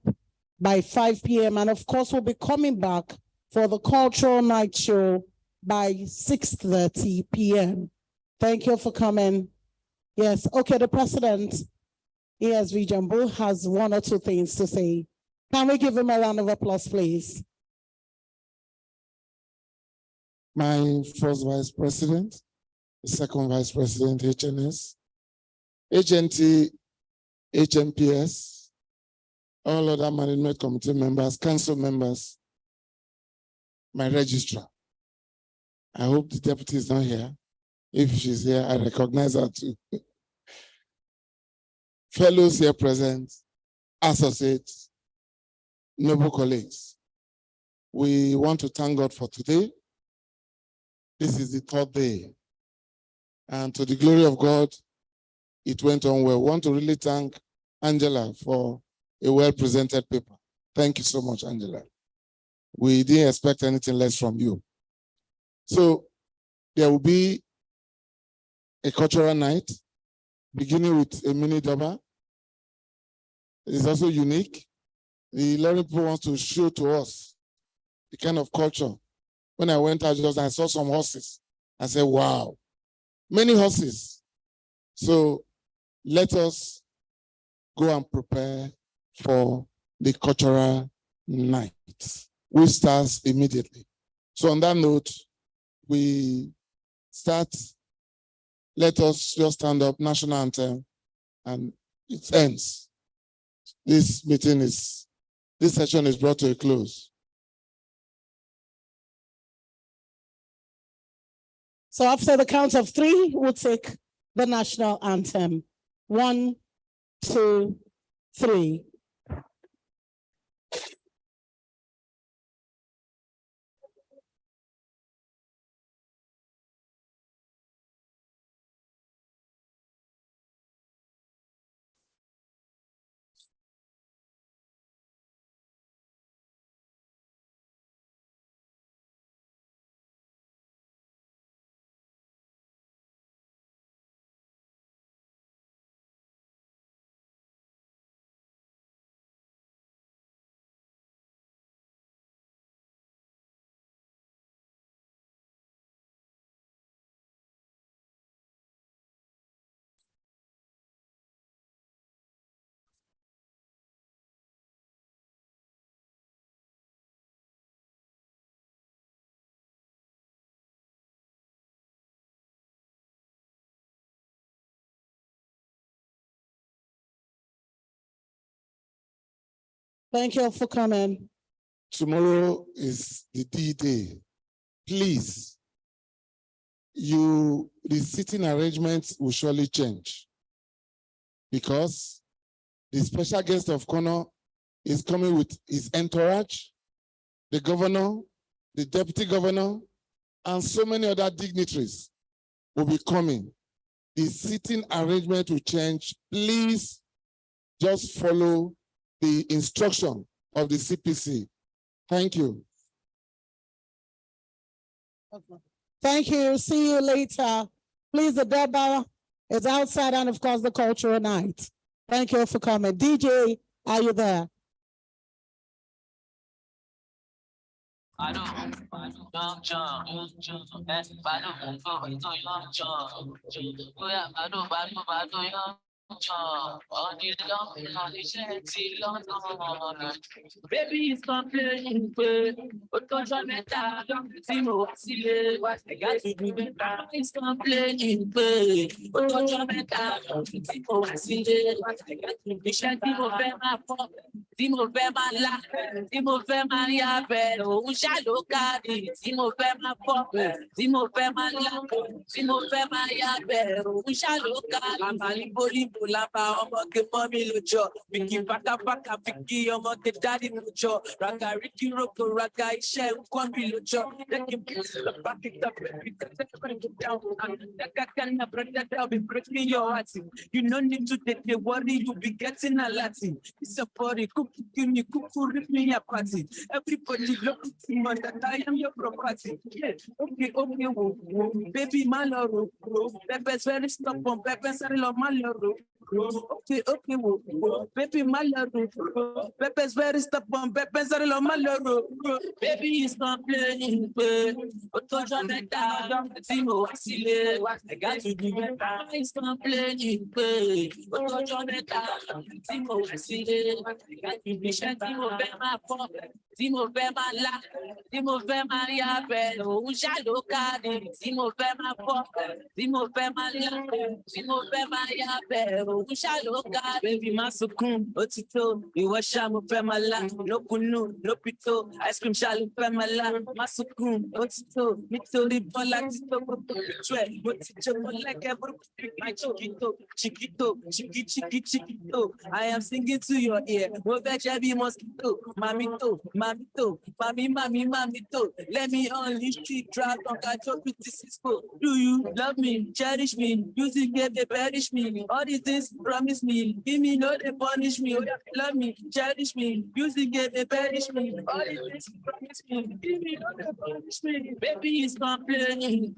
by 5 p.m. And of course, we'll be coming back for the cultural night show by 6:30 p.m. Thank you for coming. Yes, okay, the president, ESV Jumbo, has one or two things to say. Can we give him a round of applause, please? My first vice president, the second vice president, HNS, HNT, HMPS, all other management committee members, council members, my registrar. I hope the deputy is not here. If she's here, I recognize her too. Fellows here present, associates, noble colleagues, we want to thank God for today. This is the third day. And to the glory of God, it went on well. We want to really thank Angela for a well-presented paper. Thank you so much, Angela. We didn't expect anything less from you. So there will be a cultural night, beginning with a mini Durbar. It's also unique. The Ilorin people wants to show to us the kind of culture. When I went out, I saw some horses. I said, wow, many horses. So let us go and prepare for the cultural night, which starts immediately. So on that note, we start. Let us just stand up, national anthem, and it ends. This session is brought to a close. So after the count of three, we'll take the national anthem. 1, 2, 3. Thank you for coming. Tomorrow is the D-Day. Please, the seating arrangements will surely change because the special guest of honor is coming with his entourage, the governor, the deputy governor, and so many other dignitaries will be coming. The seating arrangement will change. Please just follow the instruction of the CPC. Thank you. Thank you. See you later. Please, the doorbell is outside and of course the cultural night. Thank you for coming. DJ, are you there? Baby is complaining, but I got to do better. He's complaining, but I got to be shanty over my phone. Timo Bema Timo Bema Yabe, Ushalo Kadi, Timo Bema Pop, Timo Bema Timo Bema Yabe, Ushalo Kadi, Maliboli Bulaba, Omoke Mommy Lucho, Vicky Paka Paka, Vicky, Omoke Daddy Lucho, Raka Ricky Roko, Raka Isha, Kwambi Lucho, they can the bucket up, I'll be breaking your heart. You no need to take the worry, you'll be getting a Latin. It's a body. Give me rip me a party. Everybody look at me that I am your property. Okay, baby Maloro. Pepe's very stubborn. Pepe's very low Maloro. Okay, baby Maloro. Pepe's very stubborn. Pepe's very low Maloro. Baby is complaining. But don't let down. Timo Wasile. I got to be better. He's complaining. But don't let down. Timo Wasile. I got to be Timo Bema Pop, Timo Bema La, Timo Bema Yabe, Ushalo Kadi, Timo Bema Pop, Timo Bema La, Timo Bema Yabe, Ushalo Kadi, baby Masukun, Otito, Iwashamu Bema La, no Kunu, no Pito, ice cream Shalu Bema La, Masukun, Otito, Mitori Bola Tito, Otito, like every Chiquito. I am singing to your ear. Chevy mosquito, mamito, mamito. Let me unleash the drag on Kajo 56. Do you love me, cherish me, music get they perish me, all these things promise me, give me no they punish me, love me, cherish me, music get they perish me, all these things promise me, give me no they punish me, baby is complaining,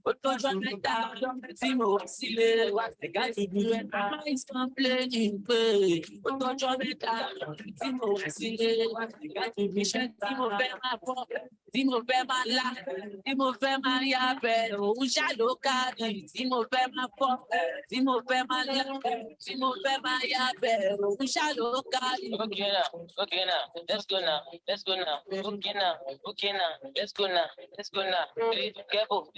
but don't let down, Timo Wasile, what the guy to do it, is complaining, but don't let down. Timo Wasile, I got to be sure Timo Bema Pop, Timo Bema La, Timo Bema Yabe, Ushalo Kadi, Timo Bema Pop, Timo Bema La, Timo Bema Yabe, Ushalo Kadi. Okay now, let's go now, okay now, let's go now, careful,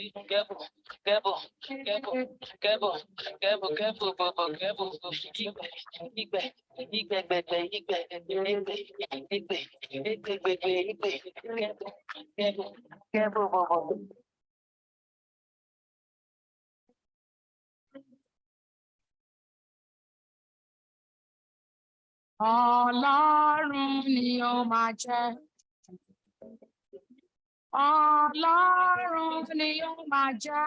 Ọlọ́run ni ó máa jẹ́. Ọlọ́run ni ó máa jẹ́.